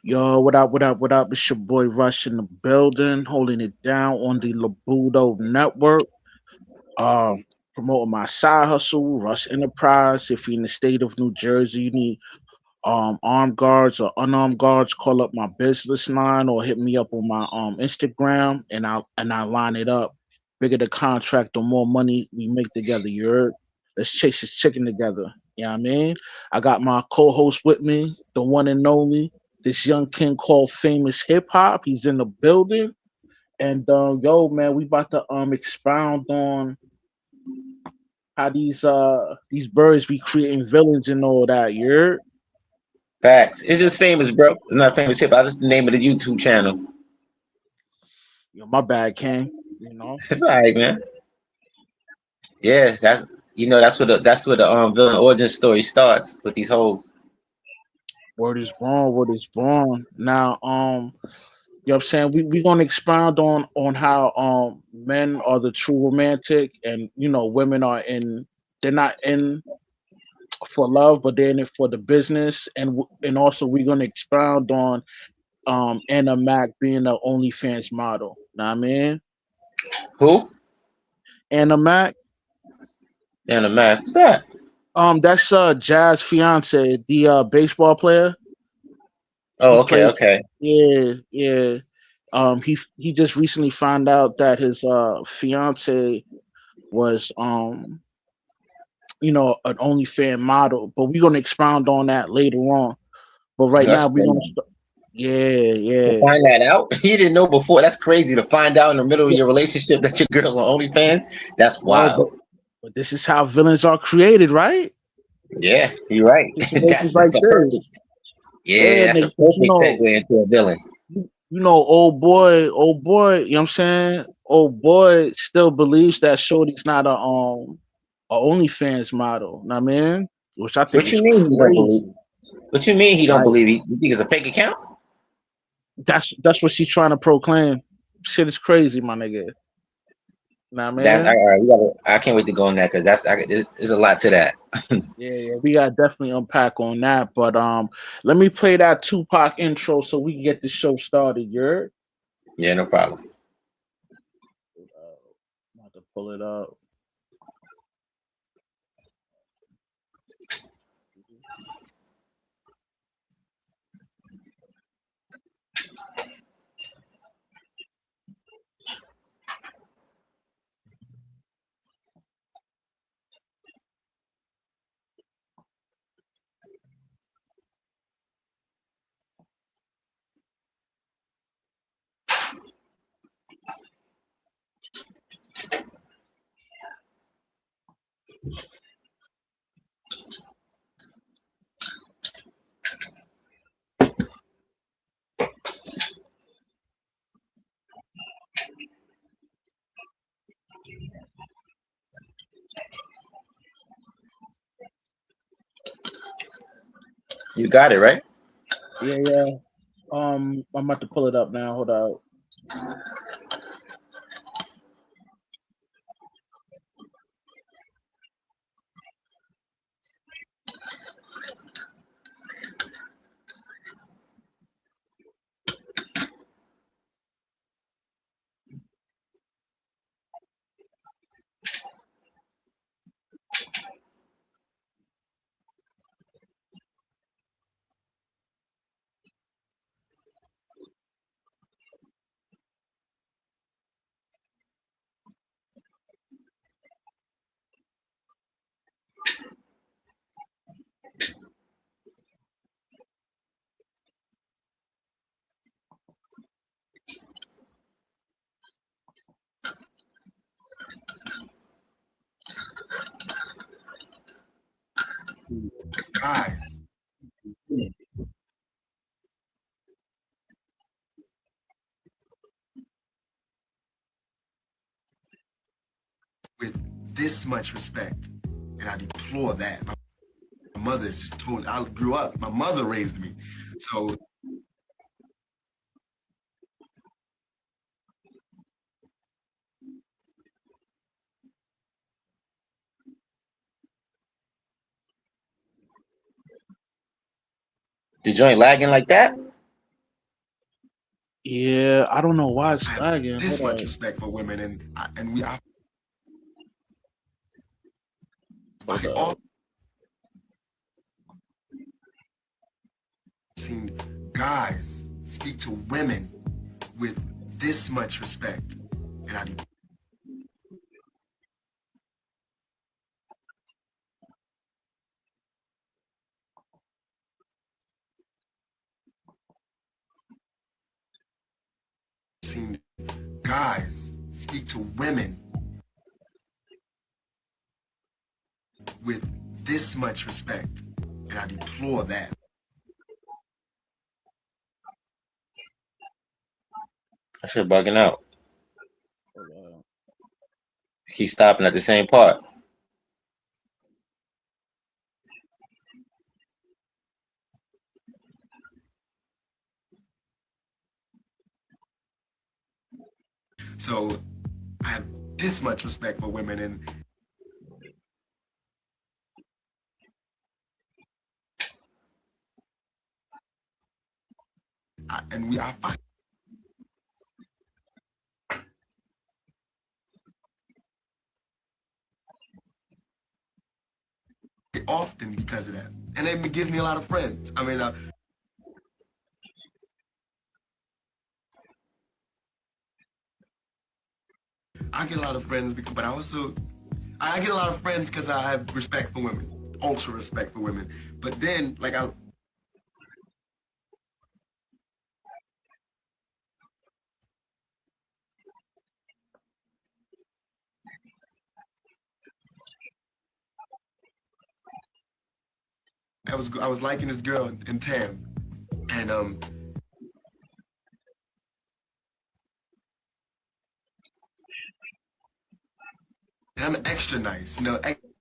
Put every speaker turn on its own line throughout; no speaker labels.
Yo, what up, what up, what up? It's your boy Rush in the building, holding it down on the Labudo Network. Um, Promoting my side hustle, Rush Enterprise. If you're in the state of New Jersey, you need armed guards or unarmed guards, call up my business line or hit me up on my Instagram and I line it up. Bigger the contract, the more money we make together. You heard? Let's chase this chicken together. You know what I mean? I got my co-host with me, the one and only, this young king called Famous Hip Hop. He's in the building. And yo, man, we about to expound on how these birds be creating villains and all that. You heard?
Facts. It's just famous, bro. It's not famous hip hop. That's the name of the YouTube channel.
Yo, my bad, King. You know.
It's all right, man. Yeah, that's where the villain origin story starts with these hoes.
Word is born, word is born. Now, you know what I'm saying? We gonna expound on how men are the true romantic and women are in they're not in for love, but they're in it for the business. And also we're gonna expound on Anna Mac being the OnlyFans model. Know what I mean?
Who?
Anna Mac,
Ahna Mac. Who's that?
that's Jazz fiance, the baseball player. He
Oh, okay,
plays.
okay.
Yeah, yeah. He just recently found out that his fiance was an OnlyFans model, but we're gonna expound on that later on. But right
That's
now we're gonna
crazy.
yeah,
To
yeah,
find that out, you didn't know before. That's crazy to find out in the middle of
yeah.
your relationship that your girl's on OnlyFans. That's
Well, but
wild.
but this is how villains are created, right?
Yeah, you're right.
Situations like
That's a
this.
perfect. Yeah,
Yeah,
that's a
nigga, 'cause
perfect segue into a villain.
old boy, you know what I'm saying? Old boy still believes that Shorty's not a OnlyFans model. Know what I mean? Which I think
What
is
you mean he don't believe?
crazy.
What you mean he don't
Like
believe? You think it's a fake account?
that's what she's trying to proclaim. Shit is crazy, my nigga. Know what I
That's all
mean?
right. I can't wait to go on that because there's a lot to that.
Yeah, yeah, we gotta definitely unpack on that. But let me play that Tupac intro so we can get the show started. You're
Yeah, no problem.
I'm about to pull it up.
You got it right.
Yeah, yeah. I'm about to pull it up now. Hold up.
Guys, with this much respect, and I deplore that. My mother just told. I grew up. My mother raised me, so
The joint lagging like that.
Yeah, I don't know why it's
I have
lagging.
this
Hold
much
on.
respect for women, and we
Hold
I
on.
often seen guys speak to women with this much respect, and I seen guys speak to women with this much respect, and I deplore that.
That shit bugging out.
Hold on.
Keep stopping at the same part.
So I have this much respect for women, I find it often because of that, and it gives me a lot of friends. I mean, I get a lot of friends, but I get a lot of friends because I have respect for women, ultra respect for women. But then, like I was liking this girl in Tam, and and I'm extra nice,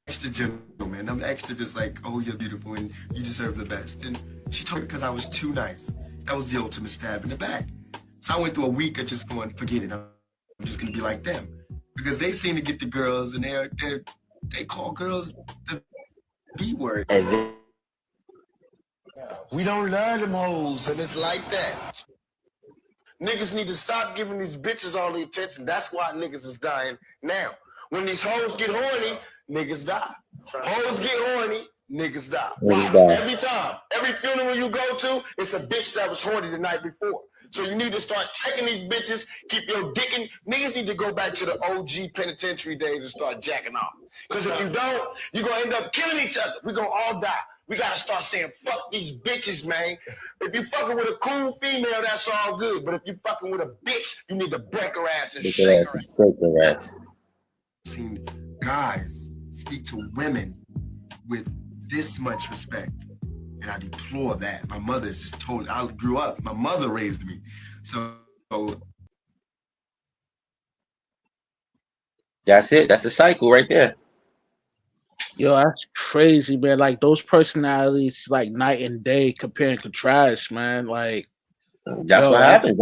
extra gentleman. I'm extra just like, oh, you're beautiful and you deserve the best. And she told me because I was too nice. That was the ultimate stab in the back. So I went through a week of just going, forget it. I'm just gonna be like them because they seem to get the girls and they call girls the B word. We don't love them hoes, and it's like that. Niggas need to stop giving these bitches all the attention. That's why niggas is dying now. When these hoes get horny, niggas die. Hoes get horny, niggas die.
Really
Watch
bad.
every time. Every funeral you go to, it's a bitch that was horny the night before. So you need to start checking these bitches, keep your dick in. Niggas need to go back to the OG penitentiary days and start jacking off. Because if you don't, you're going to end up killing each other. We're going to all die. We got to start saying, fuck these bitches, man. If you fucking with a cool female, that's all good. But if you fucking with a bitch, you need to break her ass and
Look
shake
at
her
ass and
ass.
shake their ass.
I've seen guys speak to women with this much respect. And I deplore that. My mother's just told, I grew up, my mother raised me. So
That's it. That's the cycle right there.
Yo, that's crazy, man. Like those personalities, like night and day, compare and contrast, man. Like,
That's
yo,
what
that's
happens.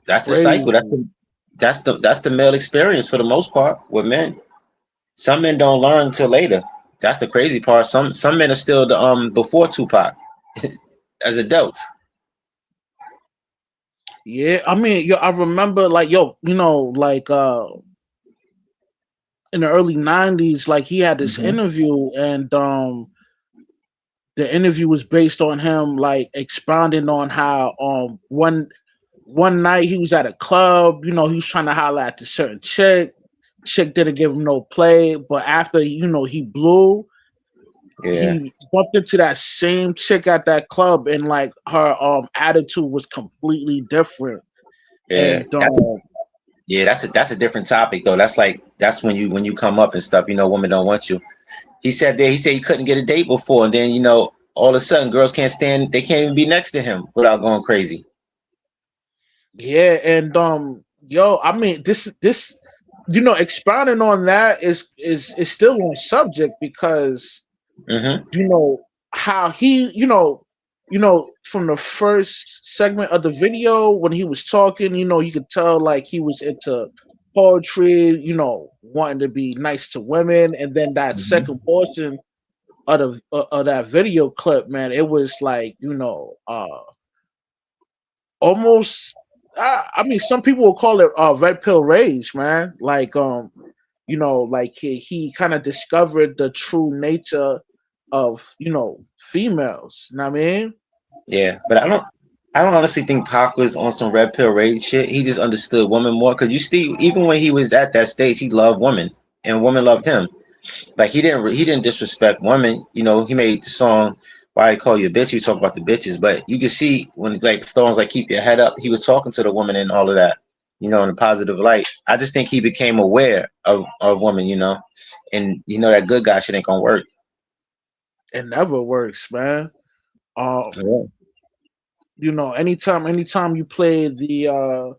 That's the cycle.
crazy.
That's the male experience for the most part with men. Some men don't learn till later. That's the crazy part. Some men are still the before Tupac as adults.
Yeah, I mean, yo, I remember, like, yo, like, in the early '90s, like, he had this
Hmm.
interview, and the interview was based on him, like, expounding on how, one night he was at a club, he was trying to holler at the certain chick didn't give him no play, but after, he blew,
Yeah,
he bumped into that same chick at that club, and like her attitude was completely different.
yeah.
And
That's a different topic though. That's when you come up and stuff. Women don't want you. He said he couldn't get a date before, and then all of a sudden girls can't stand. They can't even be next to him without going crazy.
yeah, and yo, I mean, this expounding on that is still on subject, because
Hmm.
how he, from the first segment of the video when he was talking, you could tell like he was into poetry, wanting to be nice to women, and then that second
Hmm.
portion of that video clip, man, it was like, almost. I mean, some people will call it red pill rage, man. Like like he kind of discovered the true nature of females. You know what I mean?
Yeah, but I don't honestly think Pac was on some red pill rage shit. He just understood women more because you see, even when he was at that stage, he loved women and women loved him. Like he didn't disrespect women. You know, he made the song "Why I Call You a Bitch." He was talking about the bitches, but you can see when like Stone's like "Keep Your Head Up," he was talking to the woman and all of that. You know, in a positive light. I just think he became aware of women. You know, and you know that good guy shit ain't gonna work.
It never works, man. Um,
Yeah.
anytime you play the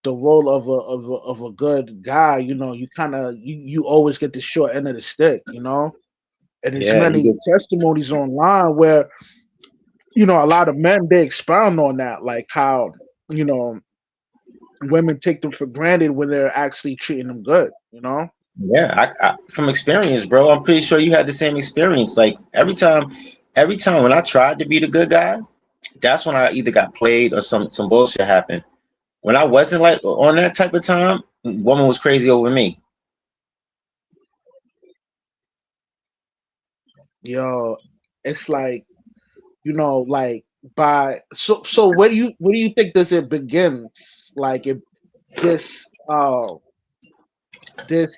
role of a good guy, you kind of you always get the short end of the stick, and there's
Yeah, you
many
get
testimonies online where a lot of men they expound on that, like how you know women take them for granted when they're actually treating them good.
yeah. From experience, bro. I'm pretty sure you had the same experience. Like every time when I tried to be the good guy, that's when I either got played or some bullshit happened. When I wasn't like on that type of time, woman was crazy over me.
Yo, it's like like by so where do you think does it begins? Like if this this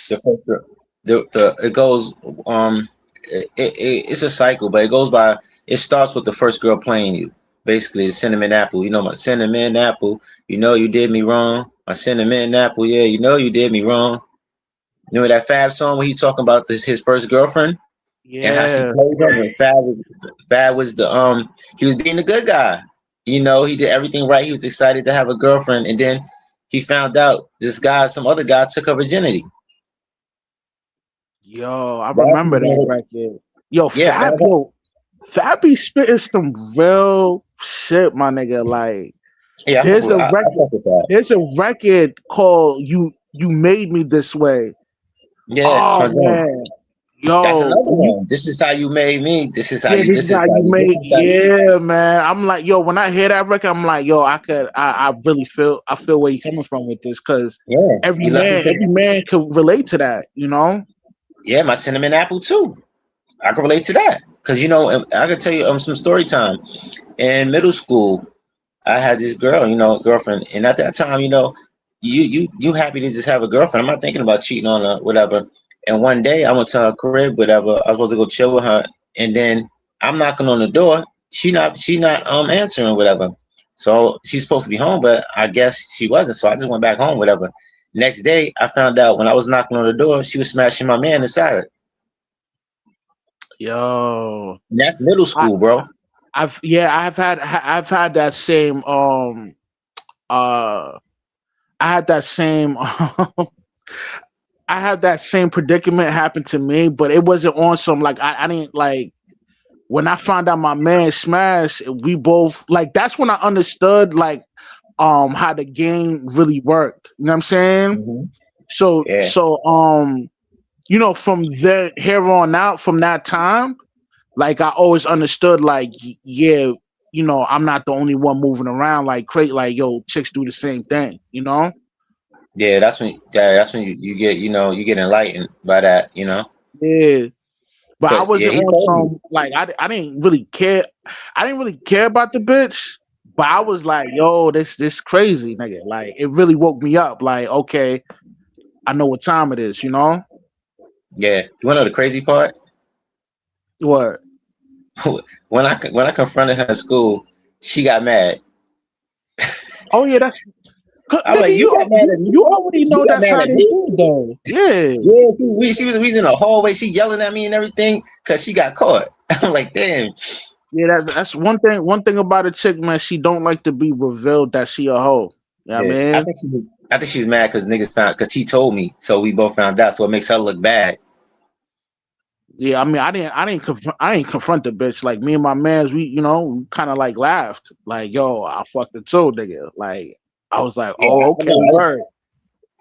The
this
first the it goes it's a cycle, but it goes by. It starts with the first girl playing you. Basically, the cinnamon apple. You know my cinnamon apple. You know you did me wrong. My cinnamon apple. Yeah, you know you did me wrong. You know that Fab song where he talking about his first girlfriend and how she
yeah.
played him. And Fab was the he was being the good guy. You know he did everything right. He was excited to have a girlfriend, and then he found out some other guy took her virginity.
Yo, I
That's
remember that record. Yo,
yeah,
Fab be spitting some real shit, my nigga. Like,
yeah.
there's a
I
record.
fuck with that.
There's a record called "You Made Me This Way."
Yeah, it's
Oh
my joint.
man,
That's
yo,
another one. This is how you made me. This is how
yeah,
you.
this is
This is
how
how
you
you. This
made.
is how.
Yeah, man. I'm like, yo, when I hear that record, I'm like, yo, I really I feel where you're coming from with this, because
Yeah, you love me.
every man could relate to that.
Yeah, my cinnamon apple too. I can relate to that because you know I can tell you some story time. In middle school, I had this girl, girlfriend, and at that time, you happy to just have a girlfriend. I'm not thinking about cheating on her, whatever. And one day I went to her crib, whatever. I was supposed to go chill with her, and then I'm knocking on the door. She not answering, whatever. So she's supposed to be home, but I guess she wasn't. So I just went back home, whatever. Next day, I found out when I was knocking on the door, she was smashing my man inside.
Yo,
And that's middle
I,
school, bro.
I've had that same uh I had that same I had that same predicament happen to me, but it wasn't on some like I didn't like when I found out my man smashed, we both like that's when I understood like how the game really worked. You know what I'm saying?
Hmm.
So
Yeah,
so from there here on out from that time, like I always understood like yeah, I'm not the only one moving around like crazy like yo, chicks do the same thing.
yeah. That's when you get you get enlightened by that.
Yeah. But I
But yeah,
wasn't
he
on
told me.
some like I didn't really care. I didn't really care about the bitch, but I was like, yo, this crazy nigga. Like it really woke me up. Like, okay, I know what time it is.
Yeah, you want to know the crazy part?
What?
When I confronted her in school, she got mad.
Oh yeah, that's
I'm
nigga,
like, you got mad at me?
you already
You
know
got
that
mad at
side of
me?
me though. Yeah.
Yeah, we was in the hallway. She yelling at me and everything because she got caught. I'm like, damn.
Yeah, that's one thing. One thing about a chick, man, she don't like to be revealed that she a hoe. You know what
Yeah,
I mean?
I think she was mad because niggas found because he told me, so we both found out. So it makes her look bad.
Yeah, I mean, I didn't confront the bitch. Like me and my man's, we kind of like laughed. Like, yo, I fucked the too, nigga. Like, I was like,
Yeah,
oh,
I
okay,
know.
word.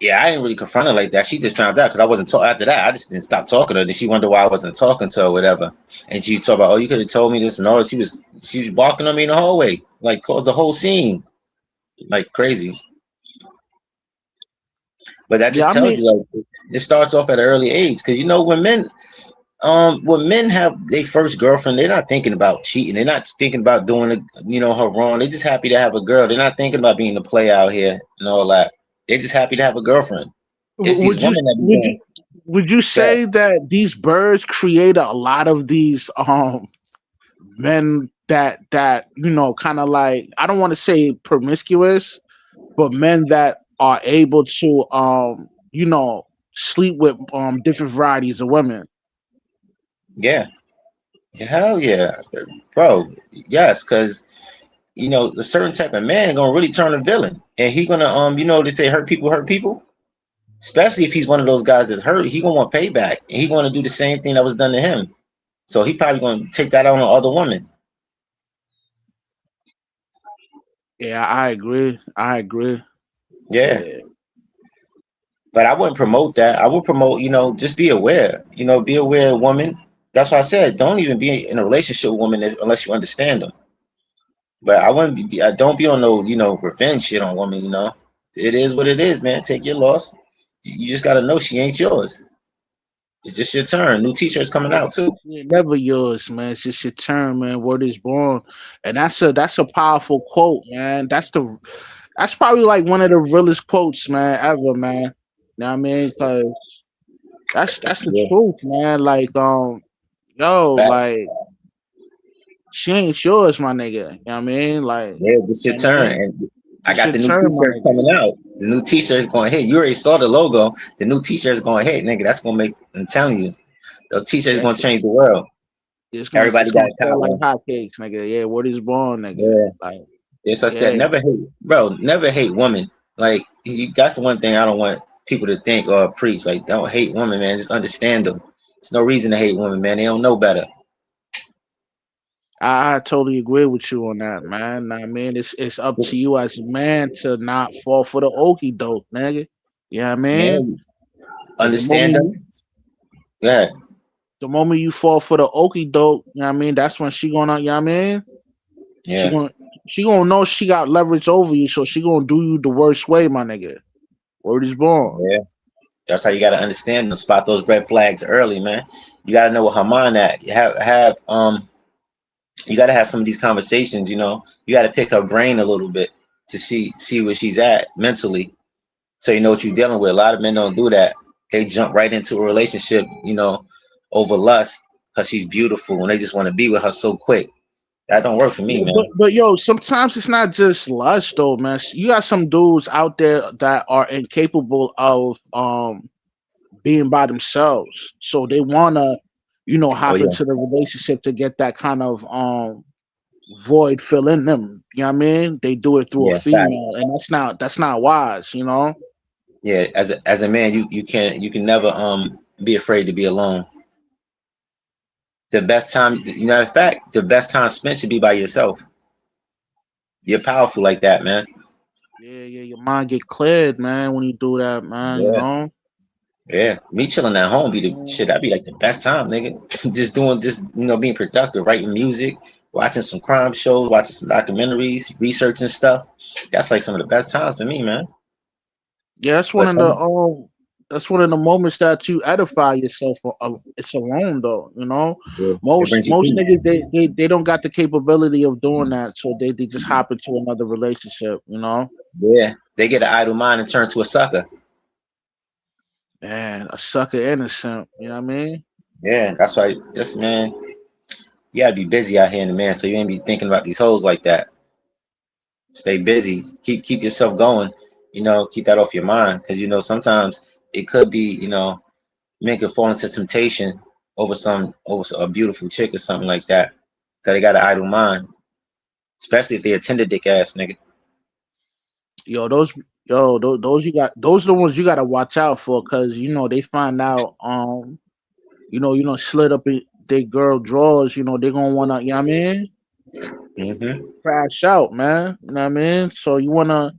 Yeah, I didn't really confront her like that. She just found out because I wasn't talking after that. I just didn't stop talking to her. Then she wondered why I wasn't talking to her, or whatever. And she talked about, oh, you could have told me this and all. She was barking on me in the hallway, like caused the whole scene, like crazy. But that
Yeah,
just
I
tells
mean,
you, like, it starts off at an early age. Because when men have their first girlfriend, they're not thinking about cheating. They're not thinking about doing her wrong. They're just happy to have a girl. They're not thinking about being a player out here and all that. They're just happy to have a girlfriend. It's these
would you
women that be
would you
doing
would you
that.
say that these birds create a lot of these men that kind of like, I don't want to say promiscuous, but men that are able to sleep with different varieties of women.
Yeah, hell yeah, bro. Yes, because a certain type of man gonna really turn a villain, and he gonna they say hurt people. Especially if he's one of those guys that's hurt, he gonna want payback, and he gonna do the same thing that was done to him. So he probably gonna take that on other women.
Yeah, I agree. I agree.
Yeah,
Yeah.
but I wouldn't promote that. I would promote, just be aware. Be aware, woman. That's why I said don't even be in a relationship with women unless you understand them. But I wouldn't be. I don't be on no, revenge shit on women. It is what it is, man. Take your loss. You just gotta know she ain't yours. It's just your turn. New t-shirts coming out too.
Yeah, never yours, man. It's just your turn, man. Word is born, and that's a powerful quote, man. That's probably like one of the realest quotes, man, ever, man. You know what I mean? Because that's the
Yeah.
truth, man. Like, yo,
Fact.
like, she ain't yours, my nigga. You know what I mean? Like,
Yeah, this
you
your
know what I
turn.
mean?
And I
It's
got
your
the new
turn, my
t-shirts
nigga.
coming out. The new t-shirts going to hit. You already saw the logo. The new t-shirts going to hit, nigga. That's gonna make. I'm telling you, the t-shirts
Yes,
gonna change the world.
it's
Everybody got
gonna
a cop
sell like
one.
hotcakes, nigga. Yeah, word is born, nigga.
Yeah.
Like,
Yes, I said
yeah.
never hate, bro. Never hate women. Like that's the one thing I don't want people to think or preach. Like don't hate women, man. Just understand them. There's no reason to hate women, man. They don't know better.
I totally agree with you on that, man. Nah, man, it's up to
Just,
you as a man to not fall for the okey doke, nigga. You know what I mean?
man,
Because
understand them. Yeah,
the moment you fall for the okey doke, you know what I mean, that's when she gonna, you know what I mean? She
yeah,
gonna she gonna know she got leverage over you, so she gonna do you the worst way, my nigga. Word is born.
yeah. That's how you got to understand them. Spot those red flags early, man. You got to know what her mind at. You you got to have some of these conversations. You got to pick her brain a little bit to see where she's at mentally, so you know what you're dealing with. A lot of men don't do that. They jump right into a relationship, over lust because she's beautiful and they just want to be with her so quick. That don't work for me,
Yeah, but
man.
but yo, sometimes it's not just lust though, man. You got some dudes out there that are incapable of being by themselves. So they wanna,
Oh
hop
yeah,
into the relationship to get that kind of void fill in them. You know what I mean? They do it through a
yeah, facts.
female, and that's not wise, you know?
Yeah, as a man, you can never be afraid to be alone. The best time, in fact, the best time spent should be by yourself. You're powerful like that, man.
Yeah, yeah, your mind get cleared, man, when you do that, man, you
Yeah,
know?
yeah. Me chilling at home be the
Mm.
shit. That'd be like the best time, nigga. just being productive, writing music, watching some crime shows, watching some documentaries, researching stuff. That's like some of the best times for me, man.
Yeah,
But some,
that's one of the moments that you edify yourself. It's alone though, you know.
yeah, it
Most
brings you
most
peace.
niggas they don't got the capability of doing that, so they just hop into another relationship, you know.
Yeah, they get an idle mind and turn to a sucker.
Man, a sucker innocent, you know what I mean?
Yeah, that's why. Yes, man. You gotta be busy out here in the man, so you ain't be thinking about these hoes like that. Stay busy. Keep yourself going. Keep that off your mind because sometimes it could be men could fall into temptation over a beautiful chick or something like that because they got an idle mind, especially if they a tender dick ass nigga.
Yo, those you got, those are the ones you got to watch out for, because they find out, slid up in they girl drawers, they gonna wanna, you know what I mean,
Hmm.
crash out, man. You know what I mean? So you wanna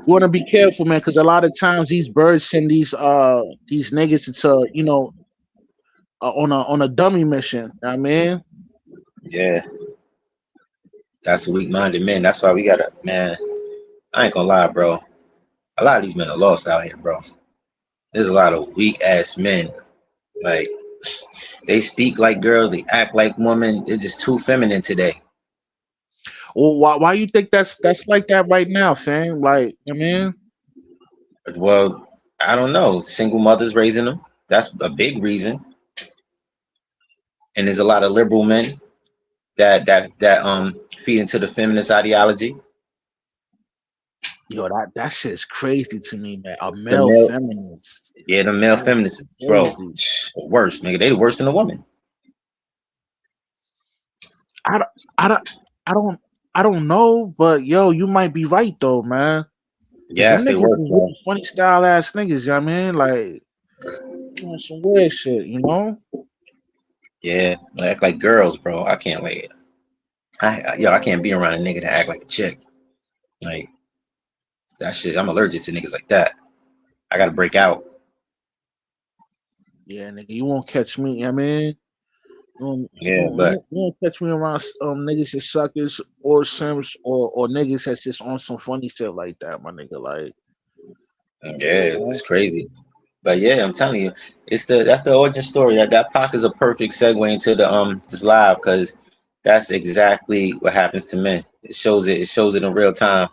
You want to be careful, man, because a lot of times these birds send these niggas into on a dummy mission. You know what I mean,
Yeah, that's weak-minded men. That's why we gotta, man. I ain't gonna lie, bro. A lot of these men are lost out here, bro. There's a lot of weak ass men. Like they speak like girls, they act like women. They're just too feminine today.
well, why you think that's like that right now, fam? Like, I mean,
Well, I don't know. Single mothers raising them. That's a big reason. And there's a lot of liberal men that feed into the feminist ideology.
yo, that shit's crazy to me, man. A
The
male
male,
feminist,
yeah, the male
that's
feminists, bro,
crazy.
the worst, nigga. They the worst than a woman.
I don't, I don't, I don't, I don't know, but yo, you might be right though, man. Cause them
Yes, they
niggas
worst,
is
bro.
really funny style ass niggas. You know what I mean? Like doing some weird shit. You know?
Yeah, they act like girls, bro. I can't like, yo, I can't be around a nigga that act like a chick. Like that shit. I'm allergic to niggas like that. I gotta break out.
Yeah, nigga, you won't catch me. You know what I mean?
Yeah, but
You won't catch me around niggas that suckers or sims or niggas that's just on some funny shit like that, my nigga. Like,
yeah,
you
it's
know?
crazy. But yeah, I'm telling you, that's the origin story. That Pac is a perfect segue into the this live because that's exactly what happens to men. It shows it in real time.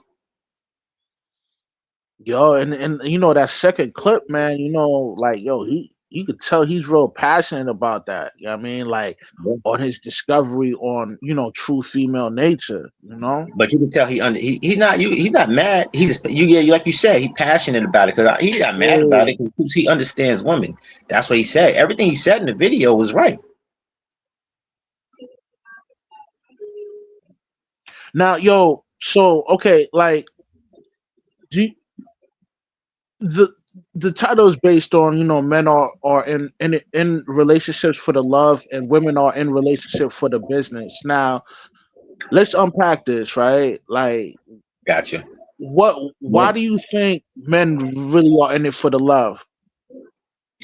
Yo, and you know that second clip, man. You know, like yo, you could tell he's real passionate about that. You know what I mean? Like
Yeah.
on his discovery on true female nature. You know?
But you can tell he's not mad. He's just like you said, he's passionate about it because he's not mad about
Yeah.
it because he understands women. That's what he said. Everything he said in the video was right.
Now, yo, so okay, like do you, the the title is based on men are in relationships for the love and women are in relationship for the business. Now let's unpack this, right? Like
Gotcha.
why do you think men really are in it for the love?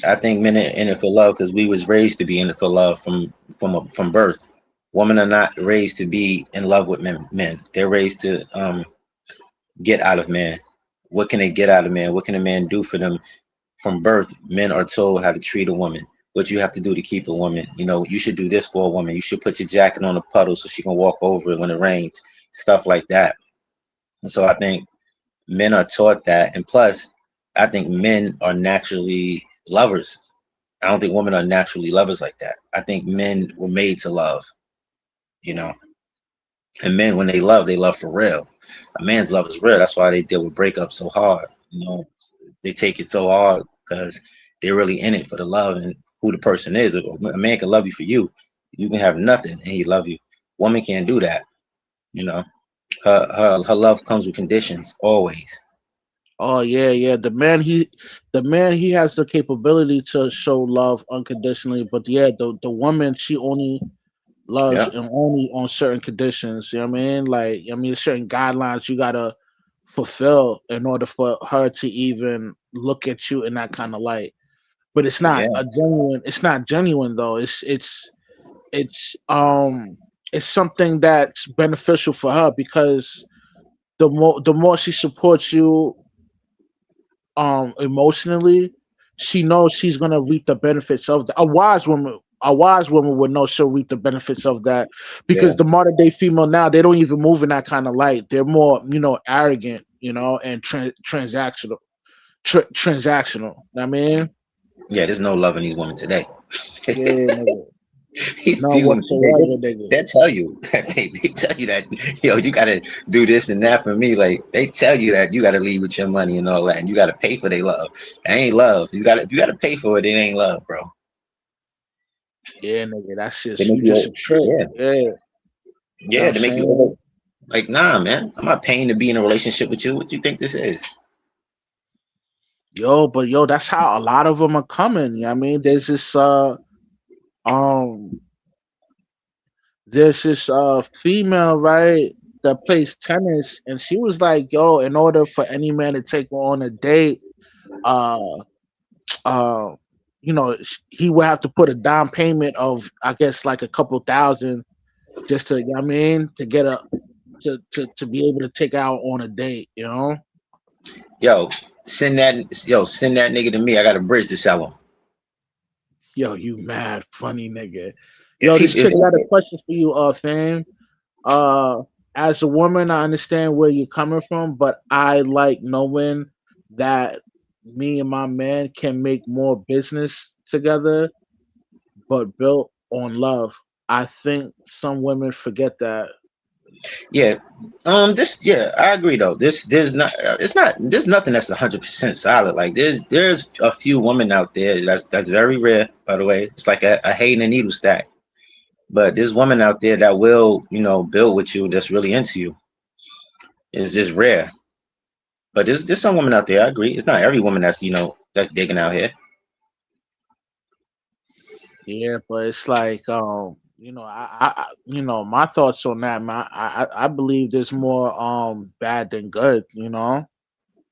I think men are in it for love because we was raised to be in it for love from birth. Women are not raised to be in love with men. They're raised to get out of man. What can they get out of man? What can a man do for them? From birth, men are told how to treat a woman. What you have to do to keep a woman. You know, you should do this for a woman. You should put your jacket on a puddle so she can walk over it when it rains. Stuff like that. And so I think men are taught that. And plus, I think men are naturally lovers. I don't think women are naturally lovers like that. I think men were made to love, you know. And men, when they love for real. A man's love is real. That's why they deal with breakups so hard. You know, they take it so hard because they're really in it for the love and who the person is. A man can love you for you. You can have nothing and he love you. Woman can't do that. You know, her love comes with conditions always.
Oh yeah, yeah. The man he has the capability to show love unconditionally, but yeah, the woman she only loves
Yeah,
and only on certain conditions. You know what I mean? Like, I mean, certain guidelines you gotta fulfill in order for her to even look at you in that kind of light. But it's not
yeah,
a genuine. It's not genuine though. It's it's something that's beneficial for her because the more she supports you emotionally, she knows she's gonna reap the benefits of that. A wise woman would know she'll reap the benefits of that
yeah,
because the modern day female now they don't even move in that kind of light. They're more arrogant, and transactional. I mean,
yeah. There's no love in these women today.
yeah, nigga, none
These women today,
whatsoever, nigga.
they tell you they tell you that you gotta do this and that for me. Like they tell you that you gotta leave with your money and all that, and you gotta pay for their love. That ain't love. You gotta pay for it. It ain't love, bro.
Yeah, nigga, that's
They
just
make
you just
you
a trick.
yeah
Yeah, you know what
yeah.
I'm
They make you over.
saying?
Like nah, man. I'm not paying to be in a relationship with you. What you think this is?
Yo, but yo, that's how a lot of them are coming. You know what I mean? Um there's this female, right? that plays tennis, and she was like, "Yo, in order for any man to take her on a date, uh, uh, he would have to put a down payment of, I guess, like a couple thousand, just to, you know what I mean, to get a to be able to take out on a date, you know."
Yo, send that nigga to me. I got a bridge to sell him.
Yo, you mad funny nigga.
If
Yo,
he
this
if
chick got a question for you, fam. Uh, as a woman, I understand where you're coming from, but I like knowing that me and my man can make more business together, but built on love. I think some women forget that.
yeah, this yeah, I agree though. There's not it's not there's nothing that's 100% solid. Like there's a few women out there that's very rare. By the way, it's like a hay and a needle stack. But there's women out there that will build with you. That's really into you. It's just rare. But there's some women out there. I agree. It's not every woman that's digging out here.
Yeah, but it's like, my thoughts on that, man. I believe there's more bad than good. You know.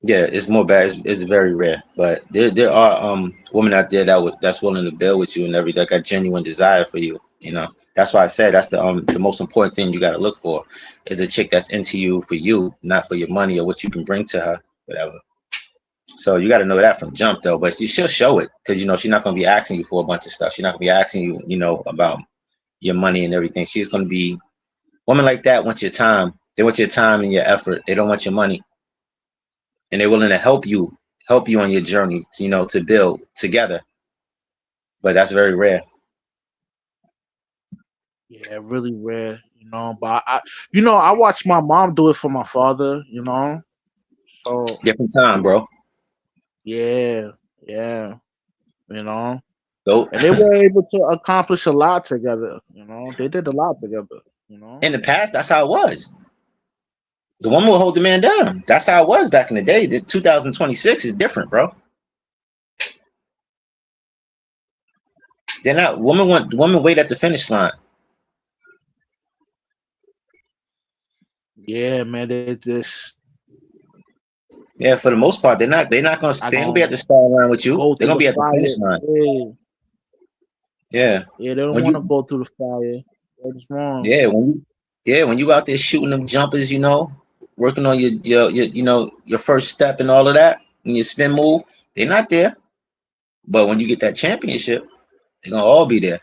Yeah, it's more bad. It's very rare, but there are women out there that's willing to build with you and every that got genuine desire for you. That's why I said that's the most important thing you got to look for is a chick that's into you for you, not for your money or what you can bring to her, whatever. So you got to know that from jump though, but she'll show it because she's not gonna be asking you for a bunch of stuff. She's not gonna be asking you, about your money and everything. She's gonna be women like that want your time. They want your time and your effort. They don't want your money, and they're willing to help you on your journey, to build together. But that's very rare.
Yeah, really rare. But I watched my mom do it for my father. So
Different time, bro.
yeah, yeah. You know,
So
and they were able to accomplish a lot together. They did a lot together.
in the past, that's how it was. The woman will hold the man down. That's how it was back in the day. The 2026 is different, bro. They're not women wait at the finish line.
Yeah, man. They just
Yeah, for the most part, they ain't gonna be at
gonna
the start line with you.
go
They're
through
gonna
the
be at the
fire.
finish line.
Yeah,
Yeah.
yeah. They don't
When
want to
you
go through the fire. That's wrong.
yeah, when you out there shooting them jumpers, working on your first step and all of that, and your spin move, they're not there. But when you get that championship, they're gonna all be there.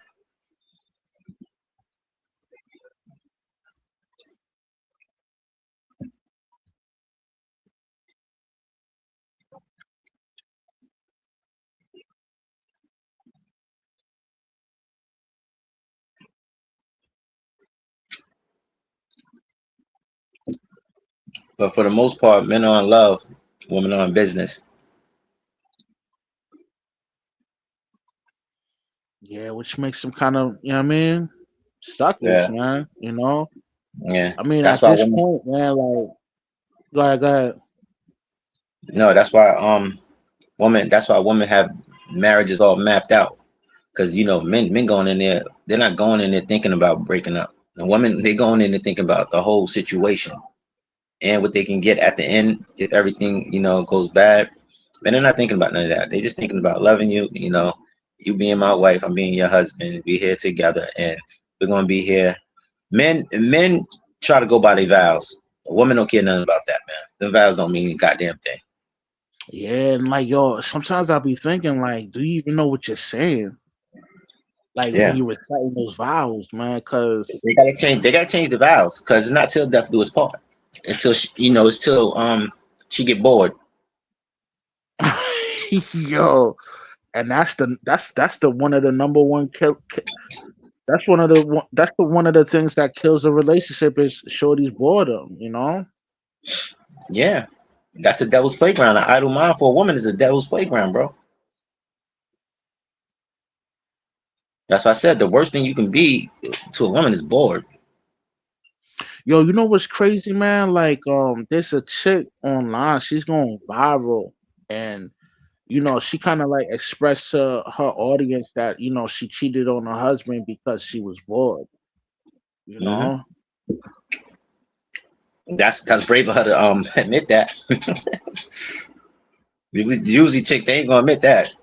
But for the most part, men are in love, women are in business.
Yeah, which makes them kind of, you know what I mean, suckers,
Yeah,
man.
yeah.
I mean,
That's
at
why
this
women.
point, man, like, go ahead, go ahead.
No, that's why women. That's why women have marriages all mapped out. Because men going in there, they're not going in there thinking about breaking up. The women they going in there thinking about the whole situation and what they can get at the end if everything goes bad. Men they're not thinking about none of that. They're just thinking about loving you. You being my wife, I'm being your husband. We here together, and we're gonna be here. Men try to go by their vows. A woman don't care nothing about that, man. The vows don't mean a goddamn thing.
Yeah, and like, yo, sometimes I'll be thinking, like, do you even know what you're saying? Like, when
Yeah,
you're reciting those vows, man, because,
they gotta change. They gotta change the vows because it's not till death do us part. Until it's till she get bored.
yo, and that's the one of the number one that's one of the things that kills a relationship is shorty's boredom.
Yeah, that's the devil's playground. An idle mind for a woman is a devil's playground, bro. That's why I said the worst thing you can be to a woman is bored.
Yo, you know what's crazy, man? Like, there's a chick online. She's going viral, and she kind of like expressed to her audience that she cheated on her husband because she was bored. You
Hmm.
know,
That's brave of her to admit that. Usually chicks they ain't gonna admit that.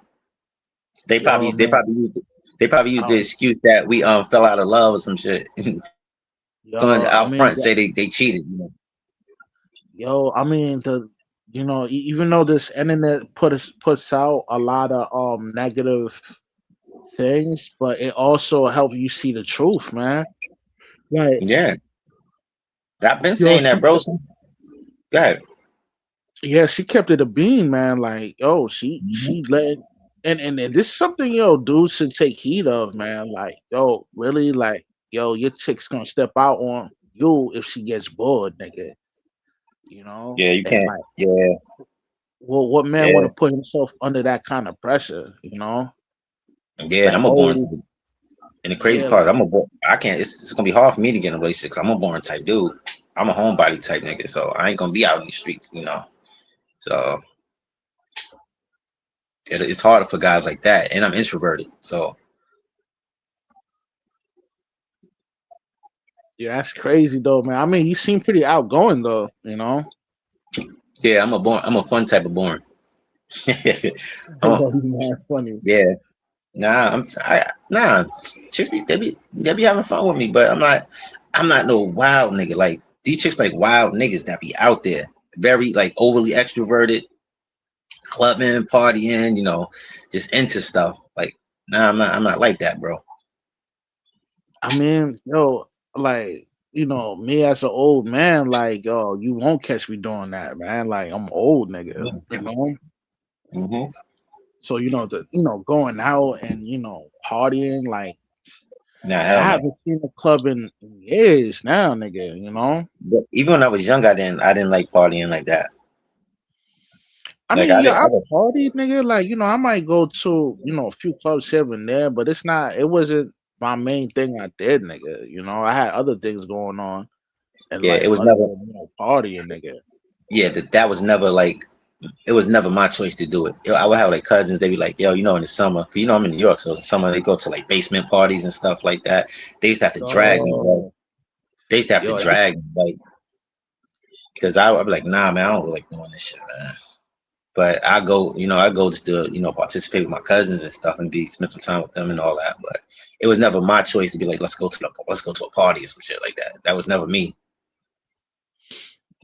They
Yo,
probably they
man.
probably use they probably use the
Oh,
excuse that we fell out of love or some shit. Going
yo, I
out
mean,
front say they cheated.
I mean, even though this internet puts out a lot of negative things, but it also helps you see the truth, man. Like,
Yeah, I've been
yo,
saying that, bro. Go ahead.
yeah, she kept it a bean, man. Like, yo,
Mhm.
she let and this is something dudes should take heed of, man. Like, yo, really, like, yo, your chick's gonna step out on you if she gets bored, nigga.
Yeah, you
And
can't.
like,
Yeah,
well, what man want
yeah,
to put himself under that kind of pressure?
yeah. And
Like,
I'm a boring
oh,
type. And the crazy
yeah,
part,
like,
I can't. It's gonna be hard for me to get in a relationship. 'Cause I'm a boring type dude. I'm a homebody type nigga, so I ain't gonna be out in the streets. So it's harder for guys like that, and I'm introverted. So
yeah, that's crazy though, man. I mean, you seem pretty outgoing though.
yeah, I'm a fun type of boring. Oh,
Yo, you man, funny.
yeah. Nah. Chicks they be having fun with me, but I'm not no wild nigga. Like these chicks like wild niggas that be out there, very like overly extroverted, clubbing, partying, just into stuff. Like, nah, I'm not like that, bro.
I mean, like, me as an old man, like, yo, you won't catch me doing that, man. Like, I'm old, nigga.
Mm-hmm.
So, going out and, partying, like,
Nah,
I
hell no.
haven't seen a club in years now, nigga.
But even when I was young, I didn't like partying like that.
I
Like
mean,
I
yeah,
did.
I partied, nigga. Like, I might go to, a few clubs here and there, but it wasn't my main thing I did, nigga. I had other things going on in
Yeah, it
life
was
other
never.
than, partying, nigga.
Yeah, that was never like. It was never my choice to do it. I would have like cousins. They'd be like, "Yo, in the summer, 'cause I'm in New York, so in the summer they go to like basement parties and stuff like that. They used to have to drag me, bro.
Yo,
They used to have to
yo,
drag me, like, because I'd be like, nah, man, I don't really like doing this shit, man. But I go just to, participate with my cousins and stuff and spend some time with them and all that. But it was never my choice to be like, let's go to a party or some shit like that. That was never me.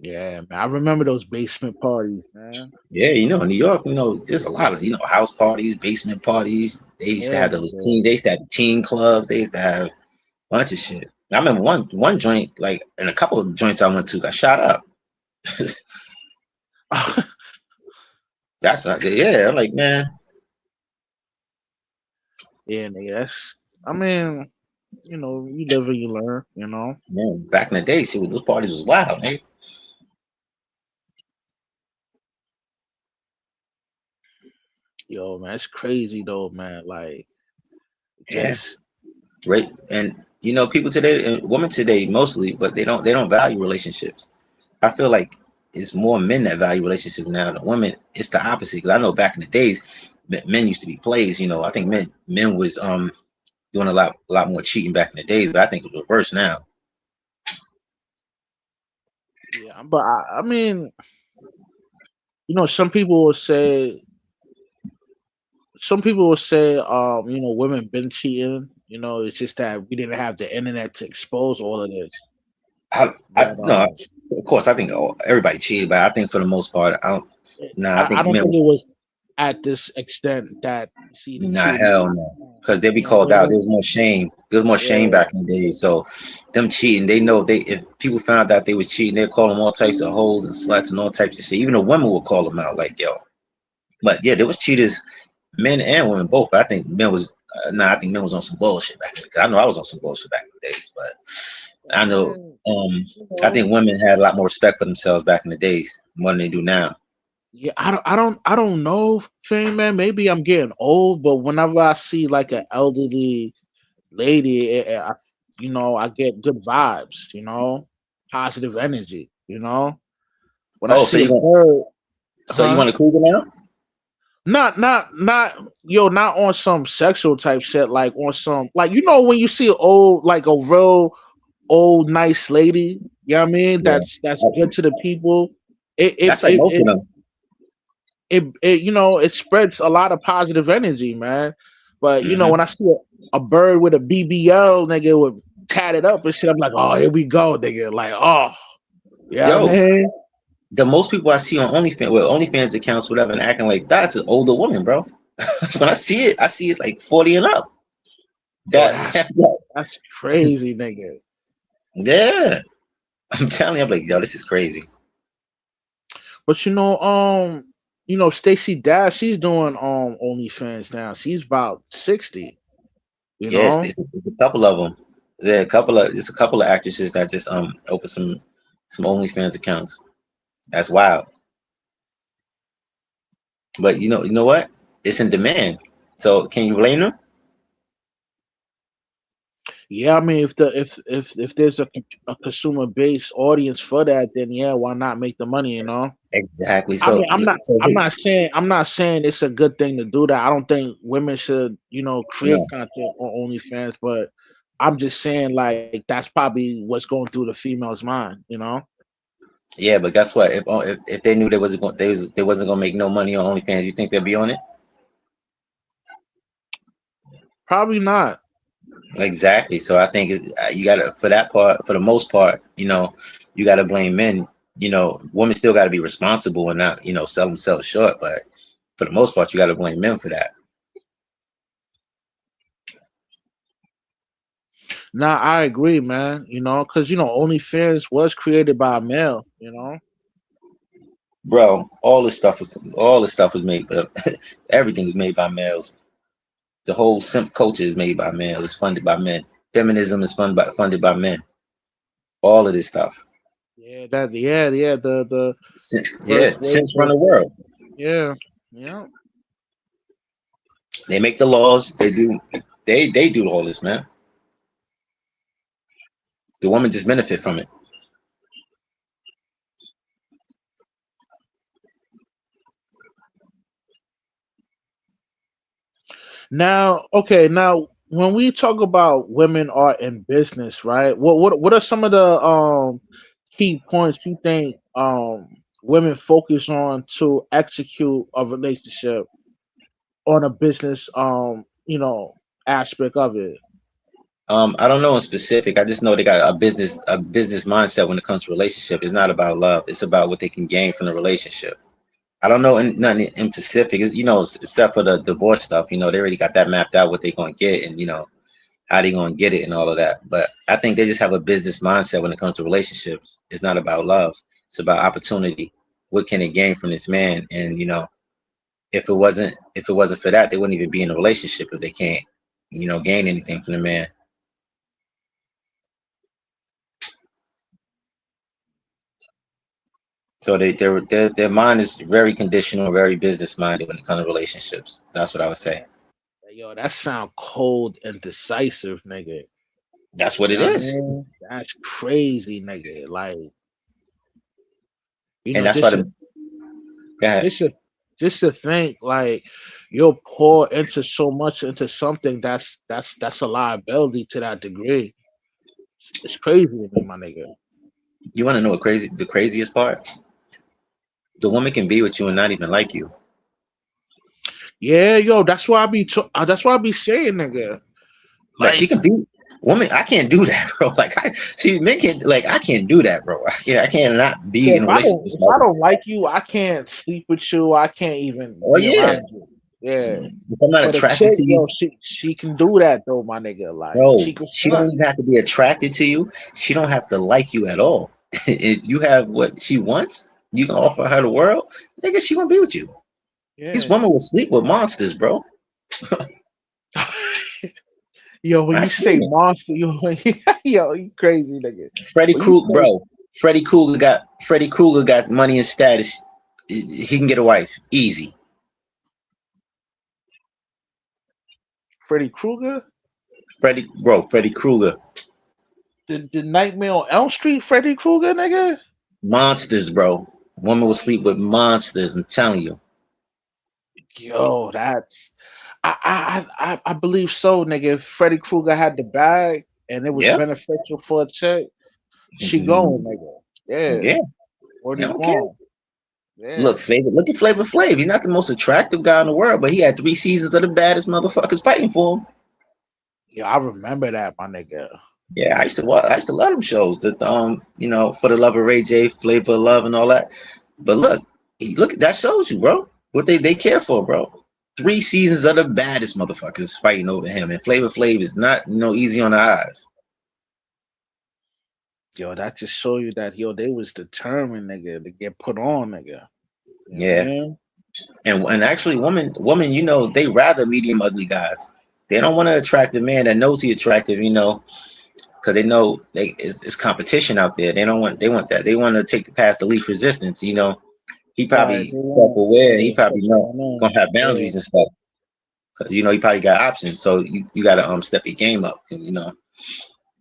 yeah, man. I remember those basement parties, man.
Yeah, in New York, there's a lot of, house parties, basement parties. They used to
Yeah,
have those
nigga.
they used to have the teen clubs. They used to have a bunch of shit. I remember one joint, like, and a couple of joints I went to got shot up. That's not, yeah. I'm like, man,
Yeah, nigga. I mean, you live and you learn.
man, back in the day, shit, those parties was wild, man.
Yo, man, it's crazy though, man. Like,
Yeah,
just
right. And people today, and women today mostly, but they don't value relationships. I feel like it's more men that value relationships now than women. It's the opposite. Because I know back in the days, men used to be plays. I think men was doing a lot more cheating back in the days, but I think it's reversed now.
yeah. But I mean, some people will say, women been cheating. It's just that we didn't have the internet to expose all of this. But
No, of course, I think everybody cheated, but I think for the most part, I don't. Nah, I
I
think
don't
men.
think it was at this extent that you see the
Nah,
cheating.
hell no. Because they'd be called out.
Women,
There was more shame. There was more shame
yeah,
back in the days. So them cheating, they know if people found out they was cheating, they'd call them all types of hoes and sluts and all types of shit. Even the women would call them out like, yo. But yeah, there was cheaters, men and women both. But I think men was I think men was on some bullshit back in the day. I know I was on some bullshit back in the days, but
I
I know
mean, you
I think
know,
women had a lot more respect for themselves back in the days more than they do now.
yeah, I don't know, Fame man. Maybe I'm getting old, but whenever I see like an elderly lady, I get good vibes. Positive energy. When I
Oh, so
see a
you want
girl,
so you
huh?
want a cougar now?
Not on some sexual type shit, like on some, like, when you see a real old nice lady, You know what I mean?
Yeah.
That's good to the people. It it
That's like
it
most of
it,
them.
it it spreads a lot of positive energy, man. But when I
Hmm.
see a bird with a BBL, nigga, with tatted up and shit, I'm like, oh, here we go, nigga. Like, oh, yeah,
Yo,
man.
the most people I see on OnlyFans, well, OnlyFans accounts, whatever, and acting like that's an older woman, bro. When I see it like 40 and up.
Yo,
That,
that's crazy, nigga.
yeah. I'm telling you, I'm like, yo, this is crazy.
But Stacey Dash, she's doing OnlyFans now. She's about 60, you
Yes,
know?
it's a couple of them. There are a couple of It's a couple of actresses that just open some OnlyFans accounts. That's wild. But you know what? It's in demand. So can you blame them?
Yeah, I mean, if there's a consumer based audience for that, then yeah, why not make the money, you know?
Exactly.
I mean,
So
I'm not saying it's a good thing to do that. I don't think women should, create
no.
content on OnlyFans, but I'm just saying like that's probably what's going through the female's mind, you know?
Yeah, but guess what? If they knew they wasn't gonna make no money on OnlyFans, you think they'd be on it?
Probably not.
Exactly. So I think you gotta for that part, for the most part, you gotta blame men. Women still gotta be responsible and not sell themselves short. But for the most part, you gotta blame men for that.
Nah, I agree, man. Because OnlyFans was created by a male.
Bro, all this stuff was made, but everything was made by males. The whole simp culture is made by males. It's funded by men. Feminism is funded by men. All of this stuff.
Yeah. The
Yeah,
first wave
simps run
of
the world.
yeah, yeah.
They make the laws. They do all this, man. The woman just benefit from it.
Now when we talk about women are in business, right? What are some of the key points you think women focus on to execute a relationship on a business aspect of it?
I don't know in specific. I just know they got a business mindset when it comes to relationship. It's not about love. It's about what they can gain from the relationship. I don't know nothing in specific. Except for the divorce stuff. They already got that mapped out what they're gonna get and how they gonna get it and all of that. But I think they just have a business mindset when it comes to relationships. It's not about love. It's about opportunity. What can they gain from this man? And if it wasn't for that, they wouldn't even be in a relationship if they can't gain anything from the man. So their mind is very conditional, very business minded when it comes to relationships. That's what I would say.
Yo, that sound cold and decisive, nigga.
That's what
You
it
know what I
is,
mean? That's crazy, nigga. Like,
and that's why
just
the go ahead.
just to just to think like you'll pour into so much into something that's a liability to that degree. It's crazy to me, my nigga.
You want to know what crazy? The craziest part: the woman can be with you and not even like you.
Yeah, yo, that's why I be saying, nigga.
Like she
Like,
can be woman. I can't do that, bro. Like I see men can like I can't do that, bro. I can't not
yeah,
be in a relationship with
if I
somebody.
don't like you, I can't sleep with you. I can't even
Oh
be
yeah,
around you. Yeah.
if I'm not
But a
attracted
chick,
to you,
yo, she can do that though, my nigga. Like,
bro,
she can
she
front.
don't even have to be attracted to you. She don't have to like you at all. If you have what she wants, you can offer her the world. Nigga, she gonna be with you. These
Yeah.
women will sleep with monsters, bro.
Yo, when
I
you say
seen it.
monster, yo, you crazy nigga.
Freddy
When you
Krueger,
say
bro. Freddy Krueger got money and status. He can get a wife easy.
Freddy Krueger,
Freddy Krueger,
the Nightmare on Elm Street, Freddy Krueger, nigga.
monsters, bro. Women will sleep with monsters. I'm telling you.
Yo, that's I believe so, nigga. If Freddy Krueger had the bag and it was
Yep.
beneficial for a chick, She going, nigga. Yeah,
Yeah,
word
I
is
don't care.
born. Yeah.
Look at Flavor Flav. He's not the most attractive guy in the world, but he had 3 seasons of the baddest motherfuckers fighting for him.
Yeah, I remember that, my nigga.
Yeah, I used to love them shows. That For the Love of Ray J, Flavor of Love, and all that. But look, that shows you, bro, what they care for, bro. 3 seasons of the baddest motherfuckers fighting over him, and Flavor Flav is not easy on the eyes.
Yo, that just show you that they was determined, nigga, to get put on, nigga. You know what I
Yeah,
mean?
and actually, women, they rather medium ugly guys. They don't want to attract a man that knows he attractive, because they know it's competition out there. They want that. They want to take the path the least resistance. He
Right.
probably
They
self
want,
aware. He
yeah,
probably
what's
know
going on?
gonna have
Yeah.
boundaries and stuff. Because he probably got options. So you gotta step your game up. And,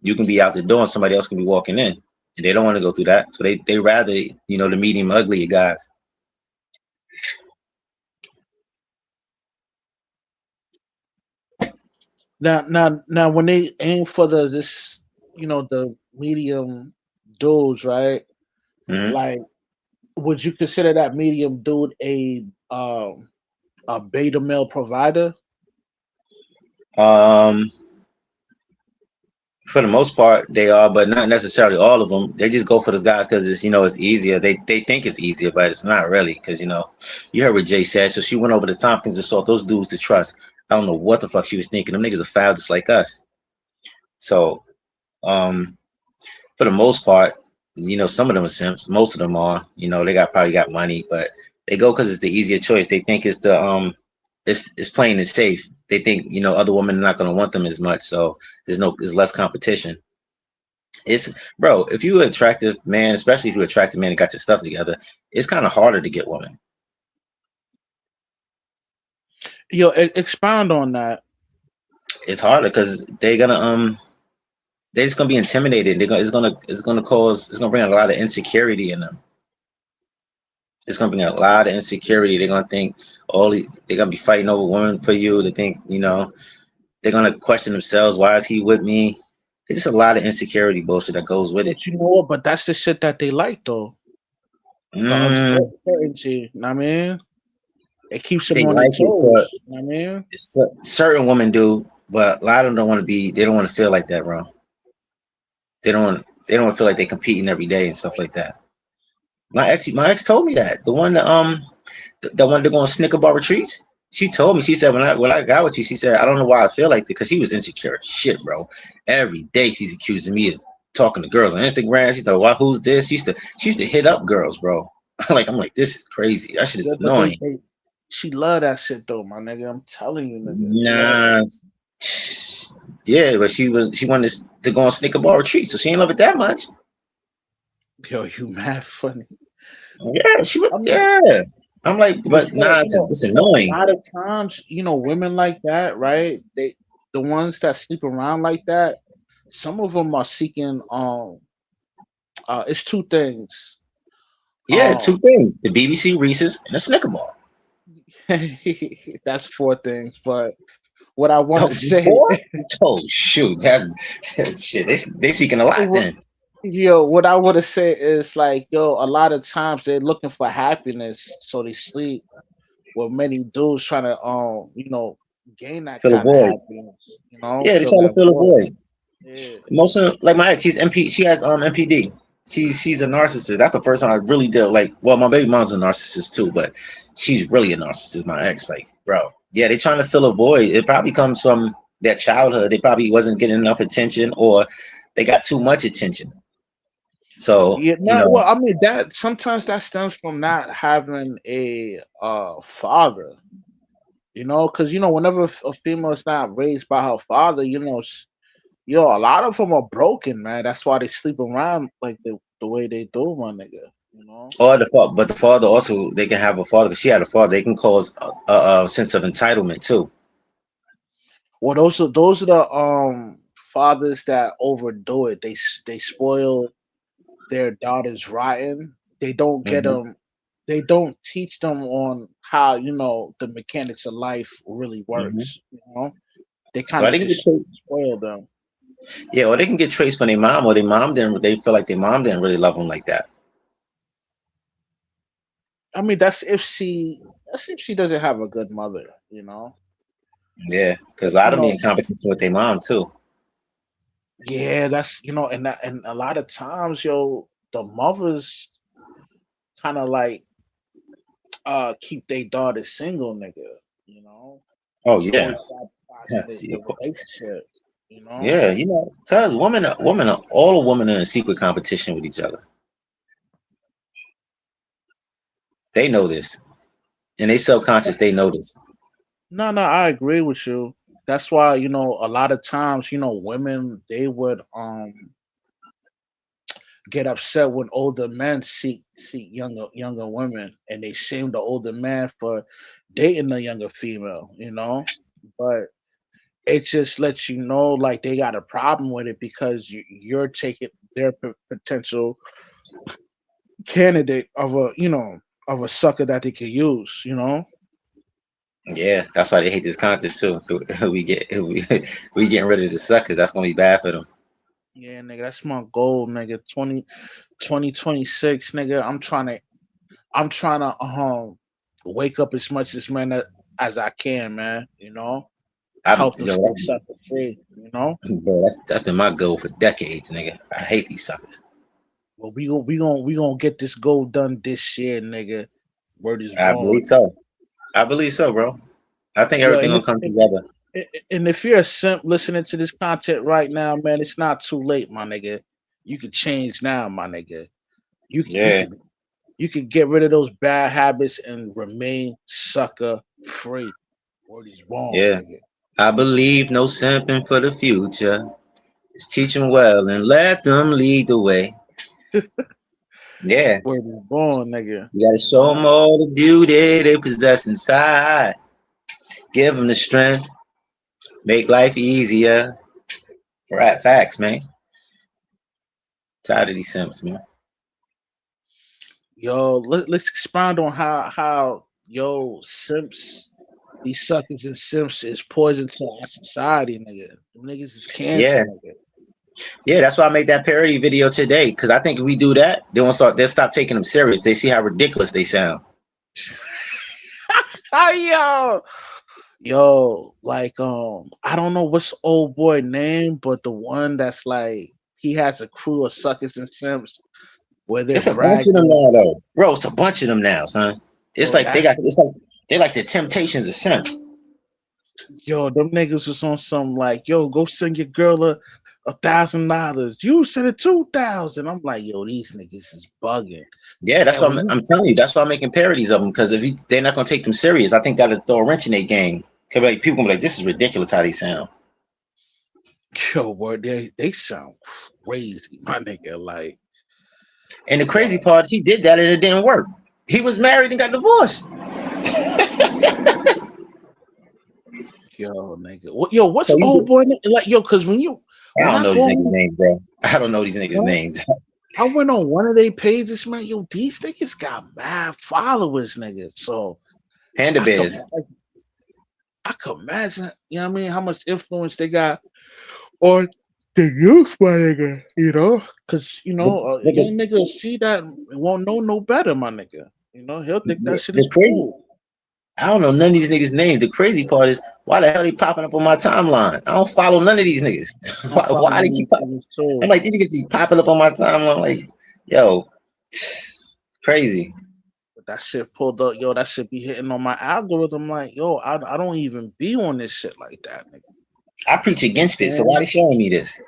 you can be out the door and somebody else can be walking in, and they don't want to go through that. So they rather the medium ugly guys.
Now, when they aim for the medium dudes, right?
Hmm.
Like, would you consider that medium dude a beta male provider?
Um, for the most part, they are, but not necessarily all of them. They just go for those guys because it's easier. They think it's easier, but it's not really because you heard what Jay said. So she went over to Tompkins and sought those dudes to trust. I don't know what the fuck she was thinking. Them niggas are foul just like us. So um, for the most part, some of them are simps. Most of them are. They probably got money, but they go because it's the easier choice. They think it's plain and safe. They think other women are not going to want them as much, so there's less competition. It's bro, if you an attractive man, especially if you're an attractive man and got your stuff together, it's kind of harder to get women.
Yo, expound on that.
It's harder because they're just gonna be intimidated. It's gonna bring a lot of insecurity in them. It's gonna bring a lot of insecurity. They're gonna think they're gonna be fighting over women for you. They think they're gonna question themselves. Why is he with me? It's just a lot of insecurity bullshit that goes with it.
But you know what? But that's the shit that they like, though. The
Mm,
uncertainty. You know what I mean? It keeps them
they
on their
like it, but
toes. You know what I mean?
certain women do, but a lot of them don't want to be. They don't want to feel like that, bro. They don't. They don't want to feel like they're competing every day and stuff like that. My ex told me that the one to go on Snicker bar retreats. She told me. She said when I got with you, she said I don't know why I feel like that because she was insecure as shit, bro. Every day she's accusing me of talking to girls on Instagram. She's like, "Why? Who's this?" She used to hit up girls, bro. I'm like, this is crazy. That shit is
Yeah, but
annoying.
she love that shit though, my nigga. I'm telling you, nigga. Yeah.
Nah, yeah, but she wanted to go on Snicker bar retreat, so she ain't love it that much.
Yo, you mad funny.
Yeah, she would.
I mean,
Yeah, I'm like,
but
but nah, it's
a
annoying.
lot of times, women like that, right? The ones that sleep around like that, some of them are seeking it's two things.
Yeah, two
Um
things: the BBC Reese's and a Snicker bar.
that's four things, but what I want
Oh,
to
just
say,
four? Oh shoot, that shit. They seeking a lot
what,
then.
what I want to say is like, yo, a lot of times they're looking for happiness, so they sleep with many dudes trying to gain that
Fill a
kind of
void.
happiness,
Yeah, they
fill
trying to
that
fill a
void.
void.
Yeah.
Most of like my ex, she's MP. She has MPD. She's a narcissist. That's the first time I really did like. Well, my baby mom's a narcissist too, but she's really a narcissist. My ex, like, bro, yeah, they trying to fill a void. It probably comes from their childhood. They probably wasn't getting enough attention, or they got too much attention. So
Yeah, no, well, I mean that sometimes that stems from not having a father, because whenever a female is not raised by her father, a lot of them are broken, man. That's why they sleep around like the way they do, my nigga. You know.
or but the father also they can have a father. Because she had a father. They can cause a sense of entitlement too.
Well, those are the fathers that overdo it. They spoil their daughters rotten. They don't get
Hmm.
them. They don't teach them on how the mechanics of life really
Hmm.
works. They kind
Well, I
of
think
just spoil them.
Yeah, or they can get traits from their mom, or their mom didn't. They feel like their mom didn't really love them like that.
I mean, that's if she doesn't have a good mother, you know.
Yeah, because a lot
You
of them be
know,
in competition with their mom too.
yeah, that's and a lot of times, yo, the mothers kind of like keep their daughter single, nigga. You know,
Oh
to
yeah,
always sabotage the
of course.
relationship. You know,
Yeah, because women are all women are in secret competition with each other. They know this, and they subconscious. They know this.
no, no, I agree with you. That's why a lot of times women they would get upset when older men seek younger women, and they shame the older man for dating a younger female. But it just lets you know like they got a problem with it because you're taking their potential candidate of a sucker that they could use.
Yeah, that's why they hate this content too. We getting rid of the suckers. That's gonna be bad for them.
Yeah, nigga, that's my goal, nigga. 2026, nigga. I'm trying to wake up as much as man as I can, man.
I'm,
Help them stay sucker free.
bro, that's been my goal for decades, nigga. I hate these suckers.
Well, we gonna get this goal done this year, nigga. Word is
I believe
born.
so. I believe so, bro. I think
Yo,
everything
and
gonna come together.
if you're a simp listening to this content right now, man, it's not too late, my nigga. You can change now, my nigga. You can you
Yeah,
can you can get rid of those bad habits and remain sucker free. Word is born,
yeah.
nigga.
I believe no simping for the future. Just teach them well and let them lead the way. Yeah,
Word is born, nigga.
you gotta
You
show them
know?
all the beauty they possess inside. Give them the strength, make life easier. Right, facts, man. Tired of these simps, man.
Yo, let's expound on how simps, these suckers and simps is poison to our society, nigga. Them niggas is cancer,
Yeah,
nigga.
yeah. That's why I made that parody video today. Because I think if we do that, they won't start. They'll stop taking them serious. They see how ridiculous they sound.
Oh, yo, like I don't know what's old boy name, but the one that's like he has a crew of suckers and simps where they're
It's a bunch of them
bragging.
now, though, bro. It's a bunch of them now, son. It's
Yo,
like they
that
got.
shit,
It's like they like the Temptations of simps.
yo, them niggas was on some like, yo, go send your girl $1,000. You send it 2,000. I'm like, yo, these niggas is bugging.
Yeah, that's
And
why
when you,
I'm telling you. That's why I'm making parodies of them because if they're not gonna take them serious, I think that'll throw a wrench in their game. Cause like people gonna be like, this is ridiculous how they sound.
yo, boy, they sound crazy, my nigga. Like,
And the crazy
yo,
part is he did that and it didn't work. He was married and got divorced.
yo, nigga, yo, what's
So you
old
do,
boy like, yo? Because
I
when
don't
I
know
go
these niggas'
on,
names, bro. I don't know these niggas'
huh?
names.
I went on one of their pages, man. Yo, these niggas got mad followers, nigga. So
Panda
I could,
Bears.
I could imagine, you know what I mean, how much influence they got on the youth, my nigga. Because
The,
a
the,
young nigga will see that and won't know no better, my nigga. He'll think that shit is
the crazy.
cool.
I don't know none of these niggas' names. The crazy part is why the hell they popping up on my timeline? I don't follow none of these niggas.
I don't follow
Why they
none of
keep?
these niggas
I'm
too.
like these niggas keep popping up on my timeline. Like, yo, crazy.
But that shit pulled up, yo. That shit be hitting on my algorithm. Like, yo, I don't even be on this shit like that, nigga.
I preach
You know
against
what I'm
it. So why
saying?
they showing me this?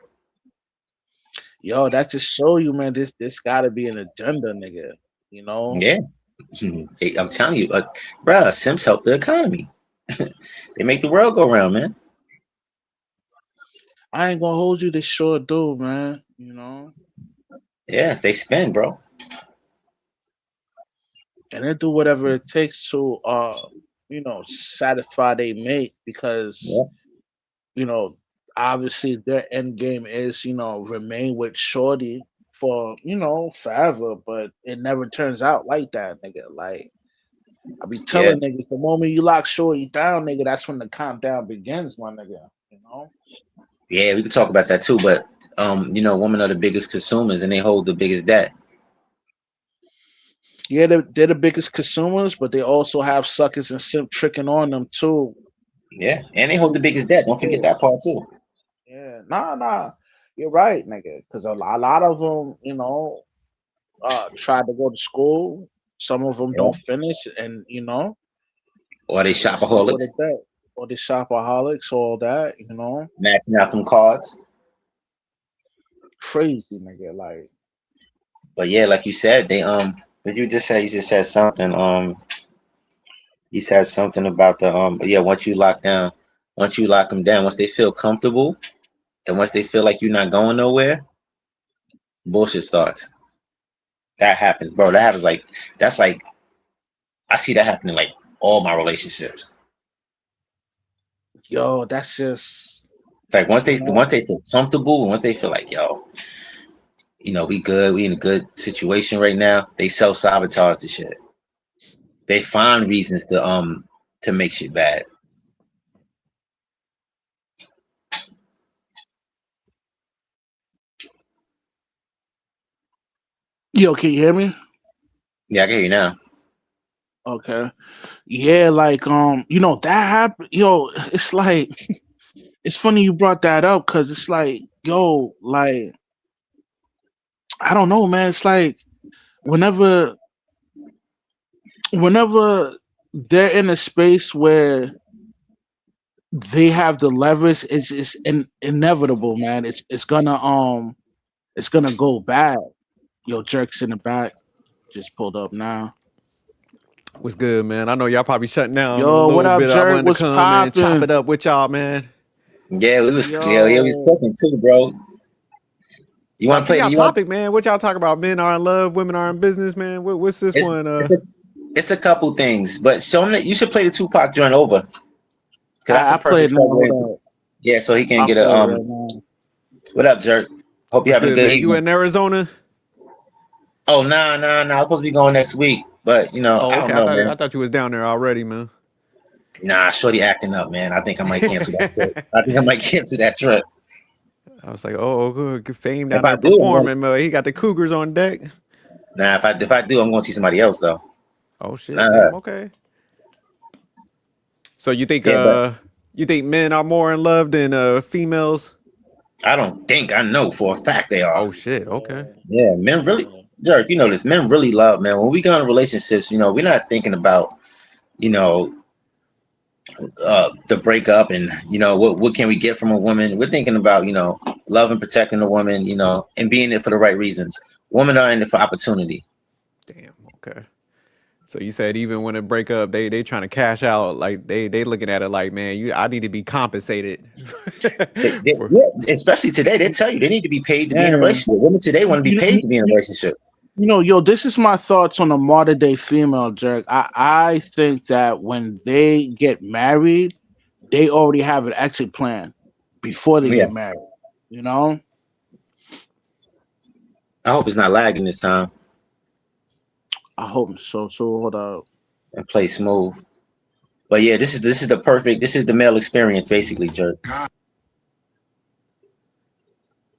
Yo, that just show you, man. This gotta be an agenda, nigga. You know,
Yeah, I'm telling you, bruh, Sims help the economy. They make the world go round, man.
I ain't gonna hold you. This sure do, man.
Yeah, they spend, bro.
And they do whatever it takes to, satisfy they mate because
Yeah,
you know, obviously their end game is, remain with Shorty for, forever, but it never turns out like that, nigga. Like, I be
yeah,
telling niggas the moment you lock Shorty down, nigga, that's when the countdown begins, my nigga. You know?
Yeah, we could talk about that too. But women are the biggest consumers and they hold the biggest debt.
Yeah, they're the biggest consumers, but they also have suckers and simp tricking on them too.
Yeah, and they hold the biggest debt. Don't forget
Yeah,
that part too.
yeah. Nah. You're right, nigga. Because a lot of them, try to go to school. Some of them
Yeah.
don't finish, and
Or they
they stuck with
shopaholics,
it that, or they shopaholics, all that.
maxing out them cards.
Crazy, nigga. Like,
But yeah, like you said, they But you just said, you just said something. You said something about the yeah. Once you lock them down, once they feel comfortable, and once they feel like you're not going nowhere, bullshit starts. That happens, bro. That happens that's like I see that happening like all my relationships.
yo, that's just,
It's like
you know,
once they feel comfortable, and once they feel like yo, we good, we in a good situation right now, they self sabotage the shit. They find reasons to make shit bad.
yo, can you hear me?
Yeah, I can hear you now.
Okay. Yeah, like, that happened. Yo, it's like, it's funny you brought that up because it's like, yo, like, I don't know, man. It's like whenever, whenever they're in a space where they have the leverage, it's inevitable, man. It's gonna go bad. Yo, jerks in the back just pulled up now.
What's good, man? I know y'all probably shutting down a
Yo, what
little
up,
bit. I
jerk?
wanted to
What's
come and chop it
poppin'?
up with y'all, man.
Yeah, we was
Yo,
cooking too, bro. You
So I
want to
see
play the?
y'all
You want?
topic, man. What y'all talk about? Men are in love, women are in business, man. What's this
It's
one?
it's a it's a couple things, but show him that you should play the Tupac joint over because that's a
I played
perfect
now. Hold
segue.
up,
Yeah, so he can
I
get
play
a
it right now.
What up, Jerk? Hope you're
What's
having a
good,
good
man? You
evening.
in Arizona?
Oh, nah. I'm supposed to be going next week, but
Oh,
I
okay.
don't
I
know,
thought
man.
I thought you was down there already, man.
Nah, shorty acting up, man. I think I might cancel that trip. I think I might cancel that trip.
I was like, oh, good fame
If
down
I
there
do, I'm going.
performing. He got the Cougars on deck.
Nah, if I do, I'm going to see somebody else though.
Oh shit,
Uh,
damn. Okay. So
yeah, but
you think men are more in love than females?
I don't think I know for a fact they are.
Oh shit. Okay.
Yeah,
Yeah, men really,
yeah.
Jerk. You know this. Men really love, man. When we go in relationships, we're not thinking about, you know, the breakup and what can we get from a woman. We're thinking about love and protecting the woman, and being there for the right reasons. Women are in it for opportunity.
Damn. Okay. So you said even when it break up, they trying to cash out. Like they looking at it like, man, I need to be compensated for.
Yeah, especially today, they tell you they need to be paid to be in a
Man,
relationship. Women today want to be paid to be in a relationship.
yo, this is my thoughts on a modern day female jerk. I think that when they get married, they already have an exit plan before they
Yeah,
get married. You know,
I hope it's not lagging this time
I hope so. So hold up.
and play smooth. But yeah, this is the male experience basically, Jerk.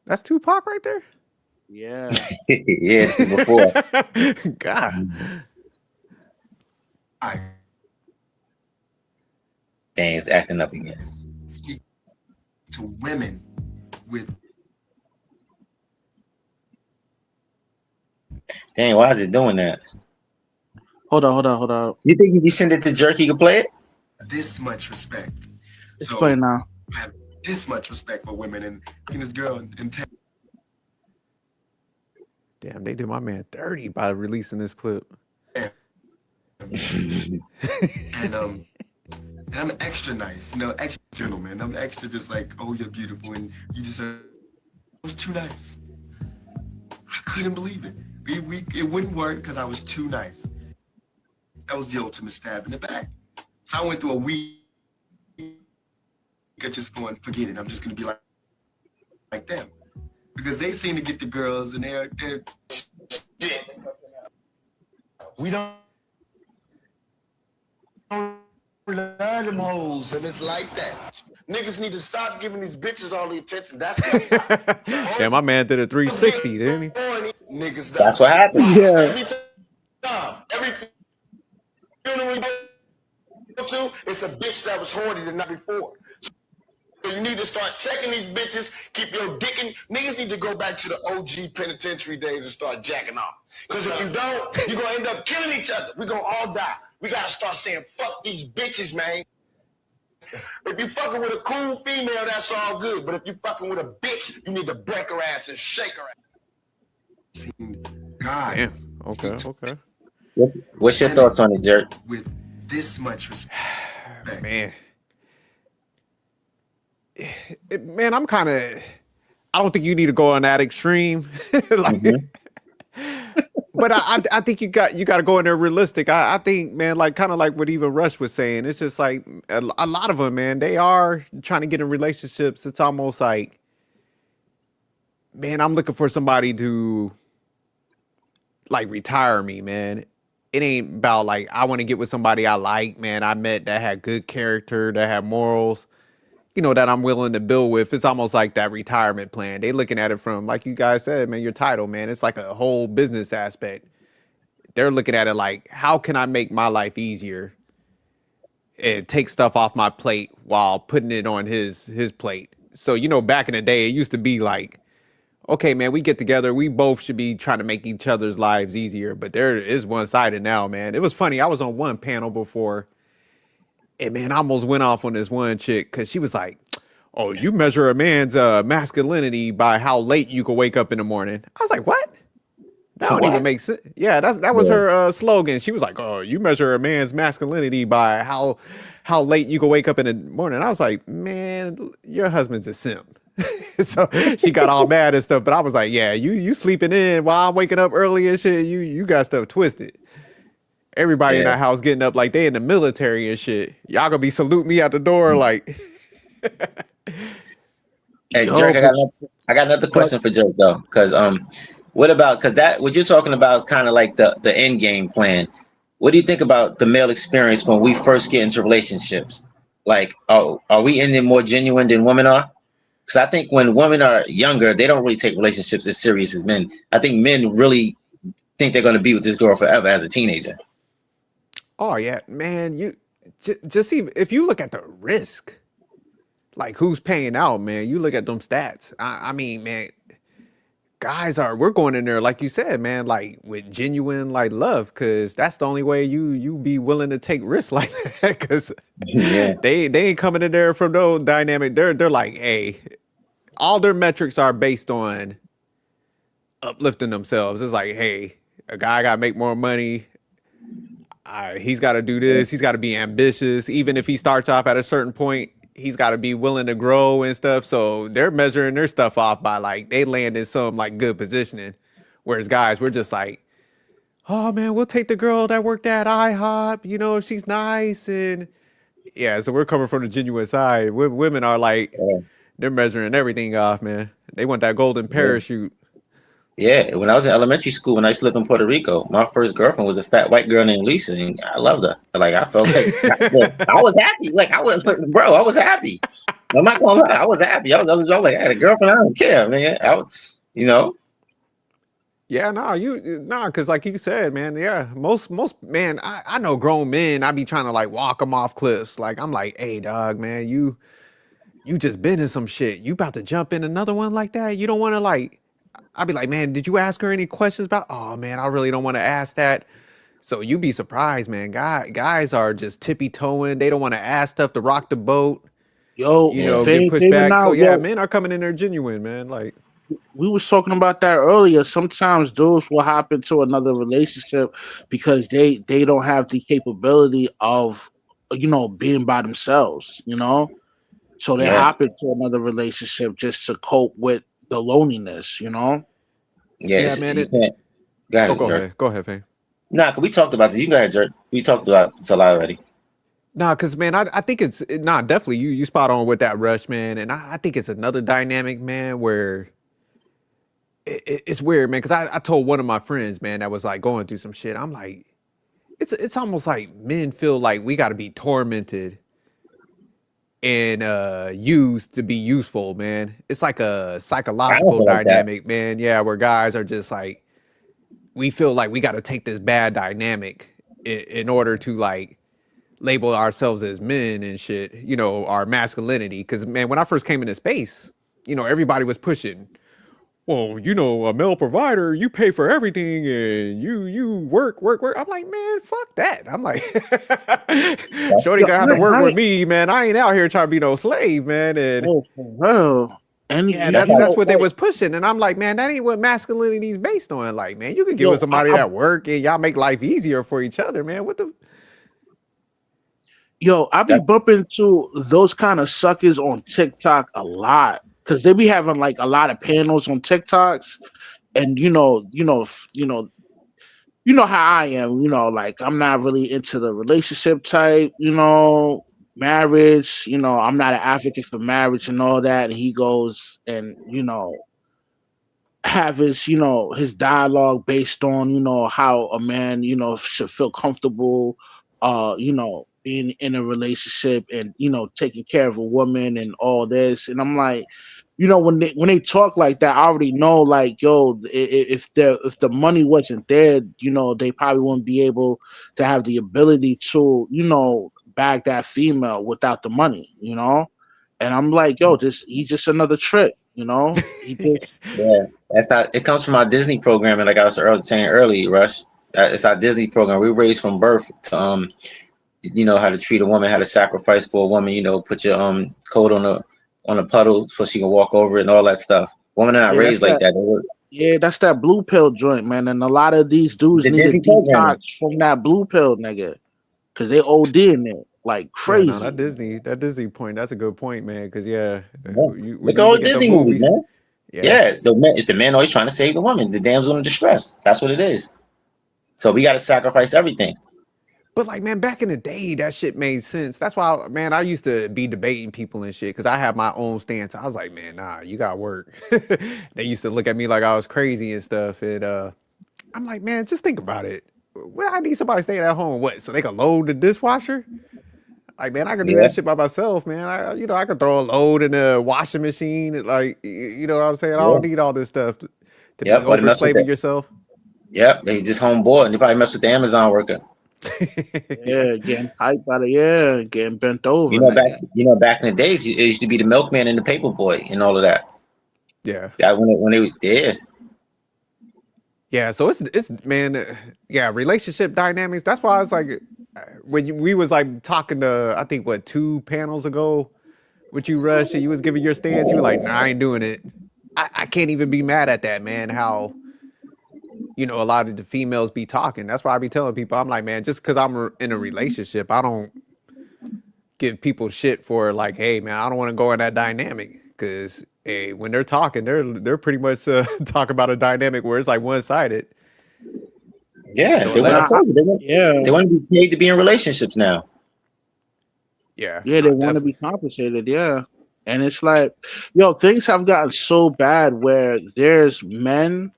That's Tupac right there.
Yeah,
Yeah, this is before.
God,
I
Dang, it's acting up again.
speak to women with
Dang, why is it doing that?
hold up.
You think if you send it to Jerk, he could play it?
this much respect.
It's
So
playing now.
I have this much respect for women and this girl and
damn, they did my man dirty by releasing this clip.
and I'm extra nice, extra gentleman. I'm extra just like, oh, you're beautiful, and you just it was too nice. I couldn't believe it. It wouldn't work because I was too nice. That was the ultimate stab in the back. So I went through a week of just going, forget it. I'm just gonna be like them because they seem to get the girls and they're shit. We don't Learn them hoes, and it's like that. Niggas need to stop giving these bitches all the attention. That's not.
Damn, my man did a
Girls get
360, didn't he?
horny, niggas
That's
die.
what happened.
Watch
Yeah.
every time. Every funeral you go to, it's a bitch that was horny the night before. So you need to start checking these bitches, keep your dick in. Niggas need to go back to the OG penitentiary days and start jacking off. Because if you don't, you're going to end up killing each other. We're going to all die. We got to start saying, fuck these bitches, man. If you fucking with a cool female, that's all good. But if you fucking with a bitch, you need to break her ass and shake her ass.
God
Damn. Okay, okay.
What's your thoughts on it, Jerk?
with this much respect.
Man. Man, I'm kind of. I don't think you need to go on that extreme. Like, but I think you got to go in there realistic. I think, man, like kind of like what even Rush was saying. It's just like a lot of them, man. They are trying to get in relationships. It's almost like, man, I'm looking for somebody to like retire me, man. It ain't about like I want to get with somebody I like, man. I met that had good character, that had morals, you know, that I'm willing to build with. It's almost like that retirement plan. They looking at it from, like you guys said, man, your title, man. It's like a whole business aspect. They're looking at it like, how can I make my life easier and take stuff off my plate while putting it on his plate? So, you know, back in the day, it used to be like, okay, man, we get together. We both should be trying to make each other's lives easier. But there is one-sided now, man. It was funny. I was on one panel before, and man, I almost went off on this one chick because she was like, "Oh, you measure a man's masculinity by how late you can wake up in the morning." I was like, "What? That don't even
What?
make sense." Yeah, that was
Yeah.
her slogan. She was like, "Oh, you measure a man's masculinity by how late you can wake up in the morning." I was like, "Man, your husband's a simp." So she got all mad and stuff, but I was like, "Yeah, you sleeping in while I'm waking up early and shit. You got stuff twisted." Everybody in
Yeah.
that house getting up like they in the military and shit. Y'all gonna be salute me at the door like,
Hey,
Yo,
Jerk,
but
I got another
but
question for Jerk though, because what about because that what you're talking about is kind of like the end game plan. What do you think about the male experience when we first get into relationships? Like, are we any more genuine than women are? Because I think when women are younger, they don't really take relationships as serious as men. I think men really think they're going to be with this girl forever as a teenager.
oh yeah, man, you just even if you look at the risk, like who's paying out, man, you look at them stats. I mean, man, we're going in there like you said, man, like with genuine like love, because that's the only way you be willing to take risks like that. Because
Yeah,
they ain't coming in there from no dynamic. They're like, hey, all their metrics are based on uplifting themselves. It's like, hey, a guy got to make more money. He's got to do this. He's got to be ambitious. Even if he starts off at a certain point, he's got to be willing to grow and stuff. So they're measuring their stuff off by like they land in some like good positioning. Whereas guys, we're just like, oh man, we'll take the girl that worked at IHOP. You know, if she's nice and yeah. So we're coming from the genuine side. Women are like
yeah,
they're measuring everything off, man. They want that golden
yeah.
parachute.
Yeah, when I was in elementary school, when I used to live in Puerto Rico, my first girlfriend was a fat white girl named Lisa, and I loved her. Like I felt like look, I was happy. Like bro, I was happy. I'm not gonna lie, I was happy. I was like, I had a girlfriend. I don't care, man.
Yeah, cause like you said, man, yeah, most man, I know grown men, I be trying to like walk them off cliffs. Like I'm like, hey, dog, man, you just been in some shit. You about to jump in another one like that? You don't want to like. I'd be like, man, did you ask her any questions about? Oh man, I really don't want to ask that. So you be surprised, man. Guys are just tippy toeing. They don't want to ask stuff to rock the boat.
yo,
You
Yeah,
know, get
fame
pushed
fading
back. So
out.
yeah,
Yo,
men are coming in there genuine, man. Like,
we was talking about that earlier. Sometimes dudes will hop into another relationship because they don't have the capability of being by themselves. So they
yeah,
hop into another relationship just to cope with the loneliness.
yeah.
yeah, man.
You can't. Go
Oh,
ahead, Jerk.
go ahead, fam.
Nah, 'cause we talked about this. You go ahead, Jerk. We talked about this a lot already.
Nah, cause man, I think definitely you spot on with that Rush, man, and I think it's another dynamic, man, where it's weird, man. Cause I told one of my friends, man, that was like going through some shit. I'm like, it's almost like men feel like we got to be tormented and used to be useful, man. It's like a
I don't
psychological
feel like that.
dynamic, man. Yeah, where guys are just like we feel like we got to take this bad dynamic in order to like label ourselves as men and shit, you know, our masculinity. Cause man, when I first came into space, you know, everybody was pushing, well, you know, a male provider, you pay for everything and you work. I'm like, man, fuck that. I'm like,
That's
Shorty
Yo,
gonna have to work
I
with me, man. I ain't out here trying to be no slave, man. And
oh for real. And
yeah,
that's
you
like
that's
know,
what they
like
was pushing. And I'm like, man, that ain't what masculinity is based on. Like, man, you could get with
yo,
somebody that work and y'all make life easier for each other, man. What the
I be
that.
bumping to those kind of suckers on TikTok a lot because they be having like a lot of panels on TikToks, and you know how I am. Like I'm not really into the relationship type. Marriage. I'm not an advocate for marriage and all that. And he goes and have his dialogue based on how a man should feel comfortable being in a relationship and taking care of a woman and all this. And I'm like, when they talk like that, I already know, like, yo, if the money wasn't there, they probably wouldn't be able to have the ability to bag that female without the money. And I'm like, yo, he's just another trick. He just
Yeah, that's how it comes from our Disney programming. Like I was saying earlier, Rush. It's our Disney program. We raised from birth to you know how to treat a woman, how to sacrifice for a woman. You know, put your coat on a puddle so she can walk over it and all that stuff. Women are not
yeah, that's
raised like
that.
that. They were
Yeah, that's that blue pill joint, man. And a lot of these dudes
the
need to
Disney
detox
programming.
from that blue pill, nigga, because they OD in it like
yeah, no,
crazy.
That Disney point, that's a good point, man. Because yeah,
Yeah.
when
Look
you
at all the
look at the
Disney movies,
movies,
man.
yeah.
Yeah, it's the man always trying to save the woman, the damsel in distress. That's what it is. So we got to sacrifice everything.
But like, man, back in the day, that shit made sense. That's why, man, I used to be debating people and shit because I have my own stance. I was like, man, nah, you got work. They used to look at me like I was crazy and stuff. And I'm like, man, just think about it. What I need somebody staying at home, what? So they can load the dishwasher? Like, man, I can do
Yeah,
that shit by myself, man. I can throw a load in the washing machine. Like, you know what I'm saying? I
yeah,
don't need all this stuff to be
yep. Or they mess with
overslaving
that.
yourself.
Yep, they just home bored and they probably mess with the Amazon worker.
Yeah,
Yeah, getting hyped by getting bent over,
You know,
nigga.
back in the days, it used to be the milkman and the paper boy and all of that.
yeah.
Yeah, when they was there.
Yeah, so it's man, yeah, relationship dynamics. That's why it's like we was like talking to I think what 2 panels ago with you, Rush, and you was giving your stance. You were like, "Nah, I ain't doing it." I can't even be mad at that, man. How a lot of the females be talking. That's why I be telling people, I'm like, man, just because in a relationship, I don't give people shit for like, hey, man, I don't want to go in that dynamic because hey, when they're talking, they're pretty much talk about a dynamic where it's like one sided.
Yeah,
So
they want. I
Nah,
unless
told you
yeah,
they want to be paid to be in relationships now.
yeah,
yeah, they
no,
want to be
definitely.
compensated. Yeah, and it's like, things have gotten so bad where there's men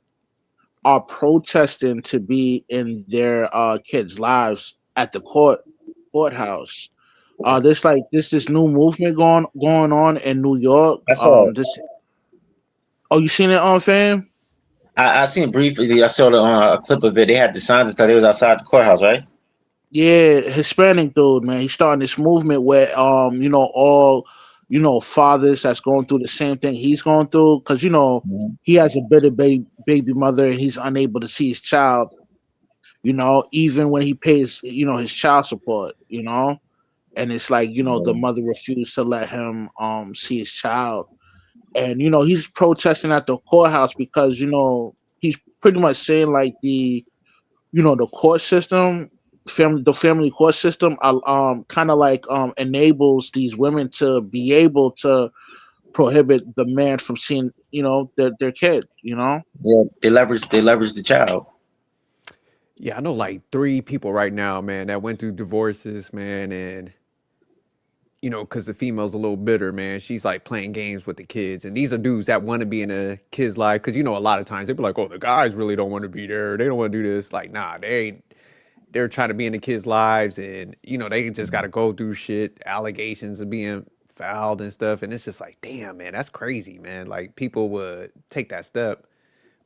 are protesting to be in their kids' lives at the courthouse. There's this new movement going on in New York.
I saw it.
This Oh, you seen it on fam?
I seen briefly. I saw a clip of it. They had the signs and stuff. They was outside the courthouse, right?
Yeah, Hispanic dude, man. He's starting this movement where all fathers that's going through the same thing he's going through because
Mhm.
he has a bitter baby mother and he's unable to see his child. Even when he pays his child support. And it's like the mother refused to let him see his child, and he's protesting at the courthouse because he's pretty much saying like the court system, the family court system, kind of like enables these women to be able to prohibit the man from seeing their kid.
Yeah, they leverage the child.
Yeah, I know like 3 people right now, man, that went through divorces, man, and because the female's a little bitter, man. She's like playing games with the kids, and these are dudes that want to be in a kid's life because a lot of times they be like, "Oh, the guys really don't want to be there. They don't want to do this." Like, nah, they ain't. they're trying to be in the kids' lives, and they just got to go through shit, allegations of being fouled and stuff, and it's just like, damn, man, that's crazy, man. Like people would take that step,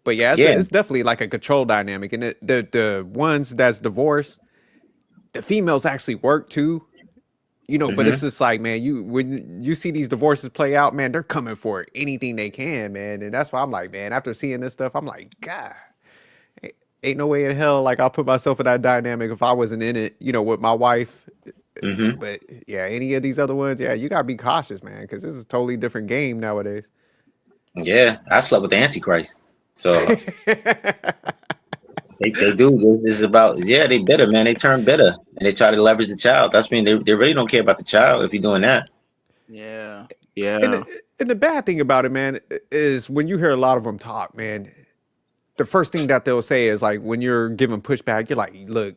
but yeah,
Yeah.
it's definitely like a control dynamic, and the ones that's divorced, the females actually work too. But
Hmm.
it's just like, man, when you see these divorces play out, man, they're coming for anything they can, man. And that's why I'm like, man, after seeing this stuff, I'm like, God, ain't no way in hell like I'll put myself in that dynamic if I wasn't in it, with my wife.
Hmm.
But yeah, any of these other ones, yeah, you gotta be cautious, man, because this is a totally different game nowadays.
Yeah, I slept with the Antichrist. So they do. This is about, yeah, they bitter, man. They turn bitter and they try to leverage the child. That's mean they really don't care about the child if you're doing that.
Yeah,
And
yeah.
and the bad thing about it, man, is when you hear a lot of them talk, man, the first thing that they'll say is like when you're giving pushback, you're like, look,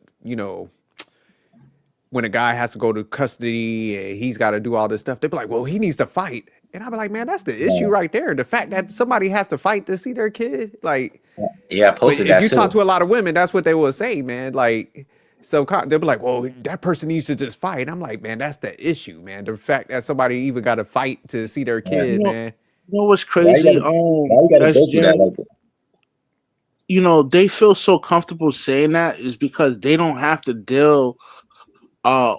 when a guy has to go to custody and he's got to do all this stuff, they'll be like, well, he needs to fight. And I'll be like, man, that's the issue
Yeah,
right there. The fact that somebody has to fight to see their kid. Like,
yeah, I
but
posted
if
that
you talk
too.
to a lot of women, that's what they will say, man. Like, so they'll be like, well, that person needs to just fight. I'm like, man, that's the issue, man. The fact that somebody even got to fight to see their
Yeah.
You
kid,
know,
man.
what's
Why you
crazy?
gotta why you gotta go through
SJ,
that like that?
they feel so comfortable saying that is because they don't have to deal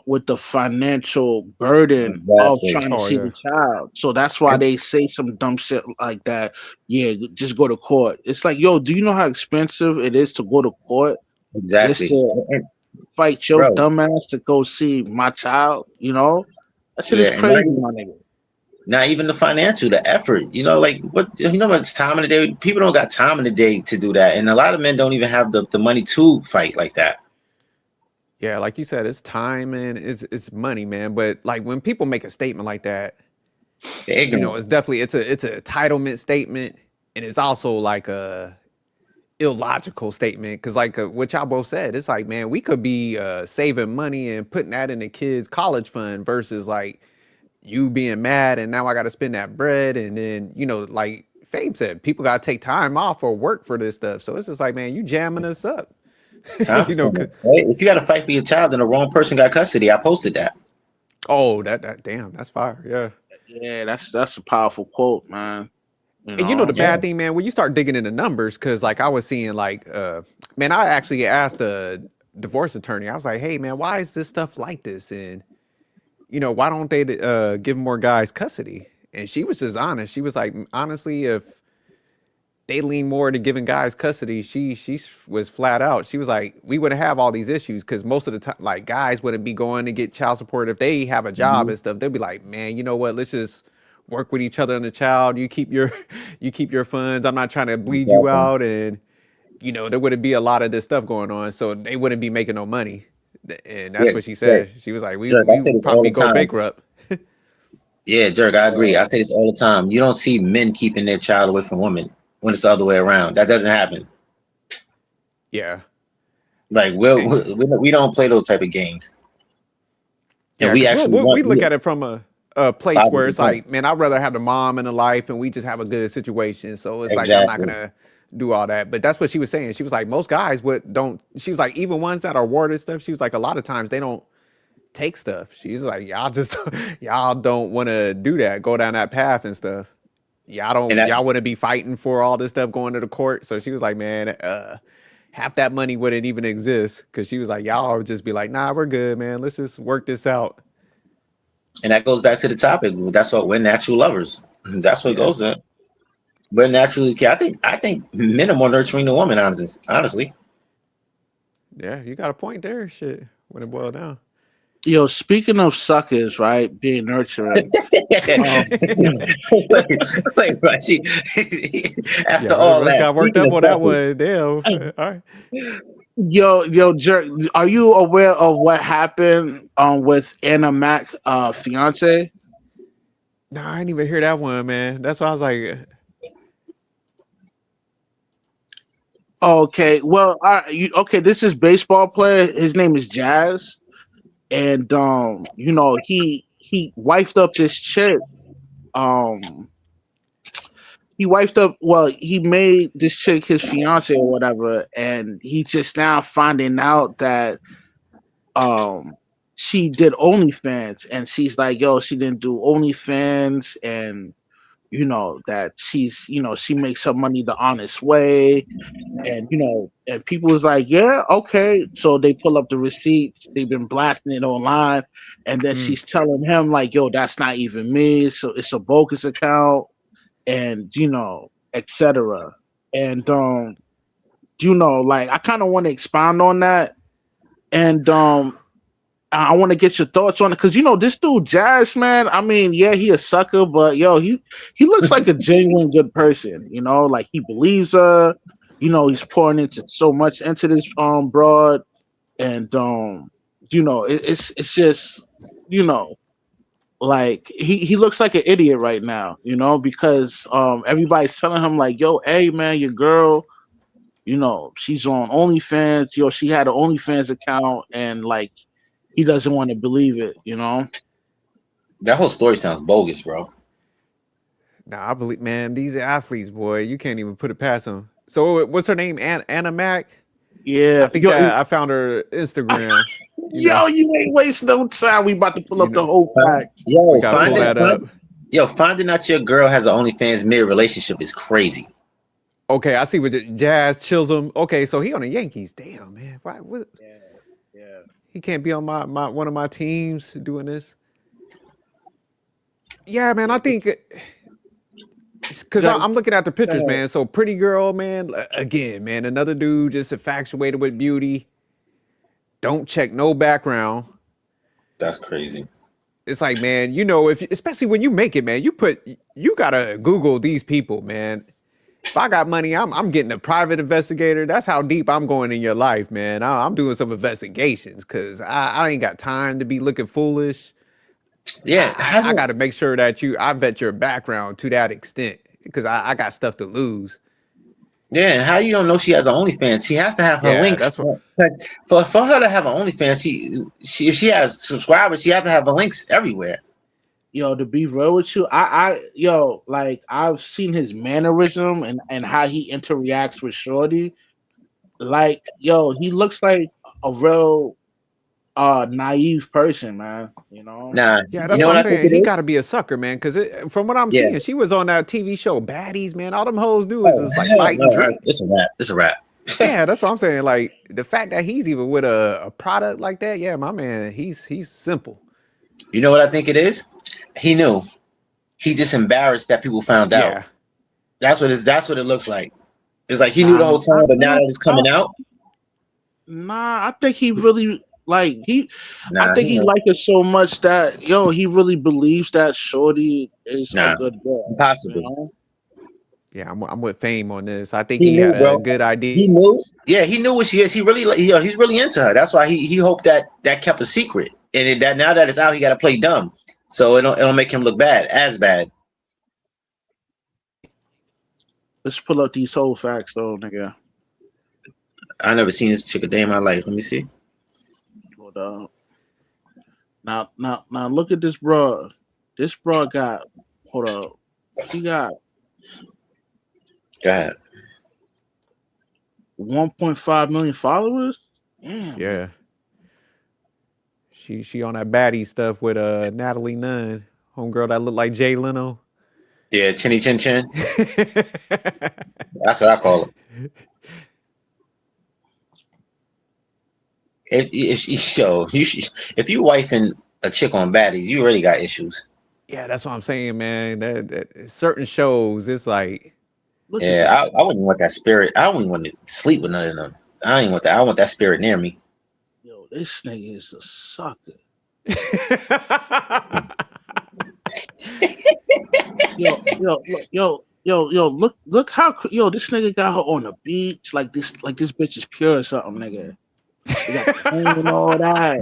with the financial burden of
Exactly.
trying to
Oh,
see
yeah.
the child. So that's why
And
they say some dumb shit like that. Yeah, just go to court. It's like, yo, do you know how expensive it is to go to court just
exactly.
to
And,
fight your
bro,
dumb ass to go see my child? That shit
yeah,
is
and not
crazy,
even,
my nigga.
not even the financial, the effort. Like what it's time in the day. People don't got time in the day to do that. And a lot of men don't even have the money to fight like that.
Yeah, like you said, it's time and it's money, man. But like when people make a statement like that,
They're ignorant.
it's definitely it's a entitlement statement, and it's also like a illogical statement because like what y'all both said, it's like, man, we could be saving money and putting that in the kids college fund versus like you being mad and now I got to spend that bread, and then like Fame said, people got to take time off or work for this stuff, so it's just like, man, you jamming us up.
Time
you know 'cause-
consuming. Right? If you got to fight for your child and the wrong person got custody, I posted that.
oh, that damn, that's fire. Yeah.
Yeah, that's a powerful quote, man. You
And the
know.
Yeah.
bad thing, man, when you start digging into numbers, because like I was seeing like, man, I actually asked a divorce attorney. I was like, hey, man, why is this stuff like this? And why don't they give more guys custody? And she was just honest. She was like, honestly, if they lean more to giving guys custody, she was flat out. She was like, we wouldn't have all these issues because most of the time, like guys wouldn't be going to get child support if they have a job
Hmm.
and stuff. They'll be like, man, you know what? Let's just work with each other and the child. You keep your you keep your funds. I'm not trying to bleed you
Exactly.
out, and there wouldn't be a lot of this stuff going on, so they wouldn't be making no money. And that's
Yeah,
what she
Jerk.
said. She was like, we
Jerk, I
we
say this all
probably
the
go
time.
bankrupt.
Yeah, Jerk, I agree. I say this all the time. You don't see men keeping their child away from women when it's the other way around. That doesn't happen.
Yeah.
Like
And
we don't play those type of games, and
yeah,
we
because
actually
we
want
look
we
at it from a place where it's
1,000%.
like, man, I'd rather have the mom in the life and we just have a good situation. So it's like I'm not
Exactly.
gonna do all that. But that's what she was saying. She was like, most guys would don't. She was like, even ones that are awarded stuff. She was like, a lot of times they don't take stuff. She's like, y'all just y'all don't want to do that, go down that path and stuff.
And that
Y'all wouldn't be fighting for all this stuff going to the court. So she was like, man, half that money wouldn't even exist because she was like, y'all would just be like, nah, we're good, man. Let's just work this out.
and that goes back to the topic. That's what we're natural lovers. That's what it
Yeah.
goes to. We're naturally. I think men are more nurturing than women. Honestly.
Yeah, you got a point there. Shit, when it boiled down.
Yo, speaking of suckers, right, being nurturing. Um,
Like, right, after
Yeah,
all
Russ
that,
got worked
speaking
up
of
on that
suckers,
one. Damn. All right.
yo, Jerk, are you aware of what happened with Anna Mac, fiance?
No, I didn't even hear that one, man. That's why I was like,
Okay, well, okay, this is baseball player. His name is Jazz, and he wifed up this chick. Um, he wifed up. Well, he made this chick his fiance or whatever, and he just now finding out that. um she did OnlyFans, and she's like, yo, she didn't do OnlyFans, and that she makes her money the honest way, and and people was like, yeah, okay. So they pull up the receipts, they've been blasting it online, and then
Mm.
she's telling him like, yo, that's not even me, so it's a bogus account, and etc. And like, I kind of want to expound on that, and I want to get your thoughts on it, because this dude Jazz, man. I mean, yeah, he a sucker, but yo, he looks like a genuine good person. Like, he believes her. He's pouring into so much into this broad, and it's just like, he looks like an idiot right now. Because everybody's telling him like, yo, hey man, your girl, she's on OnlyFans. She had an OnlyFans account, and like, he doesn't want to believe it.
That whole story sounds bogus, bro.
Nah, I believe, man, these athletes, boy, you can't even put it past them. So what's her name? Anna Mac. I
Yeah.
think that I found her Instagram.
Yo, you ain't wasting no time. We about to pull up the whole facts.
We
Yo,
gotta pull that up.
finding out your girl has an OnlyFans mid relationship is crazy.
Okay, I see what Jazz chills him. Okay, so he on the Yankees. Damn, man. Why? What?
Yeah.
He can't be on my one of my teams doing this. Yeah, man. I think because I'm looking at the pictures, man. So pretty girl, man. Again, man. Another dude just infatuated with beauty. Don't check no background.
That's crazy.
It's like, man, if especially when you make it, man, you gotta Google these people, man. If I got money, I'm getting a private investigator. That's how deep I'm going in your life, man. I'm doing some investigations, because I ain't got time to be looking foolish.
Yeah,
I got to make sure that I vet your background to that extent, because I got stuff to lose.
yeah. And how you don't know she has an OnlyFans? She has to have her
Yeah,
links.
that's what.
For her to have an OnlyFans, she if she has subscribers, she has to have the links everywhere.
Yo, to be real with you, like, I've seen his mannerism, and how he interacts with Shorty. Like, yo, he looks like a real naive person, man.
Nah,
Yeah,
you
that's
know
what
what
I'm
I think
saying.
it
He
is?
got to be a sucker, man. Because from what I'm
Yeah.
seeing, she was on that TV show Baddies, man. All them hoes do is just like
Hell
fight and
no,
drink.
it's a wrap. It's a wrap.
Yeah, that's what I'm saying. Like, the fact that he's even with a product like that, yeah, my man, he's simple.
You know what I think it is? He knew. He just embarrassed that people found out.
Yeah.
That's what it looks like. It's like he knew the whole time, but now that it's coming out,
Nah, I think he really like he. I
nah,
think he liked it so much that he really believes that Shorty is a
nah,
good girl.
impossible.
Yeah, I'm with Fame on this. I think
He
he
knew,
had a
bro.
good idea.
He knew. Yeah, he knew what she is. He really, he's really into her. That's why he hoped that kept a secret. And that now that it's out, he got to play dumb, so it'll make him look as bad.
Let's pull up these whole facts, though, nigga.
I never seen this chick a day in my life. Let me see.
Hold up. Now, look at this broad. This broad got. Hold up. She got
Go ahead.
1.5 million followers. Damn.
Yeah. She on that baddie stuff with Natalie Nunn, homegirl that looked like Jay Leno.
Yeah, chinny chin chin. That's what I call it. If you wifing a chick on baddies, you already got issues.
Yeah, that's what I'm saying, man. That certain shows, it's like,
Yeah, I wouldn't want that spirit. I wouldn't want to sleep with none of them. I ain't want that. I want that spirit near me.
Yo, this nigga is a sucker. Look how this nigga got her on the beach, like this bitch is pure or something, nigga. He got the pain and all that.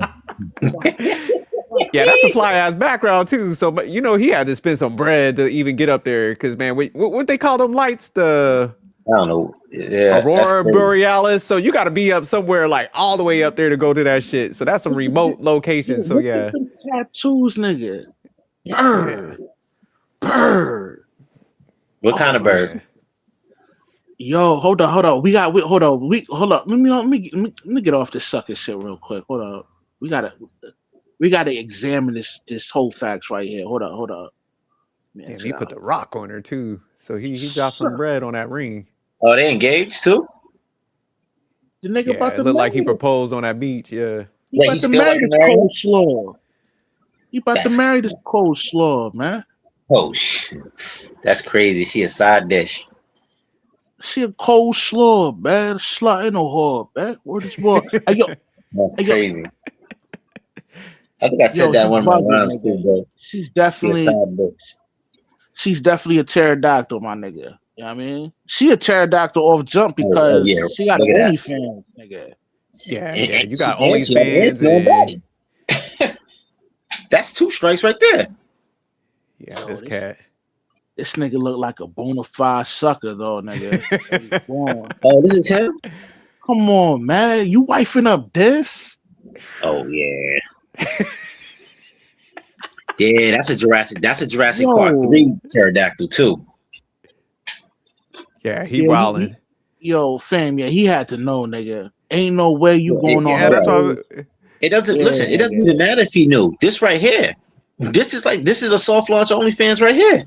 Yeah, that's a fly ass background too. So, but he had to spend some bread to even get up there, because man, what they call them lights, the
I don't know. Yeah,
Aurora Borealis. So you got to be up somewhere like all the way up there to go to that shit. So that's some remote location. So yeah,
tattoos, nigga. Bird.
What kind of bird?
Man.
Yo, hold on. Hold on. Let me get off this sucker shit real quick. Hold up. We gotta we gotta examine this whole facts right here. Hold up. Man,
Damn,
check
he put
out.
the rock on her too. So he dropped some bread on that ring.
Oh, they engaged too?
The nigga
Yeah,
about
it
to
looked like he
marry her.
proposed on that beach. Yeah.
He
Wait, he
about to
still about
marry
to
this
marry her?
coleslaw. He about to
That's
marry this coleslaw, man.
oh shit. That's crazy. She a side dish.
She a coleslaw, man. Slut ain't no whore, man. Word is more.
That's
Hey, yo,
crazy. I think I said
yo,
that in
he
one of my
bugging,
rhymes too,
nigga.
bro.
She's
She a
definitely,
side dish.
she's definitely a pterodactyl, my nigga. You know what I mean? She a pterodactyl off jump
Oh yeah,
because she got
look
an
at that.
OnlyFans, nigga.
Yeah,
And,
yeah.
and
You
she
got
and she on
OnlyFans
Instagram
and
bodies. That's two strikes right there.
yeah,
Yo,
this cat.
this nigga look like a bona fide sucker though, nigga. What he doing?
Oh, this is him.
Come on, man. You wifing up this?
Oh yeah, yeah. That's a Jurassic. That's a Jurassic Park
Yo,
3 pterodactyl too.
Yeah, he
yeah,
wilding.
yo, fam, yeah, he had to know, nigga. Ain't no way you
Yeah,
going on
Yeah,
her
that's
bro.
why.
page.
It doesn't
Yeah,
listen. It doesn't
nigga.
even matter if he knew. This right here. This is a soft launch OnlyFans right here.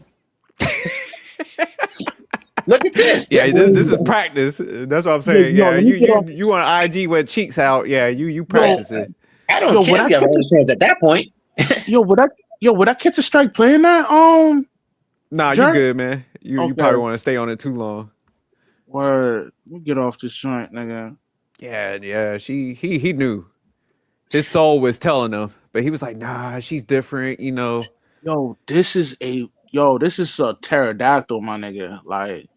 Look at this.
Yeah, this is practice. That's what I'm
Yo,
saying. Yeah,
let me get off.
you on IG with cheeks out. Yeah, you
Right.
Yo,
practice it.
I don't
yo,
care if you have OnlyFans at that point.
would I catch a strike playing that?
Nah, you
Jerk.
good, man. You
Okay.
probably want to stay on it too long.
Word. Let me get off this joint, nigga.
Yeah, yeah. He knew. His soul was telling him, but he was like, nah, she's different, you know.
This is a pterodactyl, my nigga. Like,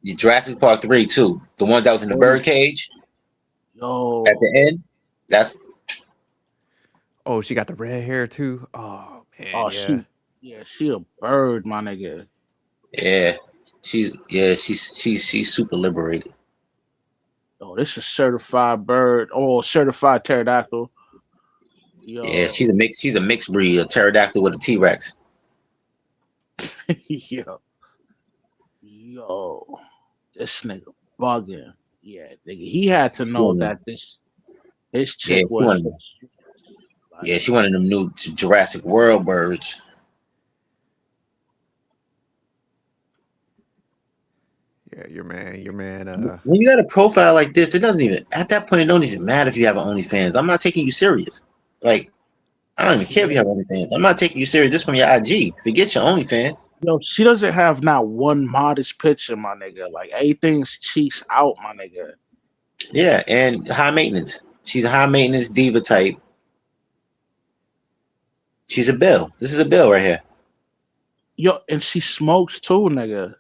Jurassic Park 3 too. The one that was in the
oh,
bird cage at
yo,
the end. That's
Oh, she got the red hair too. Oh man,
oh,
yeah.
she a bird, my nigga.
yeah. She's super liberated.
Oh, this is certified bird. Oh, certified pterodactyl.
Yeah,
Yo,
she's a mixed breed, a pterodactyl with a T-Rex.
yo, yo, this nigga bugging. Yeah, nigga, he had to
She
know
one of
that this
yeah,
chick
she one
was
of them,
like,
yeah, she one of them new Jurassic World birds.
Yeah, your man,
When you got a profile like this, it doesn't even at that point it don't even matter if you have an OnlyFans. I'm not taking you serious. Like I don't even care if you
yeah.
have OnlyFans. I'm not taking you serious just from your IG. Forget your OnlyFans.
Yo, she doesn't have not one modest picture, my nigga. Like everything's cheeks out, my nigga.
Yeah, and high maintenance. She's a high maintenance diva type. She's a bill. This is a bill right here.
Yo, and she smokes too, nigga.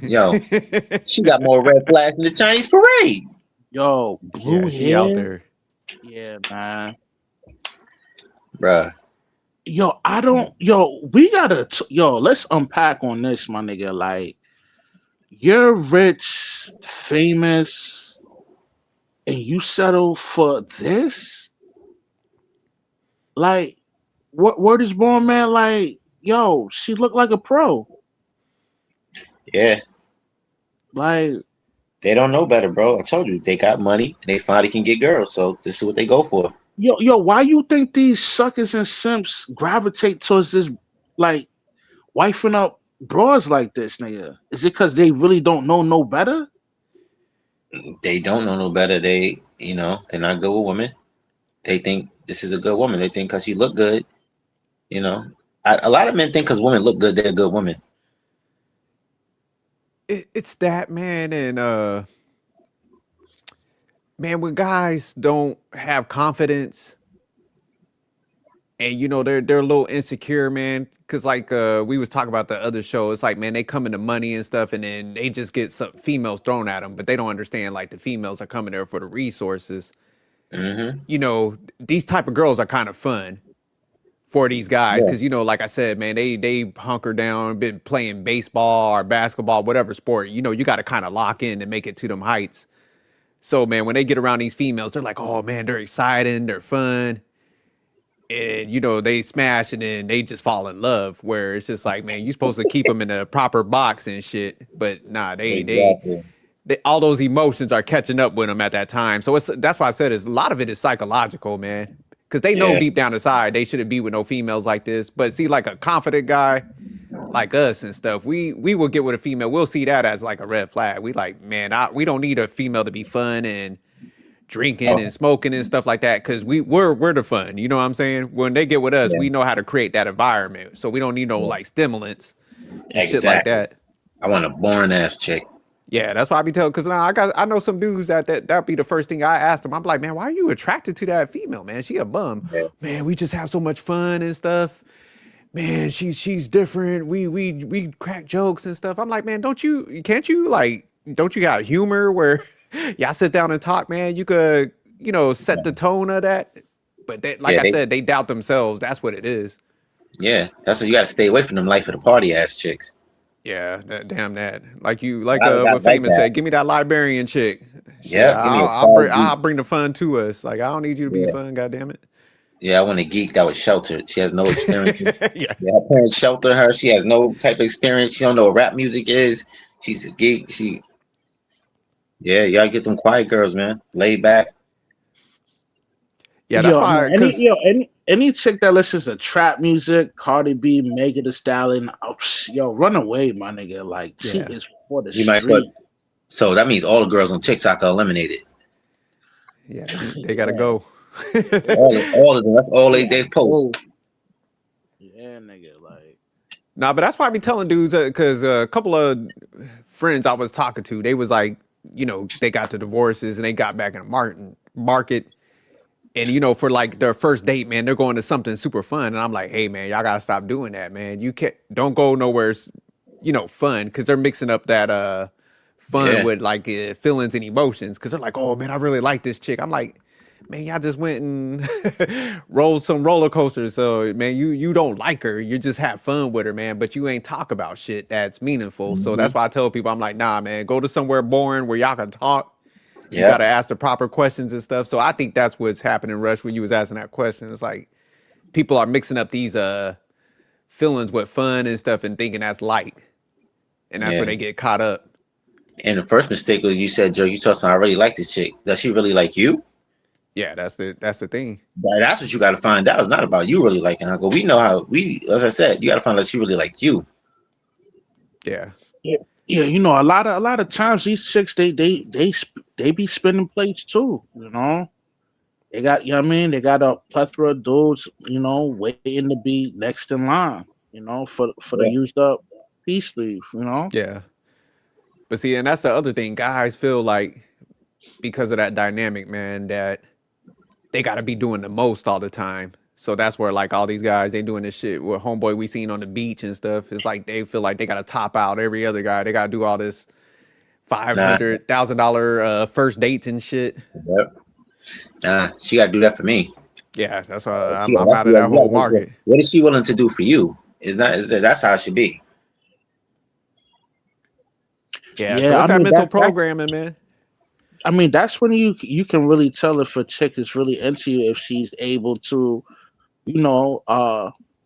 Yo, she got more red flags than the Chinese parade,
Yo, blue
yeah, she out
hair.
there.
Yeah, man.
bruh.
Yo, I don't. Yo, we gotta. Yo, let's unpack on this, my nigga. Like, you're rich, famous, and you settle for this. Like, what word is born, man? Like, yo, she looked like a pro.
Yeah,
Like,
they don't know better, bro. I told you they got money. They finally can get girls, so this is what they go for.
yo, why you think these suckers and simps gravitate towards this, like, wifing up broads like this, nigga? Is it because they really don't know no better?
They don't know no better. They're not good with women. They think this is a good woman. They think because she look good, you know. A lot of men think because women look good, they're good women.
It's that man, and man, when guys don't have confidence and you know they're a little insecure, man, because like we was talking about the other show, it's like, man, they come into money and stuff and then they just get some females thrown at them, but they don't understand like the females are coming there for the resources.
Hmm.
You know, these type of girls are kind of fun for these guys
Yeah,
because, you know, like I said, man, they hunker down, been playing baseball or basketball, whatever sport. You know, you got to kind of lock in and make it to them heights. So man, when they get around these females, they're like, oh man, they're exciting, they're fun, and you know they smash and then they just fall in love. Where it's just like, man, you're supposed to keep them in a proper box and shit, but nah, they
exactly.
all those emotions are catching up with them at that time. So that's why I said is a lot of it is psychological, man. Because they know
Yeah.
deep down inside they shouldn't be with no females like this. But see, like a confident guy like us and stuff, we will get with a female. We'll see that as like a red flag. We like, man, we don't need a female to be fun and drinking
Oh,
and smoking and stuff like that, because we're the fun. You know what I'm saying? When they get with us,
yeah.
we know how to create that environment. So we don't need no
Yeah.
like stimulants and shit like
Exactly.
that.
I want a boring ass chick.
Yeah, that's why I be telling. Because now I know some dudes that be the first thing I ask them. I'm like, man, why are you attracted to that female, man? She a bum.
Yeah.
Man, we just have so much fun and stuff. Man, she's different. We crack jokes and stuff. I'm like, man, don't you got humor where y'all sit down and talk, man? You could, set the tone of that. But they, like
Yeah,
I said, they doubt themselves. That's what it is.
yeah. That's what you got to stay away from them life of the party ass chicks.
Yeah, damn that. Like
I
what
like
Famous
that.
said, give me that librarian chick. Shit,
Yeah, give me a
I'll bring the fun to us. Like, I don't need you to be
Yeah.
fun, goddamn it.
Yeah, I want a geek that was sheltered. She has no experience.
Yeah.
Yeah, her parents shelter her. She has no type of experience. She don't know what rap music is. She's a geek. Yeah, y'all get them quiet girls, man. Laid back.
Yeah, that's
Yo,
why,
man,
because
any chick that listens to trap music, Cardi B, Megan Thee Stallion, yo, run away, my nigga. Like she
Yeah.
is for the
You might as well.
street.
So that means all the girls on TikTok are eliminated.
yeah, they gotta go.
All of them. That's all they post.
Oh, yeah, nigga. Like
Nah, but that's why I be telling dudes, because a couple of friends I was talking to, they was like, they got the divorces and they got back in the market. And, for like their first date, man, they're going to something super fun. And I'm like, hey, man, y'all got to stop doing that, man. Don't go nowhere, fun, because they're mixing up that fun
Yeah.
with like feelings and emotions. Because they're like, oh, man, I really like this chick. I'm like, man, y'all just went and rolled some roller coasters. So, man, you don't like her. You just have fun with her, man. But you ain't talk about shit that's meaningful. So that's why I tell people, I'm like, nah, man, go to somewhere boring where y'all can talk. You
Yeah.
gotta ask the proper questions and stuff. So I think that's what's happening, Rush, when you was asking that question. It's like people are mixing up these feelings with fun and stuff and thinking that's light. And that's
Yeah.
where they get caught up.
And the first mistake was you said, Joe, you told something, I really like this chick. Does she really like you?
Yeah, that's the thing.
That's what you got to find out. It's not about you really liking her. We know as I said, you got to find out she really liked you.
Yeah.
yeah, a lot of times these chicks they be spinning plates too. They got they got a plethora of dudes waiting to be next in line. For the
Yeah.
used up peace leave.
Yeah. But see, and that's the other thing. Guys feel like because of that dynamic, man, that they gotta be doing the most all the time. So that's where like all these guys, they doing this shit with homeboy we seen on the beach and stuff. It's like they feel like they gotta top out every other guy. They gotta do all this $500,000 first dates and shit.
Yep. Nah, she got to do that for me.
Yeah, that's why
She-
I'm out of that whole market.
What is she willing to do for you? That's how it should be.
Yeah,
Yeah,
so it's
I
that
mean,
mental
that's-
programming, man.
I mean, that's when you can really tell if a chick is really into you if she's able to,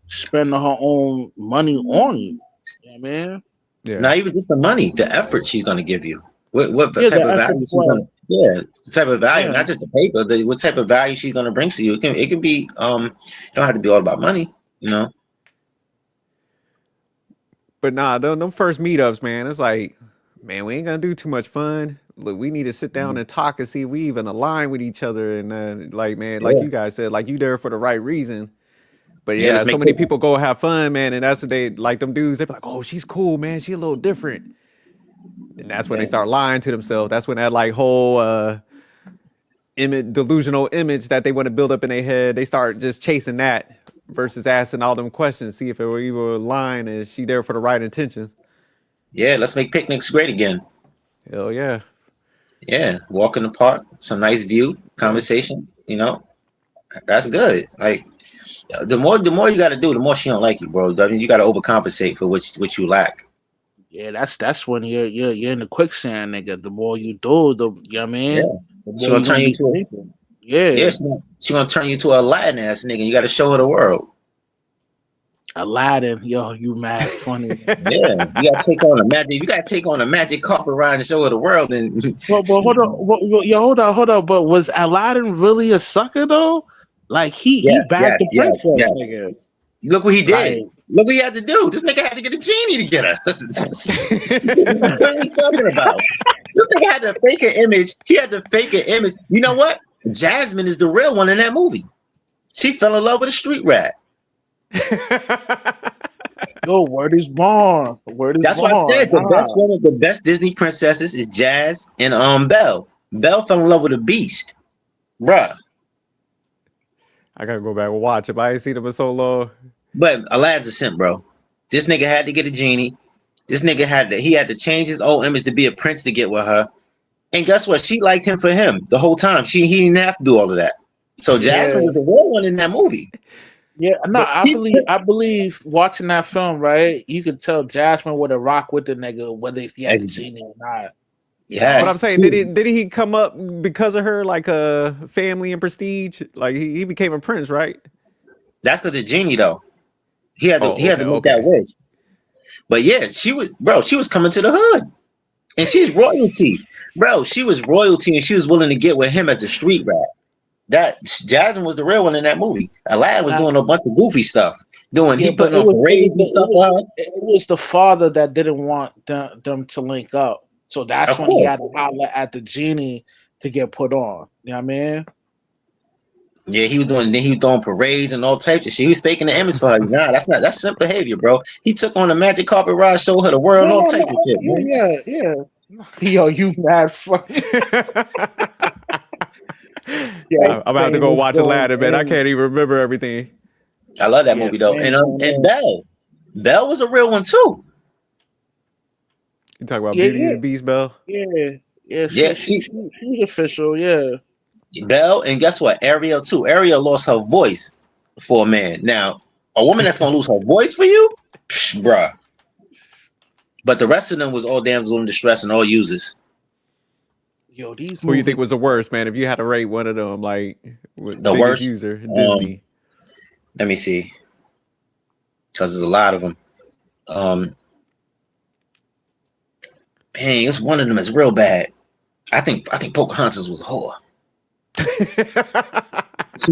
spend her own money on you. You know what I mean?
Yeah.
Not even just the money, the effort she's going to give you. What
Yeah,
type
the
of
effort
value she's
for
going to? Yeah, the type of value,
Yeah.
not just the paper. What type of value she's going to bring to you? It can be. It don't have to be all about money.
But nah, them first meetups, man, it's like, man, we ain't gonna do too much fun. Look, we need to sit down and talk and see if we even align with each other. And like, man, like
Yeah.
you guys said, like you there for the right reason. But
Yeah,
yeah,
let's
so
make
many
it-
people go have fun, man, and that's what they like. Them dudes, they be like, "Oh, she's cool, man. She a little different." And that's when they
Yeah.
start lying to themselves. That's when that like whole delusional image that they want to build up in their head, they start just chasing that versus asking all them questions, see if it were even a line. Is she there for the right intentions?
Yeah, let's make picnics great again.
Hell yeah.
Yeah, walk in the park, some nice view, conversation. That's good. Like the more you got to do, the more she don't like you, bro. I mean, you got to overcompensate for what you lack.
Yeah, that's when you're in the quicksand, nigga. The more you do, the you know what I mean.
Yeah.
The more
She gonna turn you
be
into a
thinking. Yeah.
Yeah, she gonna turn you to a Latin ass nigga. You got to show her the world.
Aladdin, yo, you mad funny.
Yeah, you gotta take on a magic. You gotta take on a magic carpet ride and show her the world. And
But hold on, yo, hold on. But was Aladdin really a sucker though? Like he
yes,
bagged
yes,
the
yes,
princess,
yes.
nigga.
Look what he
Like,
did. Look what he had to do. This nigga had to get a genie to get her. What are we talking about? This nigga had to fake an image. He had to fake an image. You know what? Jasmine is the real one in that movie. She fell in love with a street rat.
yo, word is born. Word is
That's why I
born.
said the best Disney princesses is Jazz and Belle. Belle fell in love with a beast, bruh.
I gotta go back and watch it. I ain't seen him in so long.
But Aladdin's a simp, bro. This nigga had to get a genie. This nigga had to change his old image to be a prince to get with her. And guess what? She liked him for him the whole time. He didn't have to do all of that. So Jasmine was the real one in that movie.
Yeah, no, I believe watching that film, right? You could tell Jasmine would have rocked with the nigga whether he had the genie or not.
Yeah,
But I'm saying, did he come up because of her, like family and prestige? Like he became a prince, right?
That's because the genie though. He had to make
okay.
that wish. But yeah, she was coming to the hood. And she's royalty. Bro, she was royalty and she was willing to get with him as a street rat. That Jasmine was the real one in that movie. Aladdin was doing a bunch of goofy stuff. He putting on parades and stuff for her.
It was the father that didn't want them to link up. So that's when he had to holler at the genie to get put on. You know what I mean?
Yeah, he was throwing parades and all types of shit. He was faking the image for her. Nah, that's simp behavior, bro. He took on a magic carpet ride, showed her the world, and all types of shit, man.
Yeah. Yo, you mad funny.
Yeah, I'm about to go watch Aladdin, man. I can't even remember everything.
I love that movie though. And Belle was a real one too.
You talk about Beauty and the Beast, Belle?
Yeah. She's official, yeah.
Belle, and guess what? Ariel too. Ariel lost her voice for a man. Now, a woman that's gonna lose her voice for you, bruh. But the rest of them was all damsel in distress and all users.
Yo, these
who you think was the worst, man? If you had to rate one of them, like
the worst
user, Disney.
Let me see, because there's a lot of them. Dang, it's one of them is real bad. I think Pocahontas was a whore. She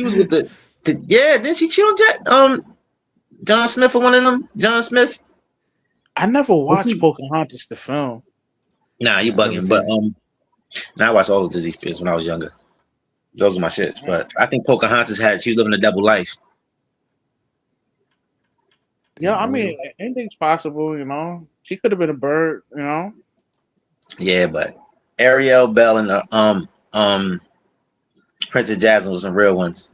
was with the Did she cheat on John Smith or one of them? John Smith.
I never watched Pocahontas the film.
Nah, you bugging. But now I watched all of Disney films when I was younger. Those are my shits. But I think Pocahontas she was living a double life.
Yeah, I mean, anything's possible, you know. She could have been a bird, you know.
Yeah, but Ariel, Belle, and Princess Jasmine was some real ones.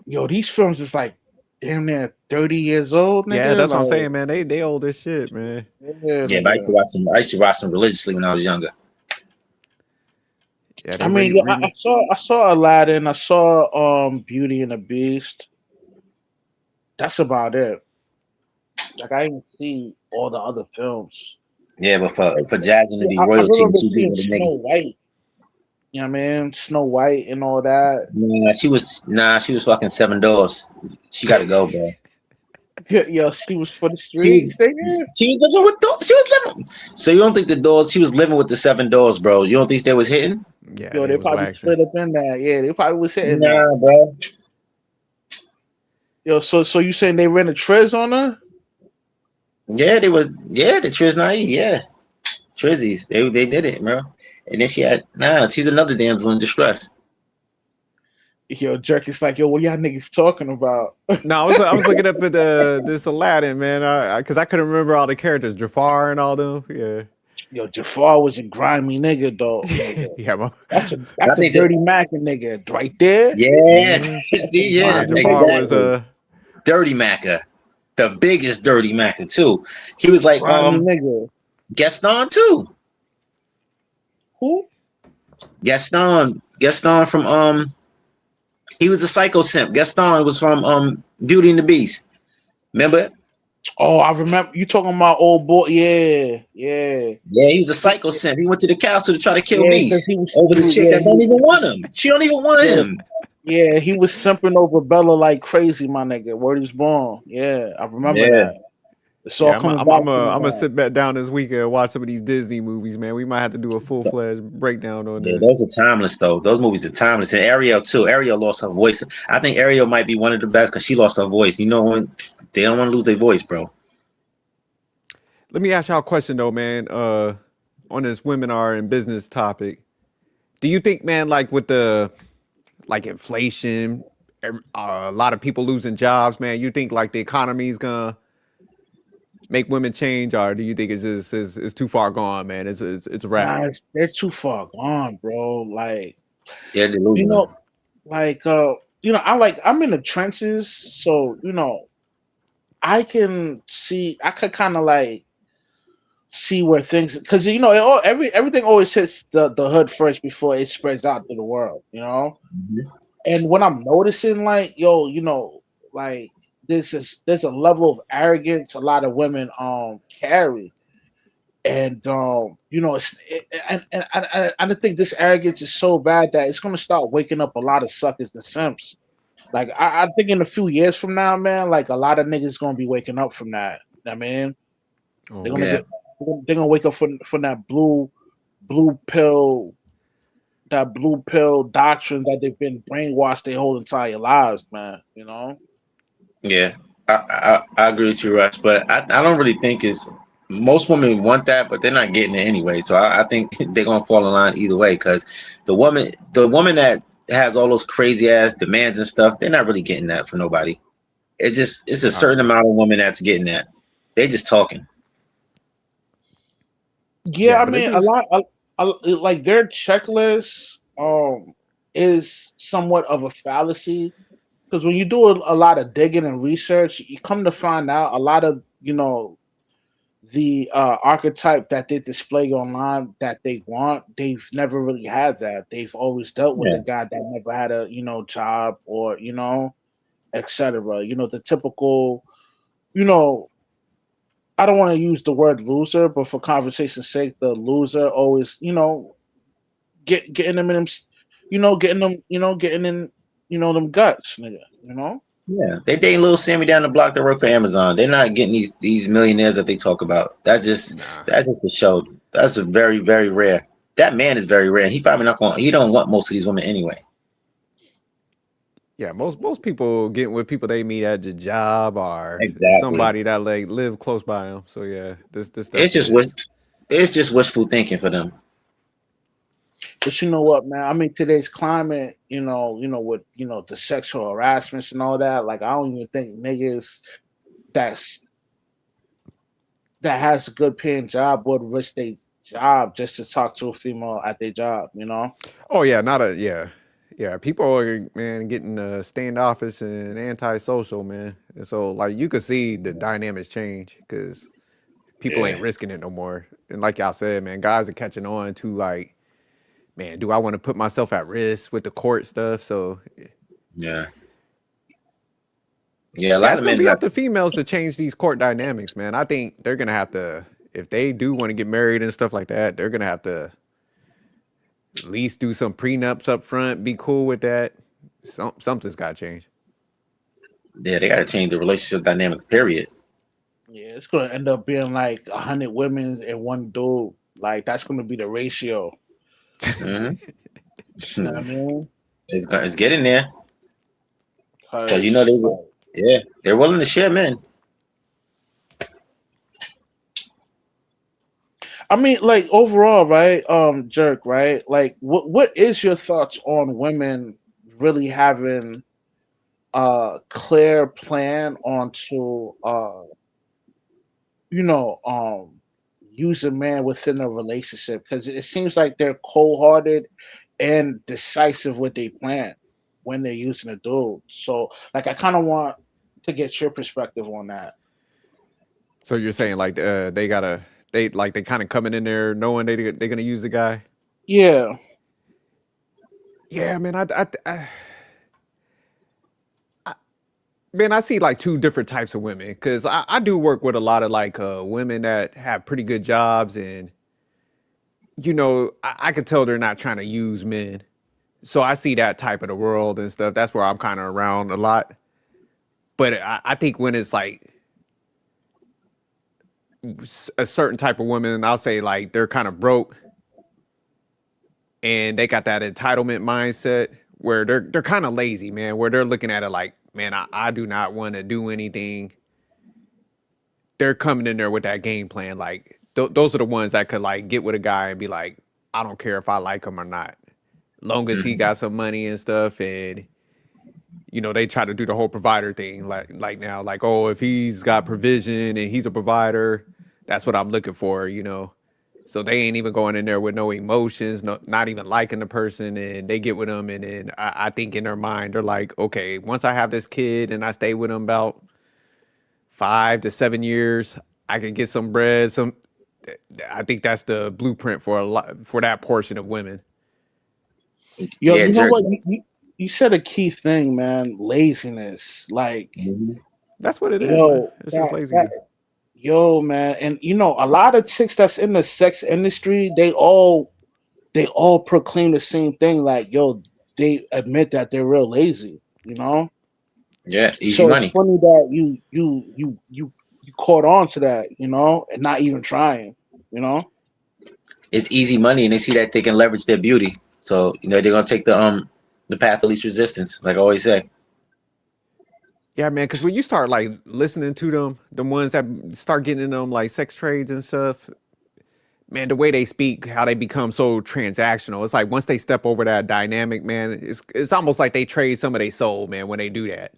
Yo, these films is like damn near 30 years old, nigga.
Yeah, that's what I'm saying, man. They old as shit, man.
Yeah, but I used to watch them religiously when I was younger.
Yeah, I mean, I saw Aladdin, I saw Beauty and the Beast. That's about it. Like I didn't see all the other films.
Yeah, but for Jasmine to be royalty,
I remember seeing Snow White. You know what I mean? Snow White and all that.
Nah, she was fucking 7 doors. She got to go, bro.
Yo, she was for the streets.
She was living with doors. She was living. So you don't think the doors? She was living with the 7 doors, bro. You don't think they was hitting?
Yeah,
yo, they probably split up in that. Yeah, they probably was hitting.
Nah, bro.
Yo, so you saying they ran a Trez on her?
Yeah, they was. Yeah, the Triznai. Yeah, Trizzies. They did it, bro. And then she's another damsel in distress.
Yo, Jerk is like, yo, what y'all niggas talking about?
No, I was looking up at this Aladdin, man, because I couldn't remember all the characters, Jafar and all them. Yeah.
Yo, Jafar was a grimy nigga, though.
Yeah,
that's a dirty Mac nigga right there.
Yeah, see, yeah,
Jafar was a
dirty Macca, the biggest dirty Macca too. He was like
nigga.
Gaston too.
Who?
Gaston from he was the psycho simp. Gaston was from Beauty and the Beast. Remember?
Oh, I remember you talking about old boy. Yeah.
Yeah, he was a psycho simp. He went to the castle to try to kill Beast
over
the chick that don't even want him. She don't even want him.
Yeah, he was simping over Bella like crazy, my nigga. Word is born. Yeah, I remember
Yeah,
that. It's all
Yeah, I'm
coming
I'm
back
I'm
to
uh,
me
I'm gonna
now.
sit back down this weekend and watch some of these Disney movies, man. We might have to do a full fledged breakdown on
yeah,
this.
those are timeless though. Those movies are timeless. And Ariel too. Ariel lost her voice. I think Ariel might be one of the best because she lost her voice. You know when they don't want to lose their voice, bro.
Let me ask y'all a question though, man. On this women are in business topic, do you think, man, like with the like inflation, a lot of people losing jobs, man, you think like the economy is gonna make women change, or do you think it's just it's too far gone, man? It's a wrap.
Guys, they're too far gone, bro. Like,
They're
you
delusional.
know, like I'm in the trenches, so I could kind of like see where things, because everything always hits the hood first before it spreads out to the world,
Mhm.
and what I'm noticing, like, yo, like, there's a level of arrogance a lot of women carry, and I think this arrogance is so bad that it's gonna start waking up a lot of suckers and simps. Like, I think in a few years from now, man, like, a lot of niggas gonna be waking up from that. I mean, they're
Oh
gonna
Yeah,
get they're gonna wake up from that blue pill blue pill doctrine that they've been brainwashed their whole entire lives, man.
yeah. I agree with you, Rush. But I don't really think it's most women want that, but they're not getting it anyway. So I think they're gonna fall in line either way. Because the woman that has all those crazy ass demands and stuff, they're not really getting that for nobody. It's a certain
no.
amount of women that's getting that. They just talking.
Yeah,
Yeah,
I
but it
mean,
do.
like, their checklist is somewhat of a fallacy, because when you do a lot of digging and research, you come to find out a lot of the archetype that they display online that they want, they've never really had that. They've always dealt with
Yeah,
a guy that never had a job, or etc. The typical, you know I don't want to use the word loser, but for conversation's sake, the loser always, getting them in them, getting in, them guts, nigga.
yeah. They dating little Sammy down the block that work for Amazon. They're not getting these millionaires that they talk about.
Nah.
That's just a show. That's a very very rare. That man is very rare. He probably not going. He don't want most of these women anyway.
Yeah, most people getting with people they meet at the job or
Exactly.
somebody that like live close by them. So yeah, this
It's
stuff
just wish,
is.
it's just wishful thinking for them.
But you know what, man? I mean, today's climate, with the sexual harassments and all that. Like, I don't even think niggas that's that has a good paying job would risk their job just to talk to a female at their job.
Oh yeah, not a yeah, yeah. People are, man, getting standoffish and antisocial, man. And so like you could see the dynamics change because people ain't
Yeah,
risking it no more. And like y'all said, man, guys are catching on to like, man, do I want to put myself at risk with the court stuff? So
yeah, yeah. A
yeah,
lot
it's
of
gonna
men
be
have.
up to females to change these court dynamics, man. I think they're gonna have to, if they do want to get married and stuff like that, they're gonna have to at least do some prenups up front, be cool with that. Something's gotta change.
Yeah, they got to change the relationship dynamics. Period.
Yeah, it's gonna end up being like 100 women and one dude. Like, that's gonna be the ratio.
Hmm.
You know what I mean?
It's getting there. Cause you know
Because,
they, yeah, they're willing to share men.
I mean, like, overall, right? Jerk, right? Like, what is your thoughts on women really having a clear plan onto you know, use a man within a relationship? Because it seems like they're cold hearted and decisive with their plan when they're using a dude. So, like, I kind of want to get your perspective on that.
So you're saying like they gotta they kind of coming in there knowing they're gonna use the guy.
Yeah.
Yeah, man. Man, I see like two different types of women because I do work with a lot of like women that have pretty good jobs and I could tell they're not trying to use men. So I see that type of the world and stuff. That's where I'm kind of around a lot. But I think when it's like a certain type of woman, I'll say like they're kind of broke and they got that entitlement mindset where they're kind of lazy, man. Where they're looking at it like, man, I do not want to do anything. They're coming in there with that game plan. Like those are the ones that could like get with a guy and be like, I don't care if I like him or not, long as he
Mhm.
got some money and stuff. And they try to do the whole provider thing, like now, like, oh, if he's got provision and he's a provider, that's what I'm looking for. So they ain't even going in there with no emotions, not even liking the person, and they get with them, and then I think in their mind they're like, okay, once I have this kid and I stay with him about 5 to 7 years, I can get some bread. I think that's the blueprint for a lot for that portion of women.
Yo,
Yeah,
you know
jerk.
what? You said a key thing, man. Laziness. Like,
Mhm.
That's what it is, man.
yo,
It's just
that
laziness.
yo, man, and a lot of chicks that's in the sex industry, they all proclaim the same thing. Like, yo, they admit that they're real lazy.
Yeah, easy
So it's
money.
funny that you caught on to that, and not even trying. You know.
It's easy money, and they see that they can leverage their beauty. So they're gonna take the path of least resistance, like I always say.
Yeah, man, because when you start like listening to them, the ones that start getting in them like sex trades and stuff, man, the way they speak, how they become so transactional. It's like once they step over that dynamic, man, it's almost like they trade some of their soul, man, when they do that.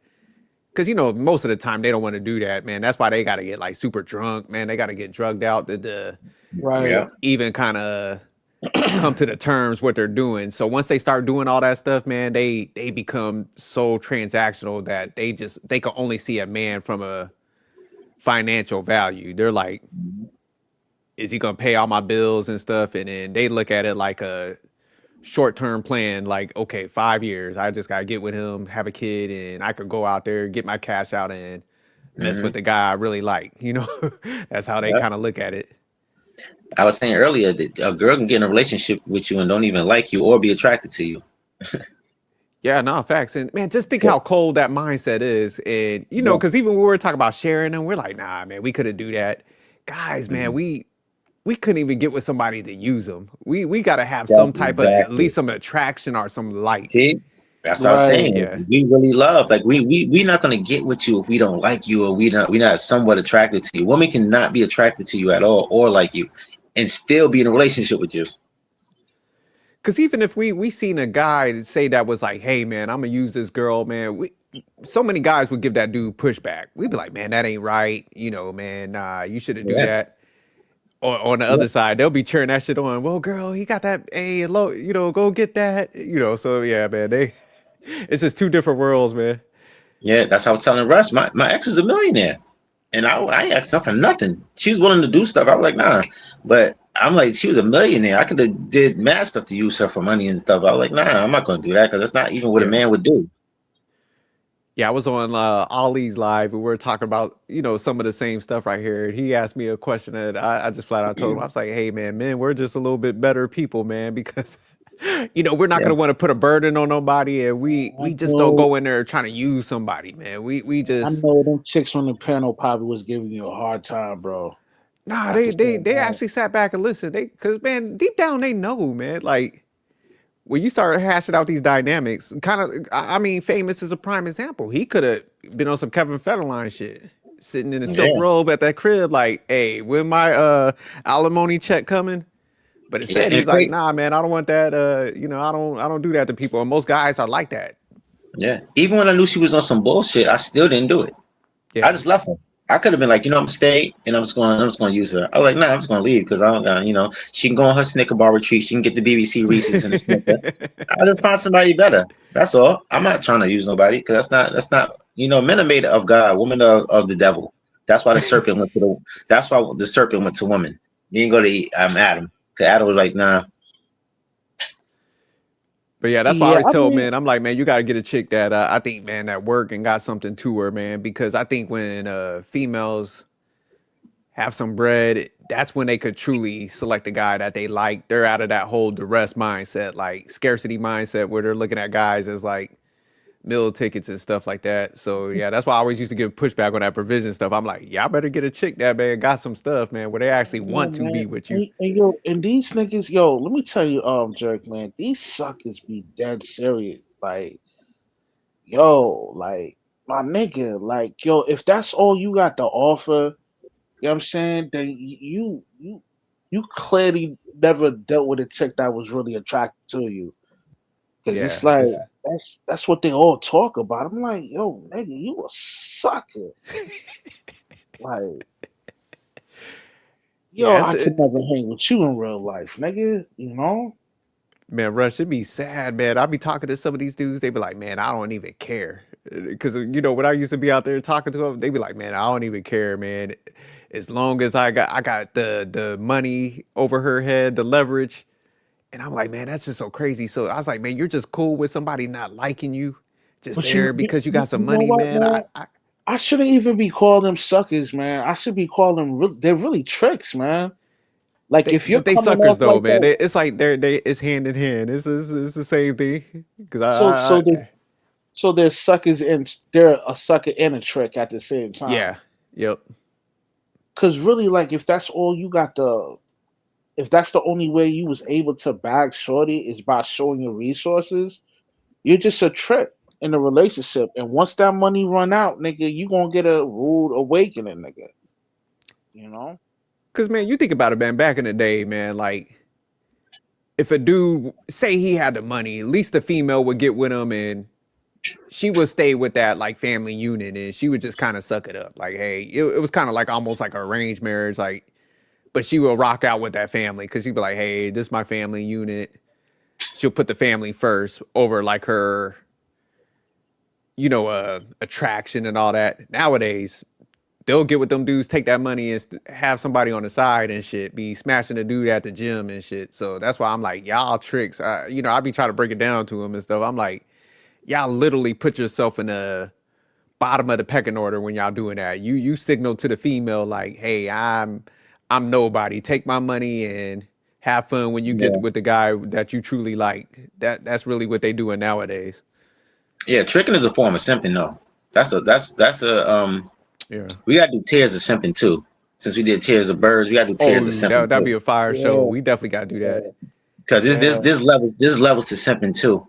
Because most of the time they don't want to do that, man. That's why they got to get like super drunk, man. They got to get drugged out to
Right.
Yeah.
even kind of come to the terms what they're doing. So once they start doing all that stuff, man, they become so transactional that they can only see a man from a financial value. They're like, is he gonna pay all my bills and stuff? And then they look at it like a short-term plan, like, okay, 5 years, I just gotta get with him, have a kid, and I could go out there, get my cash out and mess
hmm
with the guy I really like. That's how they
Yeah.
kind of look at it.
I was saying earlier that a girl can get in a relationship with you and don't even like you or be attracted to you.
Yeah, no, facts. And man, just think
So
how cold that mindset is. And
yeah.
because even when we were talking about sharing them, we're like, nah, man, we couldn't do that. Guys, man,
Mhm.
we couldn't even get with somebody to use them. We gotta have some
That's
type of at
exactly.
least some attraction or some light.
See, that's what I was
Right.
saying.
Yeah.
We really love, like we not gonna get with you if we don't like you or we not somewhat attracted to you. Women cannot be attracted to you at all or like you, and still be in a relationship with you.
Cause even if we seen a guy say that was like, hey man, I'm gonna use this girl, man. So many guys would give that dude pushback. We'd be like, man, that ain't right. Man, nah, you shouldn't do
Yeah,
that. Or on the
yeah,
other side, they'll be cheering that shit on. Well, girl, he got that. Hey, low, go get that. So yeah, man, it's just two different worlds, man.
yeah. That's how I was telling Russ. My ex was a millionaire, and I ain't asked her for nothing. She was willing to do stuff. I was like, nah, but I'm like, she was a millionaire. I could have did mad stuff to use her for money and stuff. I was like, nah, I'm not gonna do that because that's not even what a
Yeah.
man would do.
Yeah, I was on Ollie's live and we were talking about, some of the same stuff right here. And he asked me a question that I just flat out told him. I was like, hey man, we're just a little bit better people, man, because we're not
Yeah,
gonna want to put a burden on nobody and we
I
just don't
know.
go in there trying to use somebody, man. We
I
just
know them chicks on the panel probably was giving you a hard time, bro.
nah,
After saying
they
that.
actually sat back and listened. Cause man, deep down they know, man. Like when you start hashing out these dynamics, kind of, I mean, Famous is a prime example. He could have been on some Kevin Federline shit, sitting in a silk
yeah,
robe at that crib, like, hey, when my alimony check coming? But
yeah.
instead,
And
he's like,
great.
nah, man, I don't want that. I don't do that to people. And most guys are like that.
Yeah. Even when I knew she was on some bullshit, I still didn't do it. I
Yeah.
just left her. I could have been like, I'm stay and I'm just gonna use her. I was like, nah, I'm just gonna leave because I don't got, she can go on her Snicker bar retreat. She can get the BBC Reese's and the Snicker. I'll just find somebody better. That's all. I'm not trying to use nobody because that's not men are made of God, women are of the devil. That's why the serpent went to the that's why the serpent went to women. He didn't go to Adam. Because Adam was like, nah,
But yeah, that's why I
Yeah,
always
I
tell
mean,
man, I'm like, man, you got to get a chick that I think, man, that work and got something to her, man, because I think when females have some bread, that's when they could truly select a guy that they like. They're out of that whole duress mindset, like scarcity mindset, where they're looking at guys as like meal tickets and stuff like that. So yeah, that's why I always used to give pushback on that provision stuff. I'm like, y'all better get a chick that man got some stuff, man, where they actually
Yeah,
want to
man.
be with you.
And yo, and these niggas, yo, let me tell you, Jerk, man, these suckers be dead serious. Like, yo, like my nigga, like, yo, if that's all you got to offer, you know what I'm saying? Then you clearly never dealt with a chick that was really attracted to you. Cause
Yeah,
it's like
it's
that's what they all talk about. I'm like, yo, nigga, you a sucker. Like, yo,
yeah,
I could never hang with you in real life, nigga. You know?
man, Rush, it'd be sad, man. I'd be talking to some of these dudes. They'd be like, man, I don't even care. Because, when I used to be out there talking to them, they'd be like, man, I don't even care, man. As long as I got the money over her head, the leverage. And I'm like, man, that's just so crazy. So I was like, man, you're just cool with somebody not liking you, just
But
there because you got some
you know
money,
what,
man.
man? I shouldn't even be calling them suckers, man. I should be calling them they're really tricks, man. Like if you're
But they
coming
suckers
off
though,
like
man.
that,
It's like it's hand in hand. It's the same thing. Because
so so they
I
so they're suckers and they're a sucker and a trick at the same time.
yeah, yep.
Cause really, like if that's all you got to if that's the only way you was able to bag shorty is by showing your resources, you're just a trick in a relationship. And once that money run out, nigga, you gonna get a rude awakening, nigga. You know?
Because man, you think about it, man. Back in the day, man, like if a dude say he had the money, at least the female would get with him and she would stay with that like family unit and she would just kind of suck it up. Like, hey, it was kind of like almost like an arranged marriage, like, but she will rock out with that family because she'd be like, hey, this is my family unit. She'll put the family first over like her, attraction and all that. Nowadays, they'll get with them dudes, take that money and have somebody on the side and shit, be smashing the dude at the gym and shit. So that's why I'm like, y'all tricks. I be trying to break it down to him and stuff. I'm like, y'all literally put yourself in the bottom of the pecking order when y'all doing that. You signal to the female like, hey, I'm nobody. Take my money and have fun when you get
Yeah.
with the guy that you truly like. That's really what they doing nowadays.
Yeah, tricking is a form of simping though. That's a
Yeah.
we gotta do tiers of simping too. Since we did tiers of birds, we gotta do tiers of
Oh,
simping
that'd be
too.
a fire show.
Yeah,
We definitely gotta do that.
Because
yeah.
there's levels to simping too.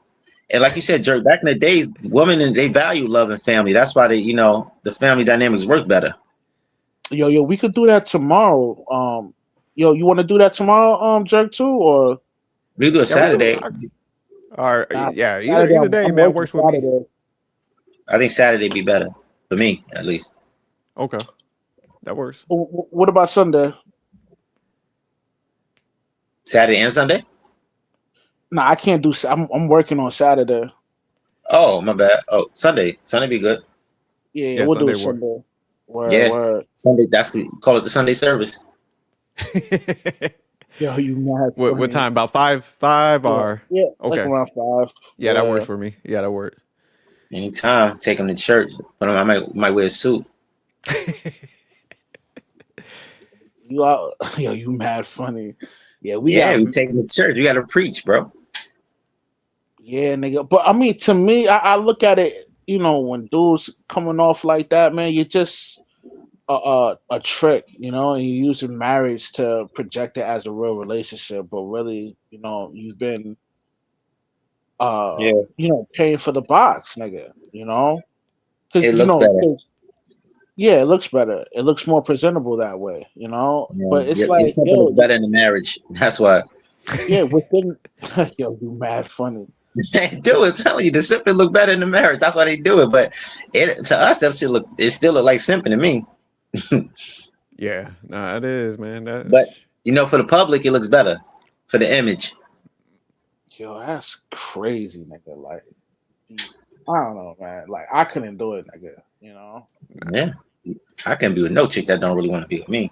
And like you said, Jerk, back in the days, women and they value love and family. That's why the family dynamics work better.
Yo, we could do that tomorrow. Yo, you want to do that tomorrow, Jerk too, or
We do a
Yeah, we can.
Saturday.
Or
nah,
yeah,
Saturday?
either day,
I'm
man,
working
works with me.
Saturday.
I think Saturday be better for me at least.
Okay, that works.
What about Sunday?
Saturday and Sunday.
Nah, I can't do. I'm working on Saturday.
Oh my bad. Oh, Sunday be good.
Yeah,
Yeah,
we'll do
Sunday
it
work.
Sunday. Word,
Yeah,
word.
Sunday. Call it the Sunday service.
Yo, you mad
What
funny.
time? About five
Yeah,
or
yeah, like
okay.
around 5.
Yeah, that works
Yeah.
for me. Yeah, that works.
Anytime, take them to church. But I might wear a suit.
You are, yo, you mad funny. Yeah, we
Yeah,
got,
we take them to church. We got to preach, bro.
yeah, nigga. But I mean, to me, I look at it, when dudes coming off like that, man, you're just a trick, and you're using marriage to project it as a real relationship, but really, you've been,
Yeah,
paying for the box, nigga, because,
it looks better.
yeah, it looks better. It looks more presentable that way,
Yeah,
but it's
your
like,
something
yo,
looks better in the marriage. That's why.
yeah, within, yo, you mad funny.
They do it. Telling you, the simping look better in the marriage. That's why they do it. But to us, it still look like simping to me.
Yeah, nah, it is, man.
But for the public, it looks better for the image.
Yo, that's crazy, nigga. Like, I don't know, man. Like, I couldn't do it, nigga.
Yeah, I can be with no chick that don't really want to be with me.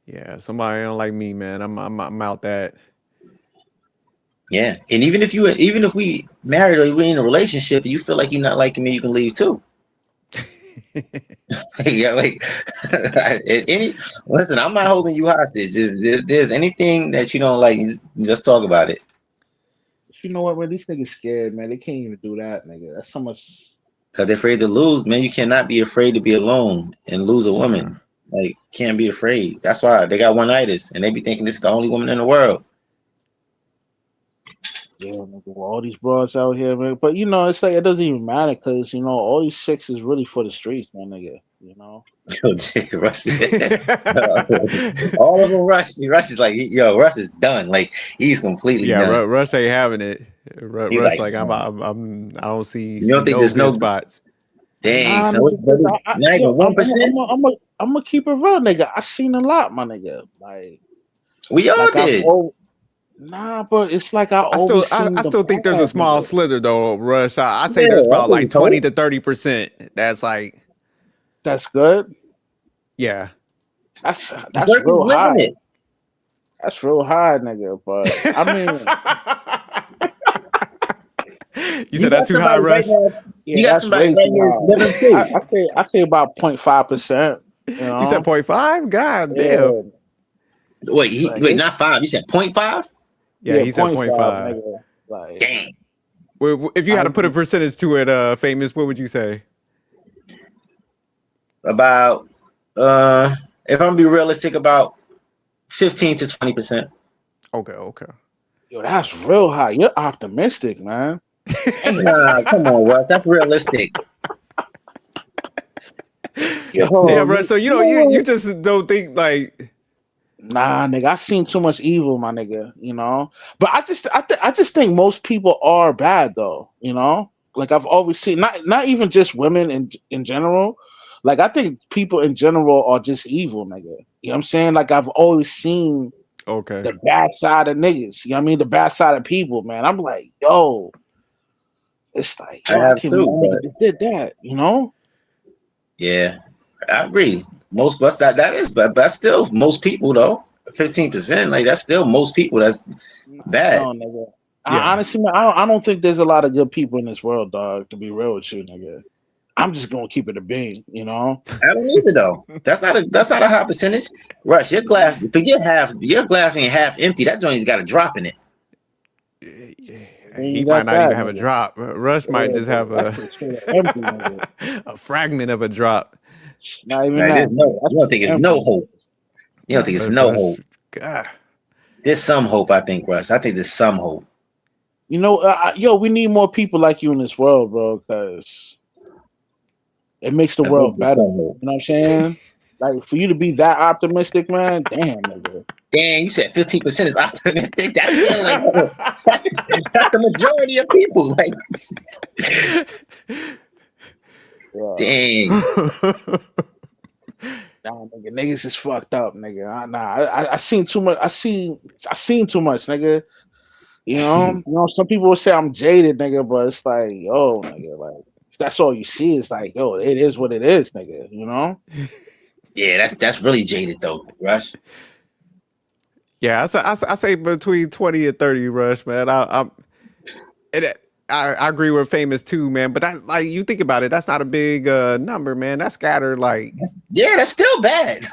Yeah, somebody don't like me, man. I'm out that.
Yeah, and even if we married or we in a relationship and you feel like you're not liking me, you can leave too. Yeah, like any. Listen, I'm not holding you hostage. There's anything that you don't like, just talk about it.
You know what, man? These niggas scared, man. They can't even do that, nigga. That's so much.
Cause they're afraid to lose, man. You cannot be afraid to be alone and lose a
Yeah.
woman. Like, can't be afraid. That's why they got one-itis, and they be thinking this is the only woman in the world.
Yeah, nigga. Well, all these broads out here, man. But you know, it's like it doesn't even matter because you know all these chicks is really for the streets, man, nigga. You know.
Yo, Russ, all of them. Rush is like, yo, Rush is done. Like, he's completely
Yeah,
done.
Russ ain't having it.
He's
Russ
like,
like I don't see
you don't think
no
there's
good
no
spots.
dang?
Nah,
So what's
nigga,
not even
yo,
1%?
I'm gonna keep it real, nigga. I seen a lot, my nigga.
We all
Like I've
did.
always, nah, but it's like I always seen
I
the
still think there's a
bad,
small
nigga.
slither though, Rush. I say
Yeah,
there's
I
about
think
like
it's
20
hope.
to 30%. That's like,
That's good.
yeah.
That's
Circus
real
living
high.
it.
That's real high, nigga. But I mean,
You
You
said
got
that's too high,
somebody right
Rush.
now.
yeah,
You got
that's
somebody
way
right
too
here is living
high.
too.
I say about 0.5%. You
You said
know,
0.5? God damn.
yeah, like
Wait,
it,
not 5. You said 0.5?
Yeah,
yeah,
he said
point
point
0.5,
0.5.
nigga. Like
Dang.
If you
I
had to put a
ain't-
percentage to it, famous, what would you say?
About if I'm gonna be realistic, about 15 to 20%.
Okay, okay.
yo, that's real high. You're optimistic, man. Damn,
Nah, come on, Russ. That's realistic.
yo,
Damn, Rush. So
you know
you
what?
just don't think like,
Nah, nigga, I seen too much evil, my nigga. You know, but I just think most people are bad though. You know, like I've always seen, not even just women in general. Like I think people in general are just evil, nigga. You know what I'm saying? Like I've always seen
okay.
the bad side of niggas. You know what I mean? The bad side of people, man. I'm like, yo, it's like,
I
yo, I
have
can't believe
too,
that nigga
but
just did that. You know?
yeah, I agree. Most, but that is, but that's still most people though. 15%, like that's still most people. That's bad.
No, nigga. I
Yeah.
honestly, man, I don't think there's a lot of good people in this world, dog. To be real with you, nigga. I'm just gonna keep it a bean, you know.
I don't either though. That's not a high percentage. Rush, your glass, forget half. Your glass ain't half empty. That joint's got a drop in it.
And
He
you
might
got
not
that,
even have a
nigga.
drop. Rush might
Yeah,
just
but
have
that's
a
just straight up empty, nigga.
a fragment of a drop.
Not even
Right?
that,
There's
nigga.
no.
That's
You don't
just
think it's
empty,
no
nigga.
hope. You don't think it's no
Rush,
hope.
God.
There's some hope, I think, Rush. I think there's some hope.
You know, yo, we need more people like you in this world, bro, because it makes the
I think
world
there's
better.
some
You
hope.
know what I'm saying? Like for you to be that optimistic, man. Damn, nigga.
Dang, you said 15% is optimistic. That's still like that's that's the majority of people. Like,
Yeah.
dang.
Nah, nigga, niggas is fucked up, nigga. I seen too much. I seen too much, nigga. Some people will say I'm jaded, nigga, but it's like, yo, nigga, like if that's all you see, it's like, yo, it is what it is, nigga. You know?
Yeah, that's really jaded though, Rush.
Yeah, I say between 20 and 30, Rush, man. I agree with famous too, man. But that, like, you think about it, that's not a big number, man. That's scattered, like,
That's still bad.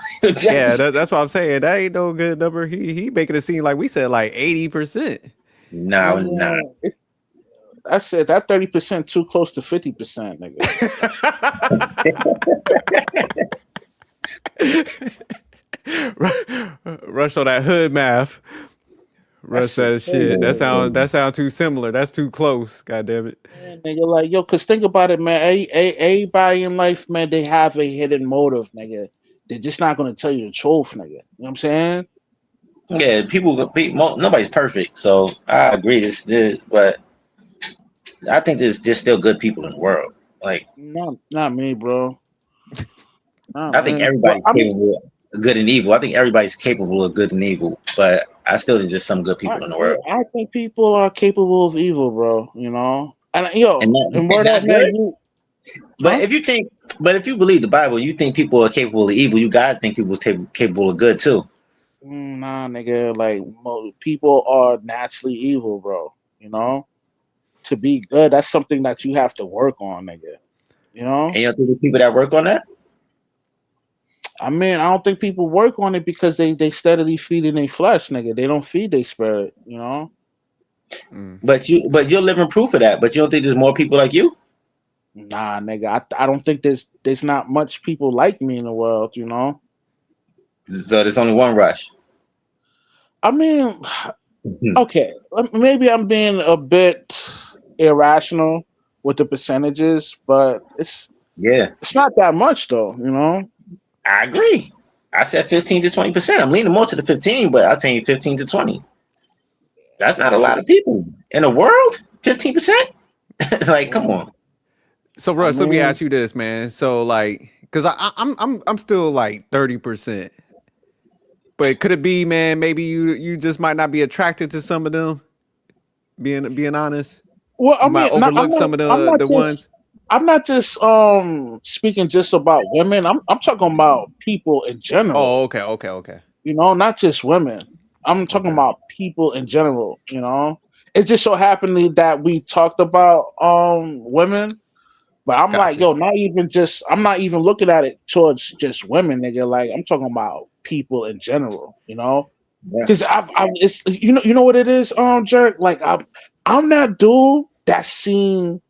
yeah, that's what I'm saying. That ain't no good number. He making it seem like we said like 80%.
No, nah.
That's it. That 30% too close to 50%, nigga.
Rush on that hood math.
That
Rush
shit
says shit.
crazy, nigga.
That sound too similar. That's too close. God damn it.
Yeah, nigga, like, yo, cause think about it, man. Everybody in life, man, they have a hidden motive, nigga. They're just not gonna tell you the truth, nigga. You know what I'm saying?
Yeah, nobody's perfect, so I agree. But I think there's still good people in the world. Like,
Not me, bro. Not
I think
me. Well,
everybody's
I mean,
capable of good and evil. I think everybody's capable of good and evil, but I still think there's some good people in the world.
I think people are capable of evil, bro. You know, and
And
yo,
not,
and
and
word up,
not
man.
good.
You,
But
huh?
if you believe the Bible, you think people are capable of evil. You gotta think people's capable of good too.
Nah, nigga. Like people are naturally evil, bro. You know, to be good, that's something that you have to work on, nigga. You know,
And you don't think there's people that work on that?
I mean, I don't think people work on it because they steadily feeding their flesh, nigga. They don't feed their spirit. You know.
Mm.
But you're living proof of that. But you don't think there's more people like you?
Nah, nigga. I don't think there's not much people like me in the world. You know.
So there's only one Rush.
I mean,
Mhm.
okay, maybe I'm being a bit irrational with the percentages, but
Yeah,
it's not that much though. You know.
I agree. I said 15 to 20%. I'm leaning more to the 15, but I'm saying 15 to 20. That's not a lot of people in the world. 15%? Like, come
Yeah.
on.
So
I
Russ, let me
mean,
ask you this, man. So like, cause I'm still like 30%. But could it be, man? Maybe you just might not be attracted to some of them. Being honest,
well, I
you might
mean, not,
overlook some of
I'm not
the
just,
ones.
I'm not just speaking just about women. I'm talking about people in general.
Oh, okay.
You know, not just women. I'm talking
Okay.
about people in general. You know, it just so happened that we talked about women, but I'm like,
Gotcha.
yo, not even just. I'm not even looking at it towards just women, nigga. Like I'm talking about people in general. You know,
Yeah.
because it's you know what it is, Jerk. Like I'm that dude that seen.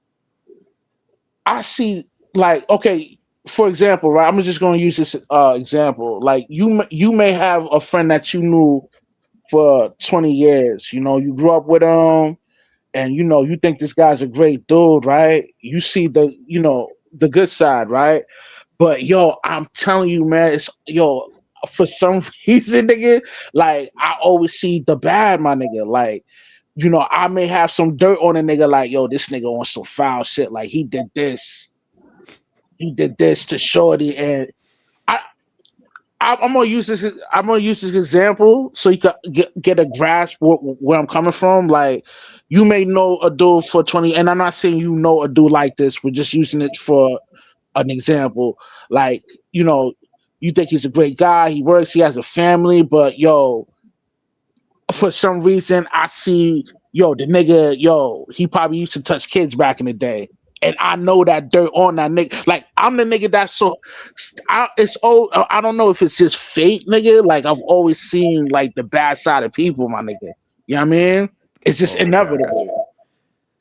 I see, like, okay, for example, right? I'm just going to use this example. Like you may have a friend that you knew for 20 years. You know, you grew up with him, and you know you think this guy's a great dude, right? You see the good side, right? But yo, I'm telling you, man, it's yo, for some reason, nigga, like I always see the bad, my nigga. Like, you know, I may have some dirt on a nigga, like, yo, this nigga on some foul shit. Like he did this to Shorty, and I, I'm gonna use this. I'm gonna use this example so you can get a grasp where I'm coming from. Like, you may know a dude for 20, and I'm not saying you know a dude like this. We're just using it for an example. Like, you know, you think he's a great guy. He works. He has a family, but yo, for some reason, I see yo the nigga. Yo, he probably used to touch kids back in the day. And I know that dirt on that nigga. Like I'm the nigga that's so. It's oh I don't know if it's just fate, nigga. Like I've always seen like the bad side of people, my nigga. You know what I mean? It's just
Oh, okay, I got you.
inevitable.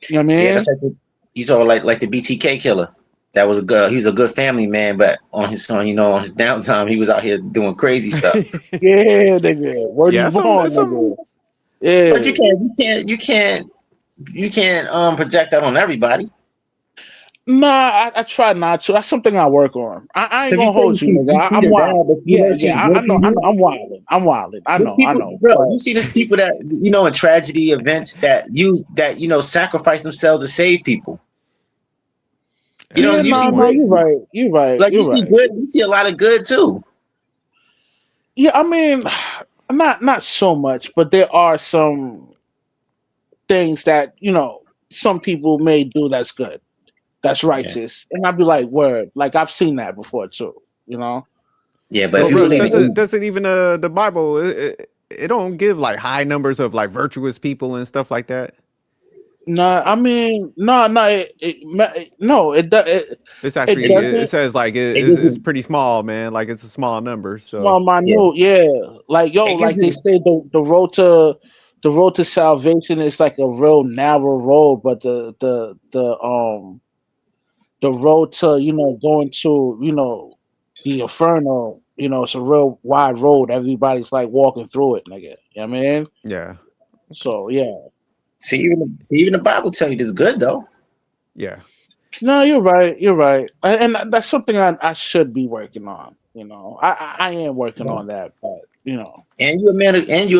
You know what I
Yeah,
mean?
that's like you talk like the BTK killer. That was a good. He was a good family man, but on his son, on his downtime, he was out here doing crazy stuff.
Yeah, nigga. Word is
Yeah,
born,
some
nigga.
But
Yeah.
you can't project that on everybody.
Nah, I try not to. That's something I work on. I ain't
Because
gonna hold you, nigga.
you see
I'm
the
wild.
bad, but you
Yeah,
don't
yeah.
see
I
good
know. I know.
people.
I'm wilding. I'm wilding. I
There's
know. I
people,
know.
bro.
But
You see, there's people that in tragedy events that sacrifice themselves to save people.
yeah,
You
good
no,
see
no.
point.
You're
good,
right. You're right.
like you
You're
see
right.
good. You see a lot of good too.
Yeah, I mean, not so much, but there are some things that some people may do that's good, that's
Yeah,
righteous, and I'd be like, word. Like I've seen that before too. You know.
yeah. But if
But
you
Russ,
believe in
So
evil,
doesn't even the Bible it don't give like high numbers of like virtuous people and stuff like that.
no, I mean, no, no,
It's
it
actually
it,
it
doesn't.
says like
it gives
it's
you,
pretty small, man. Like it's a small number. So
Small,
yeah,
minute, yeah. Like yo,
it gives
like they
you,
say, the road to salvation is like a real narrow road, but the road to going to the inferno, it's a real wide road. Everybody's like walking through it, nigga. You know what I mean?
yeah,
So yeah.
see even the Bible tell you this good though.
yeah.
No, you're right. You're right, and that's something I should be working on. I am working
Yeah.
on that, but
And you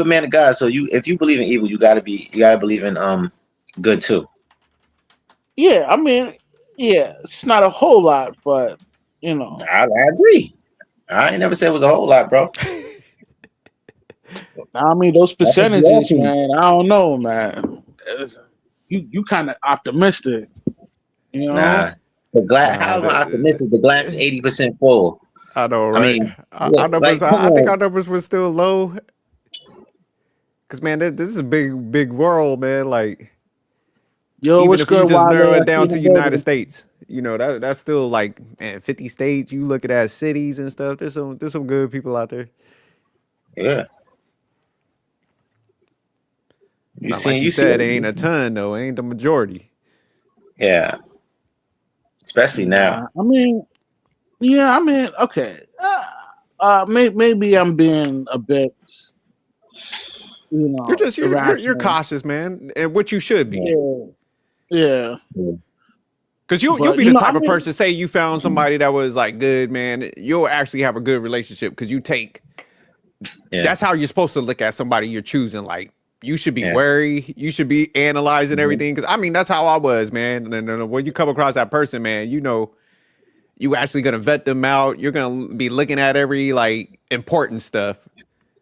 a man of God. So if you believe in evil, you gotta believe in good too.
yeah. I mean, yeah, it's not a whole lot, but you know,
I agree. I ain't never said it was a whole lot, bro.
I mean those
That's what you
percentages,
asking.
man. I don't know, man. You kind of optimistic, you know?
Nah. The glass.
Nah,
How am I optimistic? The glass is 80% full.
I know,
I
right?
mean,
Our
like,
numbers,
come
I think
on.
our numbers were still low. Cause man, this is a big world, man. Like
Yo,
Even
what's
if you
good,
just narrow
Wale?
it
I see
down
the
to United
building.
States, that's still like, man, 50 states. You look at that cities and stuff. There's some good people out there.
Yeah, you
Now,
seen
like you
you see
said, it
it.
ain't a ton though. It ain't the majority.
Yeah, especially now.
Nah, I mean, yeah, I mean, okay. Maybe I'm being a bit,
You're just you're
irrational.
cautious, man, and what you should be.
Yeah, yeah.
Yeah,
Cause you'll
But
be the
I
type of
mean,
person, say you found somebody that was like good, man. You'll actually have a good relationship because you take.
yeah,
That's how you're supposed to look at somebody you're choosing. Like you should be
yeah.
wary. You should be analyzing
Mhm.
everything. Cause I mean that's how I was, man. And when you come across that person, man, you actually gonna vet them out. You're gonna be looking at every like important stuff.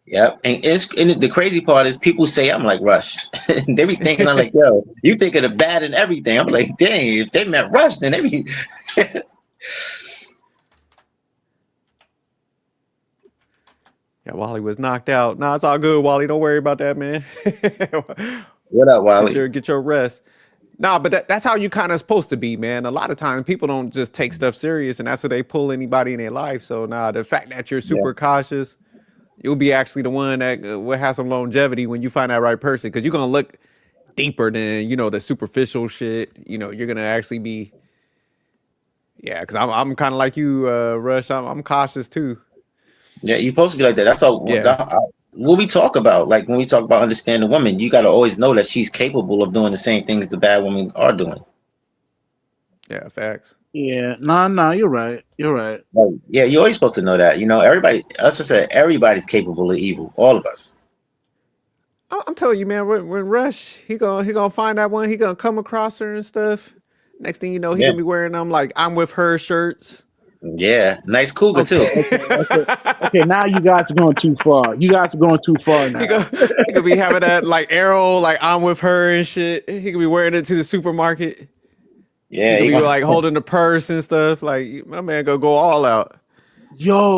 Yep. And the crazy part is people say I'm like Rush. They be thinking I'm like, yo, you think of the bad and everything. I'm like, dang, if they met Rush, then they be
Yeah, Wally was knocked out. Nah, it's all good, Wally. Don't worry about that, man.
what up,
get
Wally?
your rest. Nah, but that's how you kind of supposed to be, man. A lot of times people don't just take stuff serious, and that's how they pull anybody in their life. So nah, the fact that you're
Yeah.
super cautious, you'll be actually the one that will have some longevity when you find that right person, because you're gonna look deeper than the superficial shit. You're gonna actually be, yeah. Because I'm kind of like you, Rush. I'm cautious too.
Yeah, you're supposed to be like that. That's all
Yeah,
what we talk about. Like when we talk about understanding women, you gotta always know that she's capable of doing the same things the bad women are doing.
yeah, facts.
yeah, no, you're right. You're right.
Like, yeah, you're always supposed to know that. Everybody, as I said, everybody's capable of evil. All of us.
I'm telling you, man. When Rush, he gonna find that one. He gonna come across her and stuff. Next thing you know, he
Yeah.
gonna be wearing them like "I'm with her" shirts.
Yeah. Nice cougar
Okay,
too.
okay. Now you guys are going too far. You guys are going too far
He
now.
go he could be having that like arrow, like "I'm with her" and shit. He could be wearing it to the supermarket. He
Yeah,
could
he
be
gonna,
like holding the purse and stuff. Like my man go all out.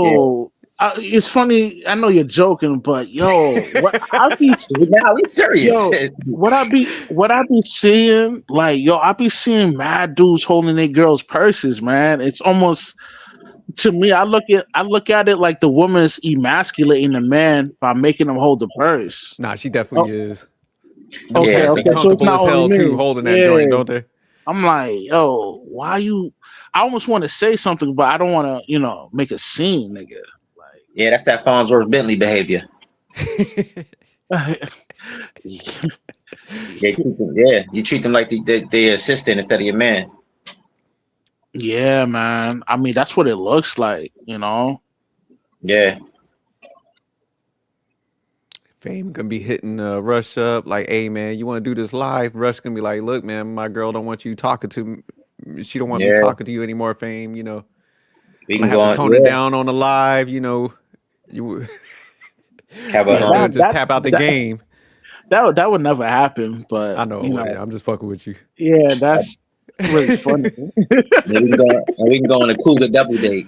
yeah.
Yo, it's funny. I know you're joking, but yo, what I be
Now we serious.
yo, what I be seeing, like yo, I be seeing mad dudes holding their girls' purses, man. It's almost to me. I look at it like the woman's emasculating the man by making him hold the purse.
Nah, she
Oh,
definitely is. Women
okay,
Yeah,
must be
okay. So it's
comfortable
not
as
only
hell too,
me.
holding that joint,
Yeah,
don't they?
I'm like, yo, why you? I almost want to say something, but I don't want to, make a scene, nigga.
yeah, that's that Farnsworth Bentley behavior.
Like,
You treat them like the assistant instead of your man.
yeah, man. I mean, that's what it looks like.
Yeah,
Fame gonna be hitting Rush up like, "Hey man, you want to do this live?" Rush gonna be like, "Look, man, my girl don't want you talking to me. She don't want me
yeah.
talking to you anymore." Fame,
We
I'm gonna
can go
have to
on.
tone it
Yeah,
down on the live. You
have
Yeah,
Rush
a
gonna
that
just
that
tap out the
that
game.
that would never happen. But
I know it wouldn't. I'm just fucking with you.
yeah, that's really funny.
yeah, we can go on a cougar double date.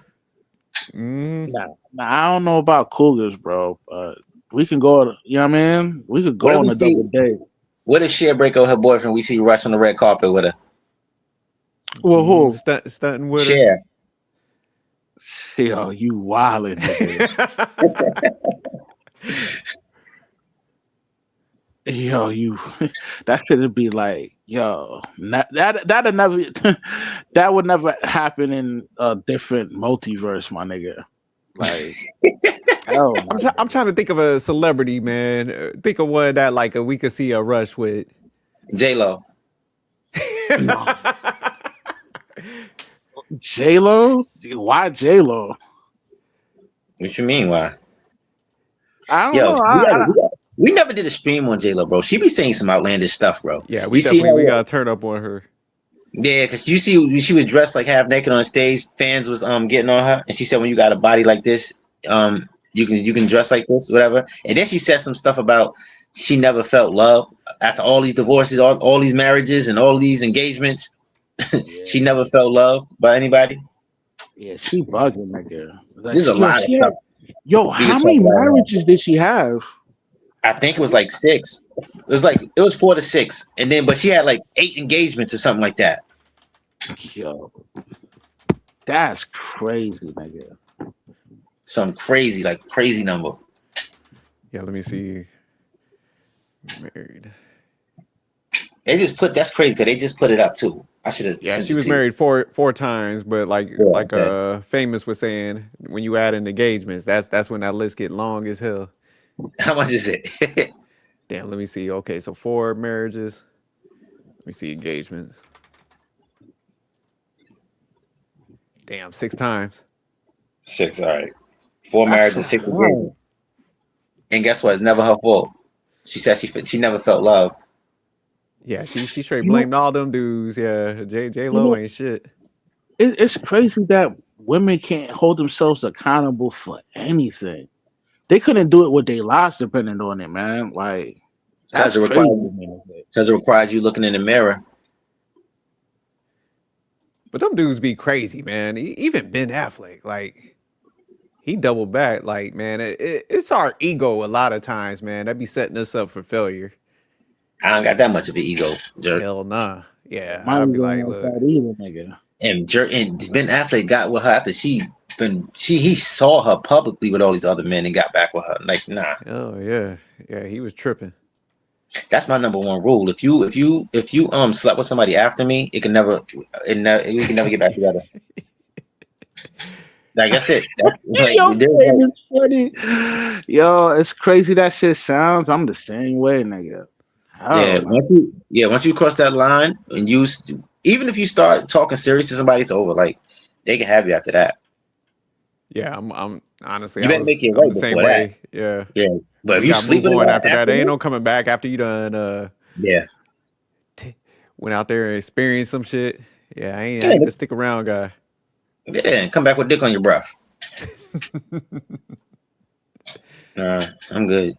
Hmm.
Nah, I don't know about cougars, bro, but we can go. You know what I mean? We could
What
go
if we
on a
see?
double date.
What if she break up her boyfriend? We see Rush on the red carpet with her.
Well, who?
Stunting with her.
Share.
Yo, you wildin', nigga. Yo, you. That should be like, yo, that'd never, that would never happen in a different multiverse, my nigga. Like, hell no.
I'm trying to think of a celebrity, man. Think of one that like we could see a Rush with.
J-Lo.
No. J Lo? Why J Lo?
What you mean? Why?
I don't
Yo,
know.
we never did a stream on J-Lo, bro. She be saying some outlandish stuff, bro.
Yeah,
You see
we
her?
gotta turn up on her.
Yeah, because you see, she was dressed like half naked on stage. Fans was getting on her, and she said, "When you got a body like this, you can dress like this, whatever." And then she said some stuff about she never felt love after all these divorces, all these marriages, and all these engagements. She
Yeah,
never felt loved by anybody.
yeah, she bugging, nigga. Like,
There's a
yo,
lot of stuff
yo,
we can
how
talk
many
about.
marriages did she have?
I think it was like 6. It was 4 to 6, and then but she had like 8 engagements or something like that.
Yo, that's crazy, nigga.
Some crazy, like crazy number.
Yeah, let me see. Married.
They just put that's crazy because they just put it up too. I should have
Yeah,
sent
she
it
was
to you.
married four times, but
Yeah,
like
okay.
famous was saying, when you add in engagements, that's when that list get long as hell.
How much is it?
Damn, let me see. Okay, so 4 marriages. Let me see engagements. Damn, 6 times.
6. All right. 4
That's a
marriages, 6
lot.
engagements. And guess what? It's never her fault. She said she never felt loved.
Yeah, she straight
You know,
blamed all them dudes. Yeah, J
you
Lo
know,
ain't shit.
it's crazy that women can't hold themselves accountable for anything. They couldn't do it with their lives depending on it, man. Like
Because
that's
it
crazy
requires
to me.
because it requires you looking in the mirror.
But them dudes be crazy, man. Even Ben Affleck, like he doubled back. Like, man, it's our ego a lot of times, man. That be setting us up for failure.
I don't got that much of an ego, jerk.
Hell nah. Yeah, I'd
Mine
be
ain't
like,
like
look,
that either, nigga.
And Ben Affleck got with her after he saw her publicly with all these other men and got back with her. Like, nah.
oh yeah, yeah, he was tripping.
That's my number one rule. If you slept with somebody after me, we can never get back together. Like that's it. That's like
Yo,
there's
man,
like
it's funny. Yo, it's crazy that shit sounds. I'm the same way, nigga. Hell
yeah.
no.
Once you cross that line and even if you start talking serious to somebody, it's over. Like they can have you after that.
Yeah, I'm honestly,
You better make it
I'm
right
the same
before that.
way. Yeah,
Yeah. But if
we
you
got to
sleep
move
with a
on after
guy
that.
after
Ain't
me,
no coming back after you done
yeah.
went out there and experienced some shit. Yeah, I
Yeah,
ain't the stick around guy.
yeah, and come back with dick on your breath. Nah, I'm good.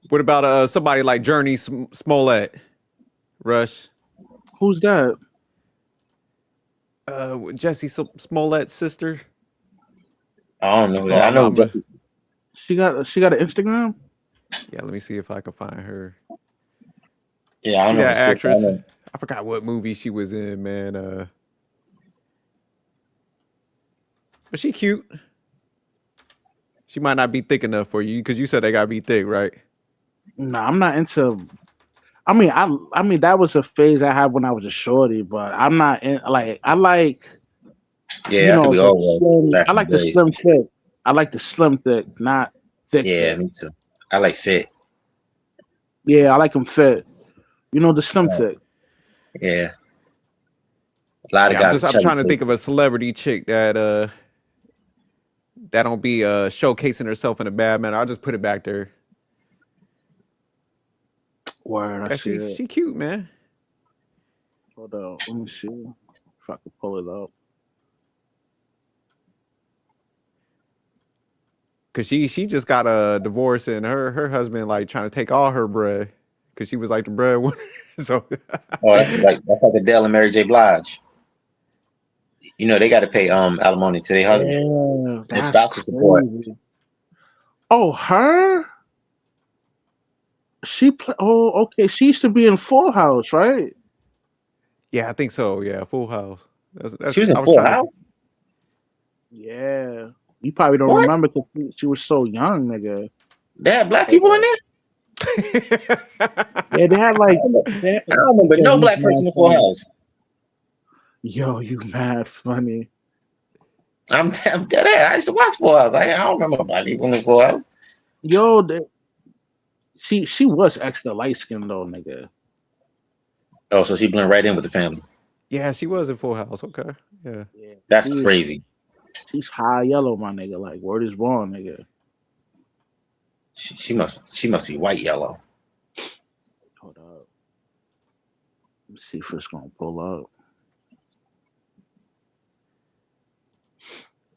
What about somebody like Journey Smollett, Rush,
Who's that?
Jesse Smollett's sister?
I don't know
Hold
that. I
on,
know Jesse.
She got an Instagram?
yeah, let me see if I can find her.
Yeah, I don't
She
know
that
his sister. I
actress.
know.
I forgot what movie she was in, man. But she cute. She might not be thick enough for you because you said they gotta be thick, right?
Nah, I'm not into. I mean that was a phase I had when I was a shorty, but I'm not in. Like I like
Yeah, I think we
the
all was
slim.
back
I
in
like
the
the
days.
slim thick. I like the slim thick, not thick
Yeah,
thick.
me too. I like fit.
Yeah, I like them fit. The slim thick.
Yeah, a lot of
Yeah,
guys are
I'm
chubby
trying to think
face.
of a celebrity chick that don't be showcasing herself in a bad manner. I'll just put it back there.
Word, I
Yeah,
see it.
she cute, man.
Hold on, let me see if I can pull it up.
Cause she just got a divorce and her husband like trying to take all her bread because she was like the breadwinner. So
Oh, that's like Adele and Mary J. Blige. You know they got to pay alimony to their husband
Yeah,
and
that's
spousal support.
crazy. Oh, her? She play. Oh, okay. She used to be in Full House, right?
yeah, I think so. Yeah, Full House.
She
That's
was in
I was
Full
trying to.
House.
Yeah. You probably don't
What?
remember because she was so young, nigga.
They had black
Hold
people in
up.
there.
Yeah, they had like.
I don't remember
Yo,
no
you
black
mad
person in Full
funny.
House.
Yo, you mad funny.
I'm dead ass. I used to watch Full House. I don't remember black people in Full House.
Yo, she was extra light skinned though, nigga.
Oh, so she blended right in with the family.
Yeah, she was in Full House. Okay. Yeah.
Yeah,
That's
she
crazy.
she's high yellow, my nigga. Like word is born, nigga.
She must be white yellow.
Hold up. Let's see if it's gonna pull up.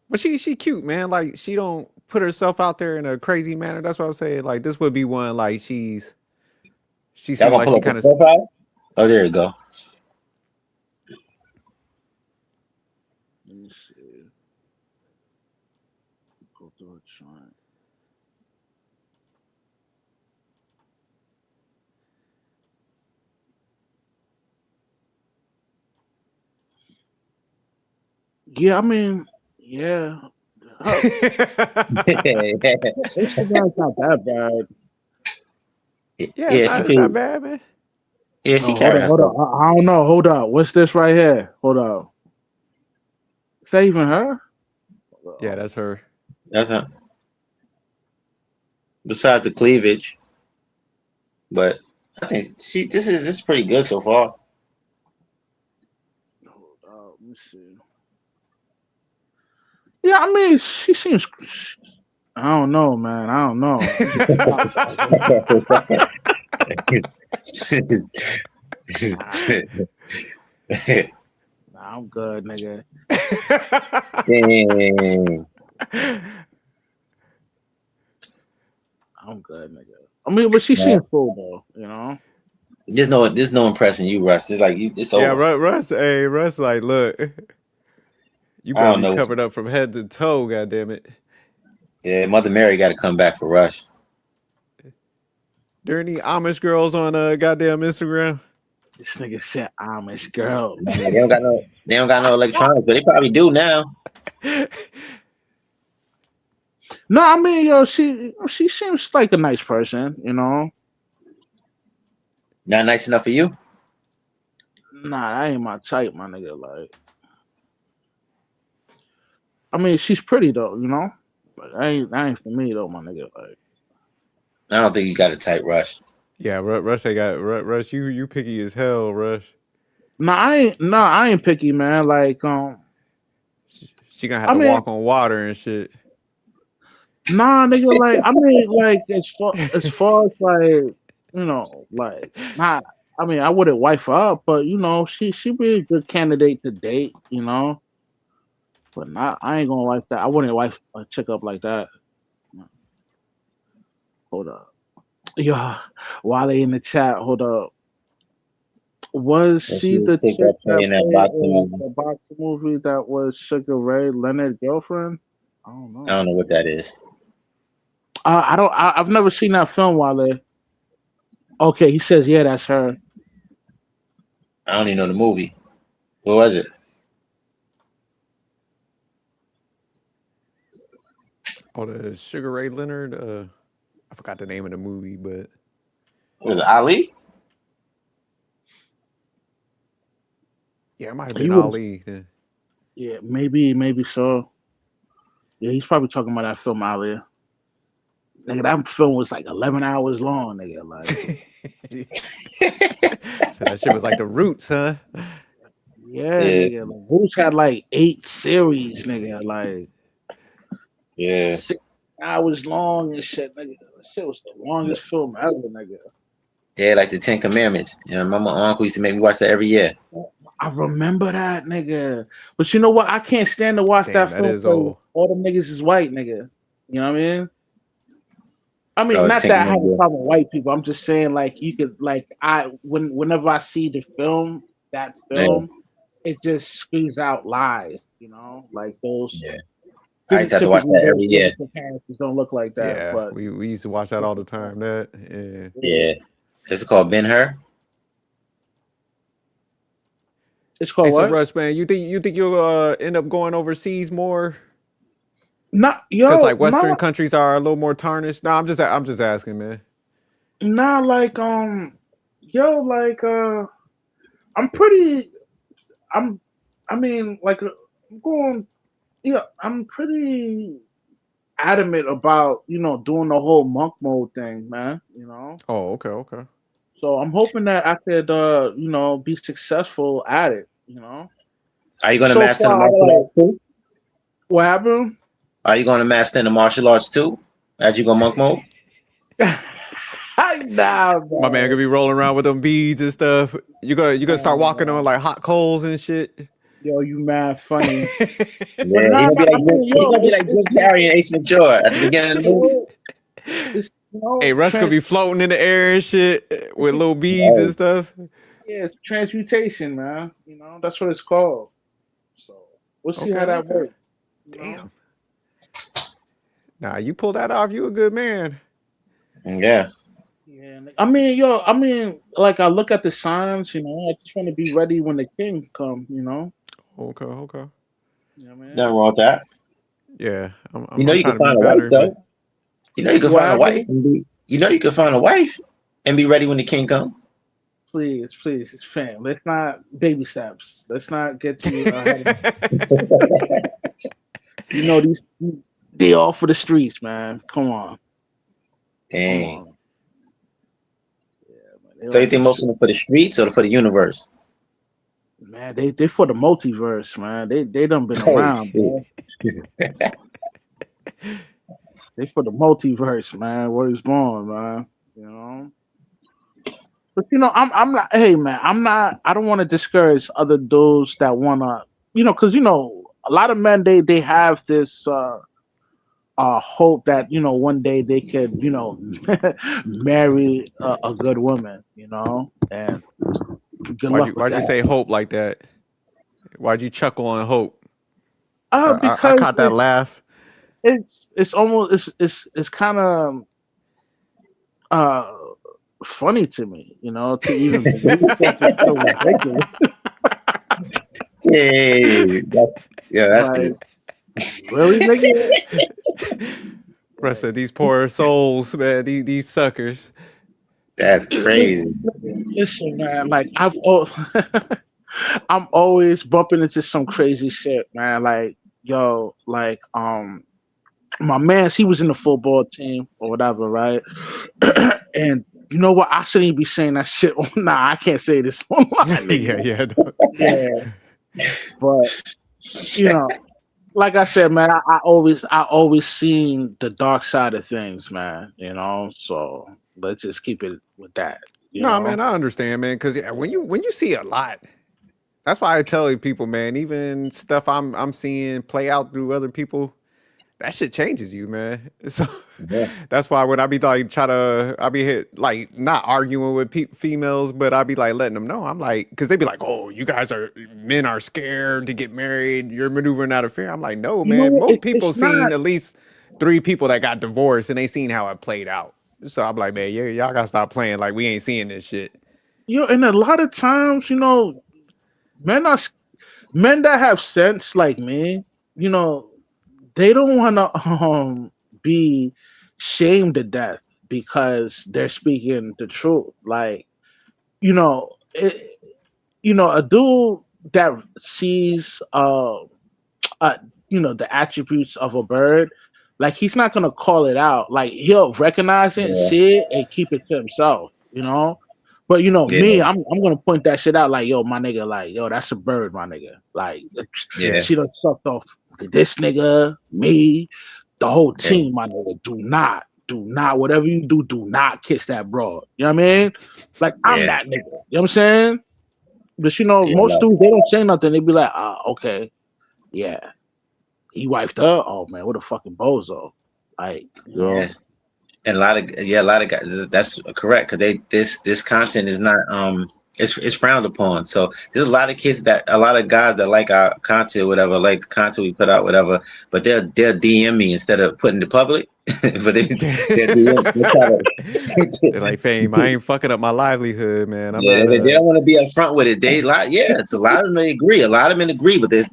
But she cute, man. Like she don't put herself out there in a crazy manner. That's what I'm saying. Like this would be one like she
Y'all
seemed
gonna
like
pull
she
up the
kind of
profile? Oh, there you go.
Let me see. Go through a joint. Yeah, I mean, yeah. Her Instagram's not that bad.
Yeah,
Yeah,
it's not bad, man.
she
Oh, hold
carried
on, hold
herself.
on. I don't know. Hold up. What's this right here? Hold up. Is that even her?
Yeah, that's her.
That's her. Besides the cleavage, but I think this is pretty good so far.
Hold up. Let me see. Yeah, I mean, she seems. I don't know, man. I don't know. I'm just shocked by her. Nah, nah, I'm good, nigga.
Dang.
I'm good, nigga. I mean, but she
No,
seems cool though. You know.
there's no impressing you, Russ. It's like it's
Yeah,
over.
Russ. Hey, Russ. Like, look, you
I
better
don't
be
know.
covered up from head to toe. God damn it.
Yeah, Mother Mary got to come back for Rush.
There any Amish girls on goddamn Instagram?
This nigga said Amish girl.
Nah, they don't got no electronics, but they probably do now.
No, I mean, yo, she seems like a nice person. You know.
Not nice enough for you.
Nah, that ain't my type, my nigga. Like, I mean, she's pretty though. You know. But that ain't for me though, my nigga. Like.
I don't think you got a tight Rush.
Yeah, Rush. They got Rush. You picky as hell, Rush.
I ain't picky, man. Like,
She gonna have
I
to
mean,
walk on water and shit.
nah, nigga. Like, I mean, like, as far as like, like, not. I mean, I wouldn't wife her up, but she be a good candidate to date. But not. I ain't gonna wife that. I wouldn't wife a chick up like that. Hold up, yeah. While they in the chat, hold up. Was
And she
she
would
the
take
chick
that
that
play in that
played
boxing
in
movie.
the boxing movie that was Sugar Ray Leonard's girlfriend? I don't
I
know.
don't know what that is.
I don't. I've never seen that film. Wale. Okay, he says, yeah, that's her.
I don't even know the movie. What was it?
Oh, the Sugar Ray Leonard. I forgot the name of the movie, but
Was it Ali?
yeah, it might have been
You would.
Ali. Yeah.
Yeah, maybe so. Yeah, he's probably talking about that film earlier. Nigga, that film was like 11 hours long, nigga. Like,
So that shit was like the Roots, huh?
yeah,
Yeah,
nigga. Like, Bruce had like 8 series, nigga. Like,
yeah.
6 hours long and shit, nigga. That shit was the longest film ever, nigga.
Yeah, like the Ten Commandments. My uncle used to make me watch that every year.
I remember that, nigga. But you know what? I can't stand to watch
Damn,
that
that
film
is
because
old.
all the niggas is white, nigga. You know what I mean? I mean,
Oh, the
not
Ten
that I have a
Commandments.
problem with white people. I'm just saying, like, you could, like, whenever I see that
Yeah,
film, it just screams out lies. Like those
yeah. I used to have to watch
stereotypically
that
those
every year.
biblical characters don't look like that.
Yeah,
But
we used to watch that all the time. That yeah.
Yeah,
yeah,
it's called Ben Hur.
it's
Hey,
called
so
what?
Rush, man, you think you'll end up going overseas more?
Not
Because
yo,
like Western
not
countries are a little more tarnished. No, I'm just asking, man.
not like yo, like I'm pretty. I'm. I mean, like I'm going. Yeah, I'm pretty adamant about doing the whole monk mode thing, man.
Oh, okay, okay.
So I'm hoping that I could be successful at it.
Are you going to
So
master the
far,
martial arts too?
what happened?
Are you going to master the martial arts too? As you go monk mode?
Nah,
My man
man.
gonna be rolling around with them beads and stuff. You gonna start
Nah,
walking on
man.
like hot coals and shit.
Yo, you mad funny. But
Yeah, he
nah,
gonna be
I
like
mean,
He
yo,
gonna be like Jim Carrey and Ace Ventura at the beginning of the movie.
yo, it's
Hey, Russ gonna be floating in the air and shit with little beads and
Right.
stuff.
yeah, it's transmutation, man. That's what it's called. So we'll see
Okay,
how that
okay.
works. You know.
Damn. Nah, you pull that off. You a good man.
Yeah.
Yeah, I mean, yo, like I look at the signs. I just want to be ready when the king come.
Okay, okay.
You know what I mean?
Nothing wrong with that.
Yeah,
You know
I'm
you can
trying to be
find a wife
better, but
though. You know you can
What
find a wife
happened?
and be. You know you can find a wife and be ready when the king come.
Please, please, it's fam. Let's not baby steps. Let's not get too ahead of. You know these. They all for the streets, man. Come on, come
Dang.
on. Yeah, man. They
So
all
you
for
think
the
most of
streets.
them for the streets or for the universe?
Man, they for the multiverse, man. They done been
Oh
around,
shit.
bro. They for the multiverse, man. Where he's born, man. You know. But I'm not. Hey, man, I'm not. I don't want to discourage other dudes that wanna, because a lot of men they have this hope that one day they could marry a good woman, and good luck with
why'd you
that.
say hope like that? Why'd you chuckle on hope? I
Because
caught that laugh.
it's almost it's kind of uh funny to me, to even believe something so ridiculous.
Hey, yeah, that's
Like,
just
really, nigga?
Rest of
Like,
these poor souls, man. These suckers.
that's crazy.
listen, man. Like I'm always bumping into some crazy shit, man. Like, yo, like, my man, he was in the football team or whatever, right? And you know what? I shouldn't even be saying that shit. Nah, I can't say this online,
Yeah,
nigga.
yeah.
Yeah, but you know, like I said, man, I always seen the dark side of things, man. So let's just keep it with that. You
No,
know.
man, I understand, man. Because yeah, when you see a lot, that's why I tell people, man. Even stuff I'm seeing play out through other people, that shit changes you, man. So
Yeah.
that's why when I be like I be hit like not arguing with females, but I be like letting them know. I'm like, because they be like, oh, you guys are men are scared to get married. You're maneuvering out of fear. I'm like, no,
You know
man.
what?
Most
It's
people
not.
seen at least 3 people that got divorced and they seen how it played out. So I'm like, man, yeah, y'all gotta stop playing like we ain't seeing this shit.
And a lot of times, men are men that have sense like me. You know, they don't want to be shamed to death because they're speaking the truth. Like, it, a dude that sees uh the attributes of a bird, like he's not gonna call it out. Like he'll recognize it and
Yeah.
see it and keep it to himself. But me,
Yeah.
I'm gonna point that shit out like, yo, my nigga, like, yo, that's a bird, my nigga. Like,
Yeah.
Yeah.
she done sucked off this nigga, me, the whole
Yeah.
team, my nigga. Do not, whatever you do not kiss that broad. You know what I mean? Like, I'm
Yeah.
that nigga. You know what I'm saying? But
Yeah.
most
Like,
dudes, they don't say nothing. They be like, okay, yeah, he wifed her. Oh man, what a fucking bozo. Like,
yeah. And a lot of guys. That's correct because this content is not it's frowned upon. So there's a lot of guys that like our content, whatever, like content we put out, whatever. But they'll DM me instead of putting it public. But they're DM, they try
They're like,
to.
fame, I ain't fucking up my livelihood, man. I'm
Yeah,
not
they don't want to be upfront with it. Yeah, it's a lot of them agree. A lot of men agree, but they're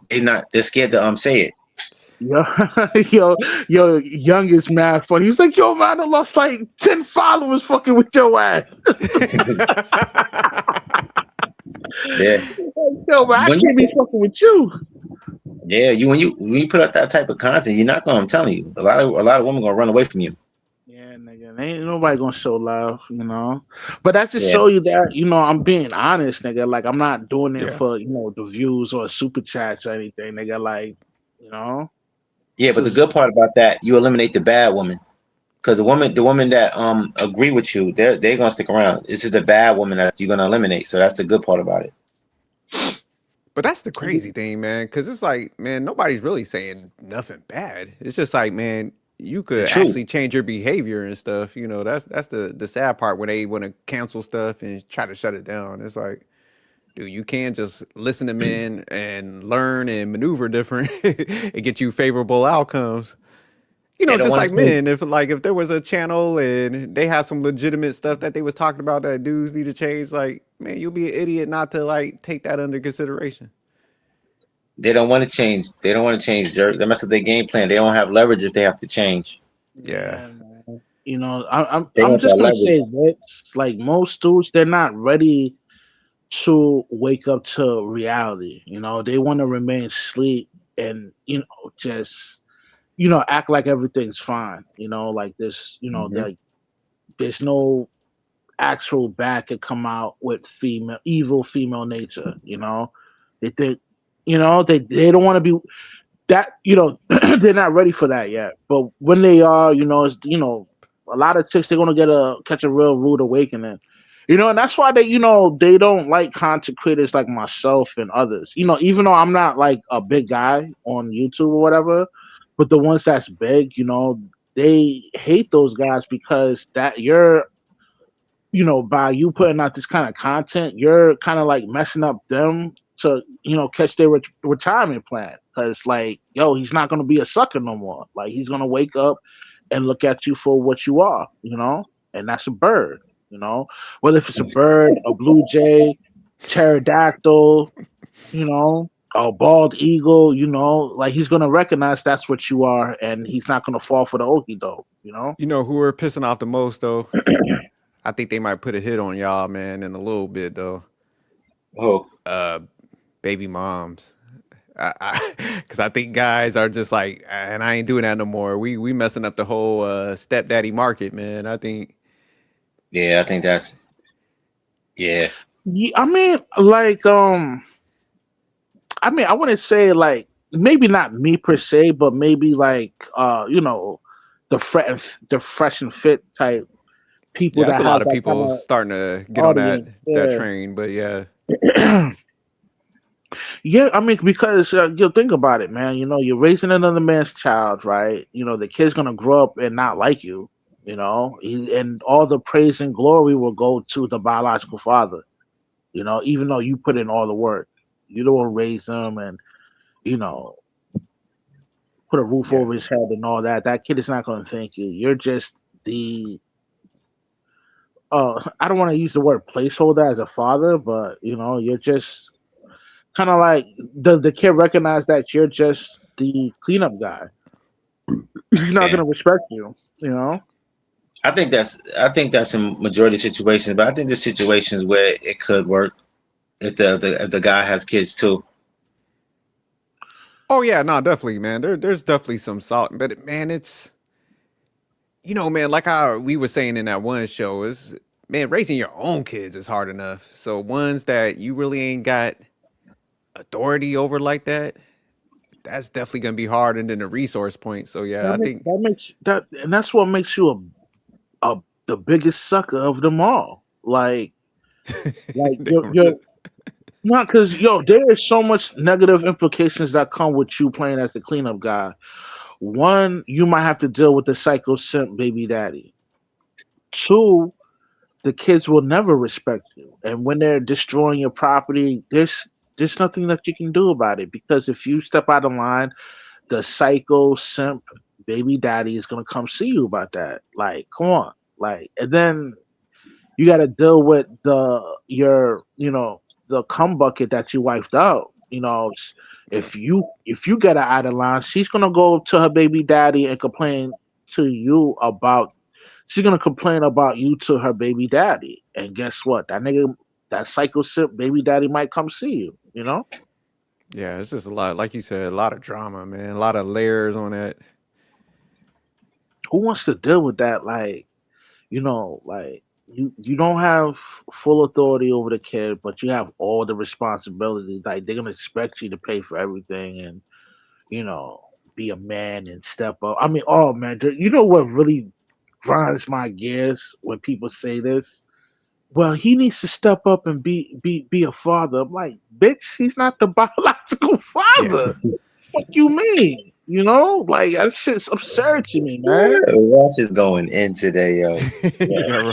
scared to say it.
yo, yo, young is mad funny. He's like, yo, man, I lost like 10 followers fucking with your ass.
Yeah,
Yo, man, I
when
can't be
you
fucking with you.
yeah you when you put out that type of content, you're not gonna. I'm telling you, a lot of women gonna run away from you.
Yeah, nigga, ain't nobody gonna show love. But that just
Yeah,
show you that, I'm being honest, nigga. Like, I'm not doing it
Yeah.
for, the views or super chats or anything, nigga. Like, you know,
yeah.
this
But the
is,
good part about that, you eliminate the bad woman because the woman that agree with you, they're gonna stick around. It's just the bad woman that you're gonna eliminate. So that's the good part about it.
But that's the crazy thing, man, because it's like, man, nobody's really saying nothing bad. It's just like, man, you
The
could
truth.
actually change your behavior and stuff. That's the sad part when they want to cancel stuff and try to shut it down. It's like, dude, you can't just listen to men and learn and maneuver different and get you favorable outcomes.
They don't
Just
want
like
to change.
men, if there was a channel and they had some legitimate stuff that they was talking about that dudes need to change, like, man, you'll be an idiot not to like take that under consideration.
They don't want to change. They don't want to change, jerk. They mess up their game plan. They don't have leverage if they have to change.
Yeah.
Yeah, man. You know,
They
I'm
want
just
that
gonna
leverage.
say this: like most dudes, they're not ready to wake up to reality. You know, they want to remain asleep and just act like everything's fine. Like this.
Hmm.
Like there's no actual bad could come out with evil female nature. They think, they don't want to be that. They're not ready for that yet. But when they are, a lot of chicks they're gonna catch a real rude awakening. And that's why they don't like content creators like myself and others. Even though I'm not like a big guy on YouTube or whatever, but the ones that's big, they hate those guys because that you're by you putting out this kind of content, you're kind of like messing up them to, catch their retirement plan. Cause like, yo, he's not gonna be a sucker no more. Like he's gonna wake up and look at you for what you are, and that's a bird. Whether if it's a bird, a blue jay, pterodactyl, a bald eagle, like he's gonna recognize that's what you are, and he's not gonna fall for the okie doke.
You know who are pissing off the most though? I think they might put a hit on y'all, man, in a little bit though.
Oh,
Uh, baby moms. Because I think guys are just like, and I ain't doing that no more. We messing up the whole stepdaddy market, man. I think,
yeah. I think that's yeah.
I mean, like, I wouldn't say like maybe not me per se, but maybe like the fresh and fit type people
yeah, that's
that
a
have
lot of
that kind
people
of
starting to get on
audience.
that
Yeah.
train. But yeah,
Yeah, I mean, because you think about it, man. You're raising another man's child, right? The kid's gonna grow up and not like you. And all the praise and glory will go to the biological father. Even though you put in all the work, you don't raise them and you know put a roof
yeah,
over his head and all that. That kid is not going to thank you. You're just the I don't want to use the word placeholder as a father, but you're just kind of like the kid recognize that you're just the cleanup guy. He's not
Yeah.
going to respect you.
I think that's in majority of situations, but I think there's situations where it could work if the guy has kids too.
oh yeah, no, definitely, man. There's definitely some salt, but man, it's man, like how we were saying in that one show is, man, raising your own kids is hard enough. So ones that you really ain't got authority over like that, that's definitely gonna be hard. And then the resource point. So yeah, I think
That makes that, and that's what makes you a the biggest sucker of them all. Like you're not because there is so much negative implications that come with you playing as the cleanup guy. One, you might have to deal with the psycho simp baby daddy. Two, the kids will never respect you, and when they're destroying your property, there's nothing that you can do about it because if you step out of line, the psycho simp baby daddy is gonna come see you about that. Like, come on, like, and then you got to deal with the cum bucket that you wiped out. If you get her out of line, she's gonna go to her baby daddy and complain to you about. She's gonna complain about you to her baby daddy, and guess what? That psycho simp baby daddy might come see you.
yeah, it's just a lot, like you said, a lot of drama, man, a lot of layers on that.
Who wants to deal with that? Like you don't have full authority over the kid, but you have all the responsibility. Like they're gonna expect you to pay for everything and you know be a man and step up. I mean, oh man, you know what really grinds my gears when people say this? Well, he needs to step up and be a father. I'm like, bitch, he's not the biological
Yeah,
father. What you mean? Like that shit's absurd to me, man.
Ross is going in today, yo.
yeah,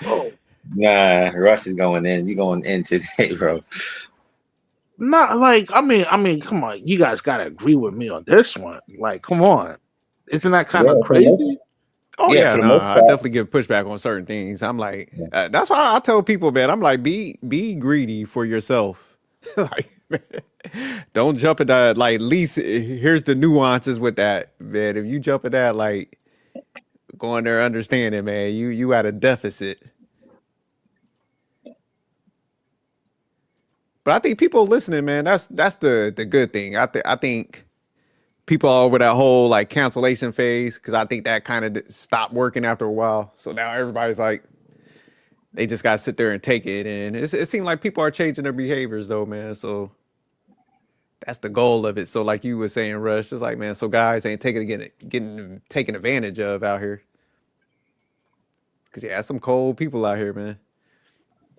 Yo,
Nah, Russ is going in. You going in today, bro?
not like I mean, come on, you guys gotta agree with me on this one. Like, come on, isn't that kind
Yeah,
of crazy?
oh
yeah.
yeah,
For the
no,
most
I
part,
definitely give pushback on certain things. I'm like, that's why I tell people, man, I'm like, be greedy for yourself. Like, man. Don't jump at that. Like, at least here's the nuances with that, man. If you jump at that, like going there understanding, man, you at a deficit. But I think people listening, man, that's the good thing. I think people are over that whole like cancellation phase because I think that kind of stopped working after a while. So now everybody's like, they just gotta sit there and take it. And it seems like people are changing their behaviors though, man. So that's the goal of it. So like you were saying, Rush, it's like, man, so guys ain't getting taken advantage of out here. Cause yeah, some cold people out here, man.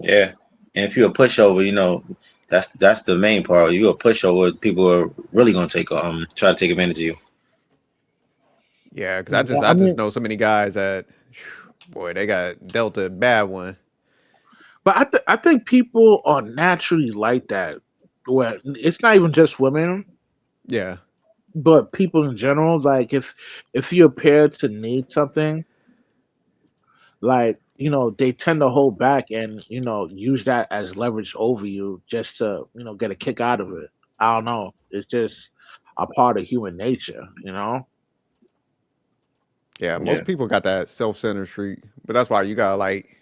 Yeah, and if you're a pushover, that's the main part. You're a pushover. People are really gonna try to take advantage of you.
Yeah, because
Yeah,
I just know so many guys that, boy, they got dealt a bad one.
but I think people are naturally like that. Where it's not even just women,
Yeah,
but people in general. Like if you appear to need something, like they tend to hold back and use that as leverage over you just to get a kick out of it. I don't know. It's just a part of human nature.
yeah.
Yeah,
Most people got that self-centered streak, but that's why you gotta like.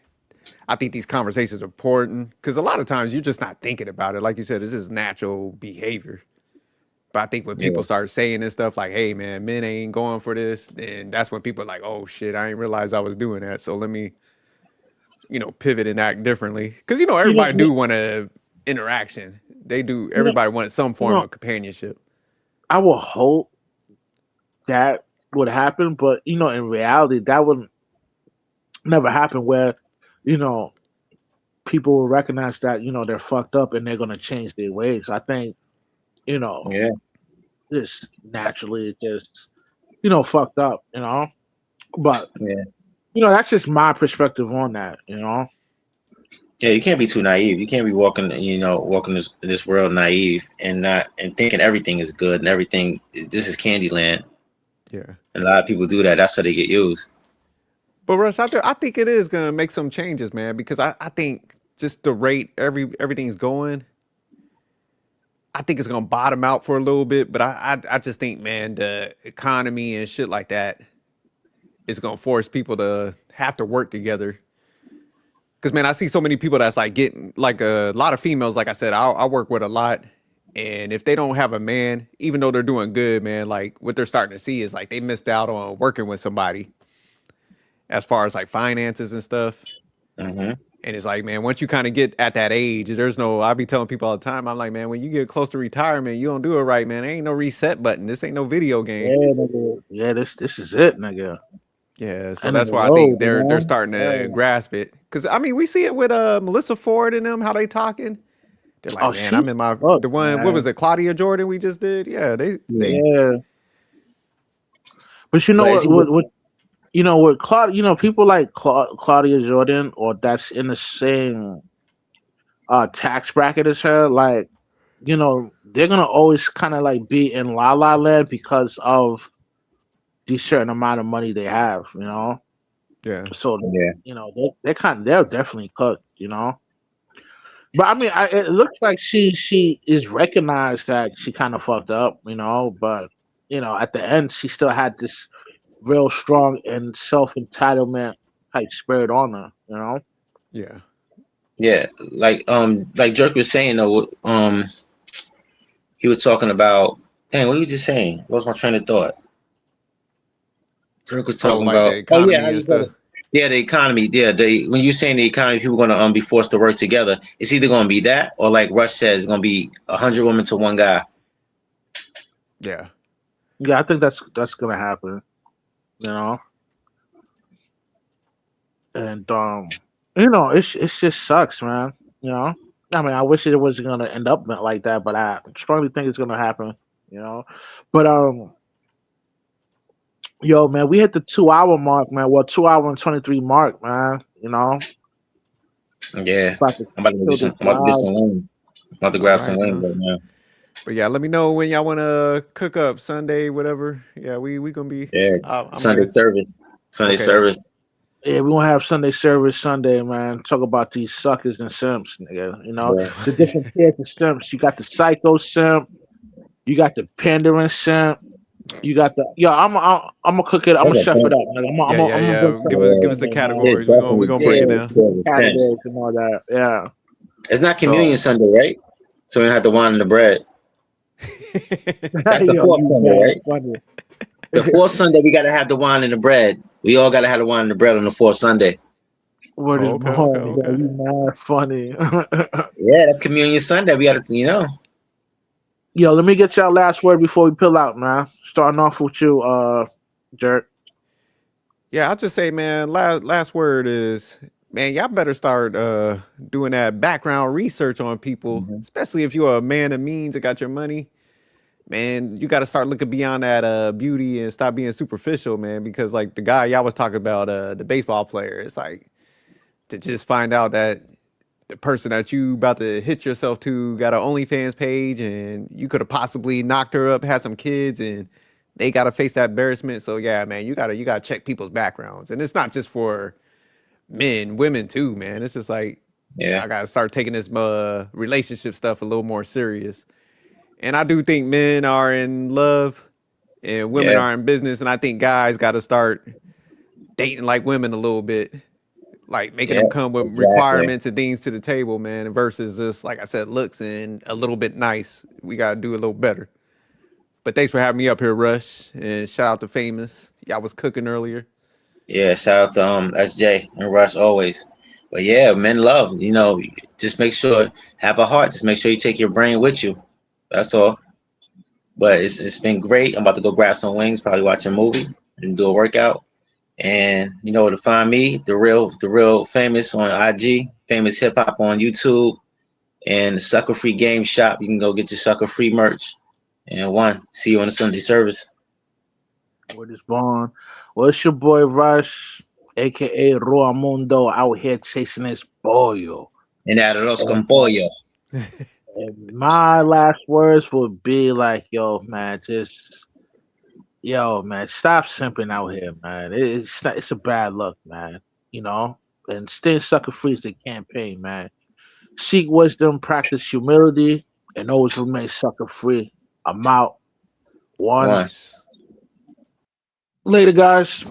I think these conversations are important because a lot of times you're just not thinking about it. Like you said, it's just natural behavior. But I think when
yeah,
people start saying this stuff like, "Hey, man, men ain't going for this," then that's when people are like, "Oh shit, I didn't realize I was doing that." So let me, pivot and act differently. Because
You know,
everybody do want a interaction. They do.
you know,
Everybody wants some
you
form
know.
of companionship.
I would hope that would happen, but in reality, that would never happen. Where you know people will recognize that they're fucked up and they're gonna change their ways. I think you know
yeah,
just naturally it's just fucked up. But
yeah.
that's just my perspective on that.
Yeah, you can't be too naive. You can't be walking this world naive and not and thinking everything is good and everything. This is Candyland,
Yeah.
and a lot of people do that. That's how they get used.
But Russ, I think it is gonna make some changes, man, because I think just the rate everything's going, I think it's gonna bottom out for a little bit. But I just think, man, the economy and shit like that is gonna force people to have to work together. Cause man, I see so many people that's like getting like a lot of females. Like I said, I work with a lot, and if they don't have a man, even though they're doing good, man, like what they're starting to see is like they missed out on working with somebody as far as like finances and stuff.
Hmm.
And it's like, man, once you kind of get at that age, there's no. I be telling people all the time. I'm like, man, when you get close to retirement, you don't do it right, man. There ain't no reset button. This ain't no video game.
Yeah, nigga. Yeah, this is it, nigga.
Yeah, so
End of
that's
the
why I think
road,
they're
man.
starting to
Yeah.
grasp it. Cause I mean, we see it with Melissa Ford and them, how they talking. They're like,
Oh,
man,
she
I'm in my
fucked,
the one. What was
man.
it, Claudia Jordan? We just did. Yeah, they.
Yeah, but
But it's
with people like Claudia Jordan, or that's in the same tax bracket as her, like they're gonna always kind of like be in la la land because of the certain amount of money they have.
Yeah,
So
yeah,
they're definitely cooked. But I mean, it looks like she is recognized that she kind of fucked up. But at the end, she still had this real strong and self entitlement type spirit on her.
yeah.
yeah. Like Jerk was saying though. He was talking about. Dang, what were you just saying? What was my train of thought? Jerk was
Oh,
talking
like the
about. Oh yeah, how
economy and
you
stuff.
gonna? Yeah, the economy. Yeah, when you're saying the economy, people gonna be forced to work together. It's either gonna be that or like Rush says, it's gonna be 100 women to one guy.
Yeah,
Yeah, I think that's gonna happen. You know, and it just sucks, man. You know, I mean, I wish it wasn't gonna end up like that, but I strongly think it's gonna happen. You know, but yo, man, we hit the 2 hour mark, man. Well, 2 hour and 23 mark, man.
Yeah,
About to
I'm about to go get
kill
some.
this
I'm about to get
live.
some wings. I'm about to
all
grab some
right,
wings
man.
right now.
But yeah, let me know when y'all want to cook up Sunday, whatever. Yeah, we gonna be.
Yeah,
I'm
Sunday
here.
service. Sunday
Okay.
service.
Yeah, we gonna have Sunday service Sunday, man. Talk about these suckers and simps, nigga. You know,
Yeah.
the different tiers of simps. You got the psycho simp, you got the pandering simp, you got the yo. I'm gonna cook it. I'm
There's
gonna
a
chef it
bunch.
up. Man.
Yeah, yeah,
I'm gonna break
yeah.
some of
Give
the
Yeah.
us the
Sunday, man.
There's
categories. We
definitely
gonna break it
Yeah,
tiers,
down.
tiers of sense.
categories and all that. Yeah.
It's not communion
So
Sunday, right? So we don't have the wine and the bread. That's the
yo,
fourth
you
Sunday,
mad
right?
funny.
The fourth Sunday we gotta have the wine and the bread. We all gotta have the wine and the bread on the fourth Sunday.
Word is
Oh, okay, okay,
born. Yo,
okay.
you mad funny.
Yeah, that's communion Sunday. We gotta,
Yo, let me get y'all last word before we pill out, man. Starting off with you, Jerk.
Yeah, I'll just say, man, last word is, man, y'all better start doing that background research on people,
Mhm.
especially if you're a man of means that got your money. Man, you got to start looking beyond that beauty and stop being superficial, man. Because like the guy y'all was talking about, the baseball player, it's like to just find out that the person that you about to hit yourself to got an OnlyFans page, and you could have possibly knocked her up, had some kids, and they got to face that embarrassment. So yeah, man, you gotta check people's backgrounds, and it's not just for men, women too, man. It's just like
Yeah,
I gotta start taking this relationship stuff a little more serious. And I do think men are in love and women
yeah,
are in business, and I think guys got to start dating like women a little bit, like making
yeah,
them come with
exactly.
requirements and things to the table, man, versus just like I said, looks and a little bit nice. We got to do a little better. But thanks for having me up here, Rush, and shout out to Famous. Y'all was cooking earlier.
Yeah, shout out to SJ and Rush always. But yeah, men love, just make sure have a heart. Just make sure you take your brain with you. That's all. But it's been great. I'm about to go grab some wings, probably watch a movie and do a workout. And you know where to find me, the real famous on IG, famous hip hop on YouTube, and the Sucker Free Game Shop. You can go get your Sucker Free merch. And see you on the Sunday service.
Word is born. Well, it's your boy Rush, aka Mundo, out here chasing this pollo.
And arroz con
And,
pollo.
and my last words would be like, yo, man, yo, man, stop simping out here, man. It's a bad look, man. You know, and stay sucker free is the campaign, man. Seek wisdom, practice humility, and always remain sucker free. I'm out. One.
One.
Peace.
Later, guys.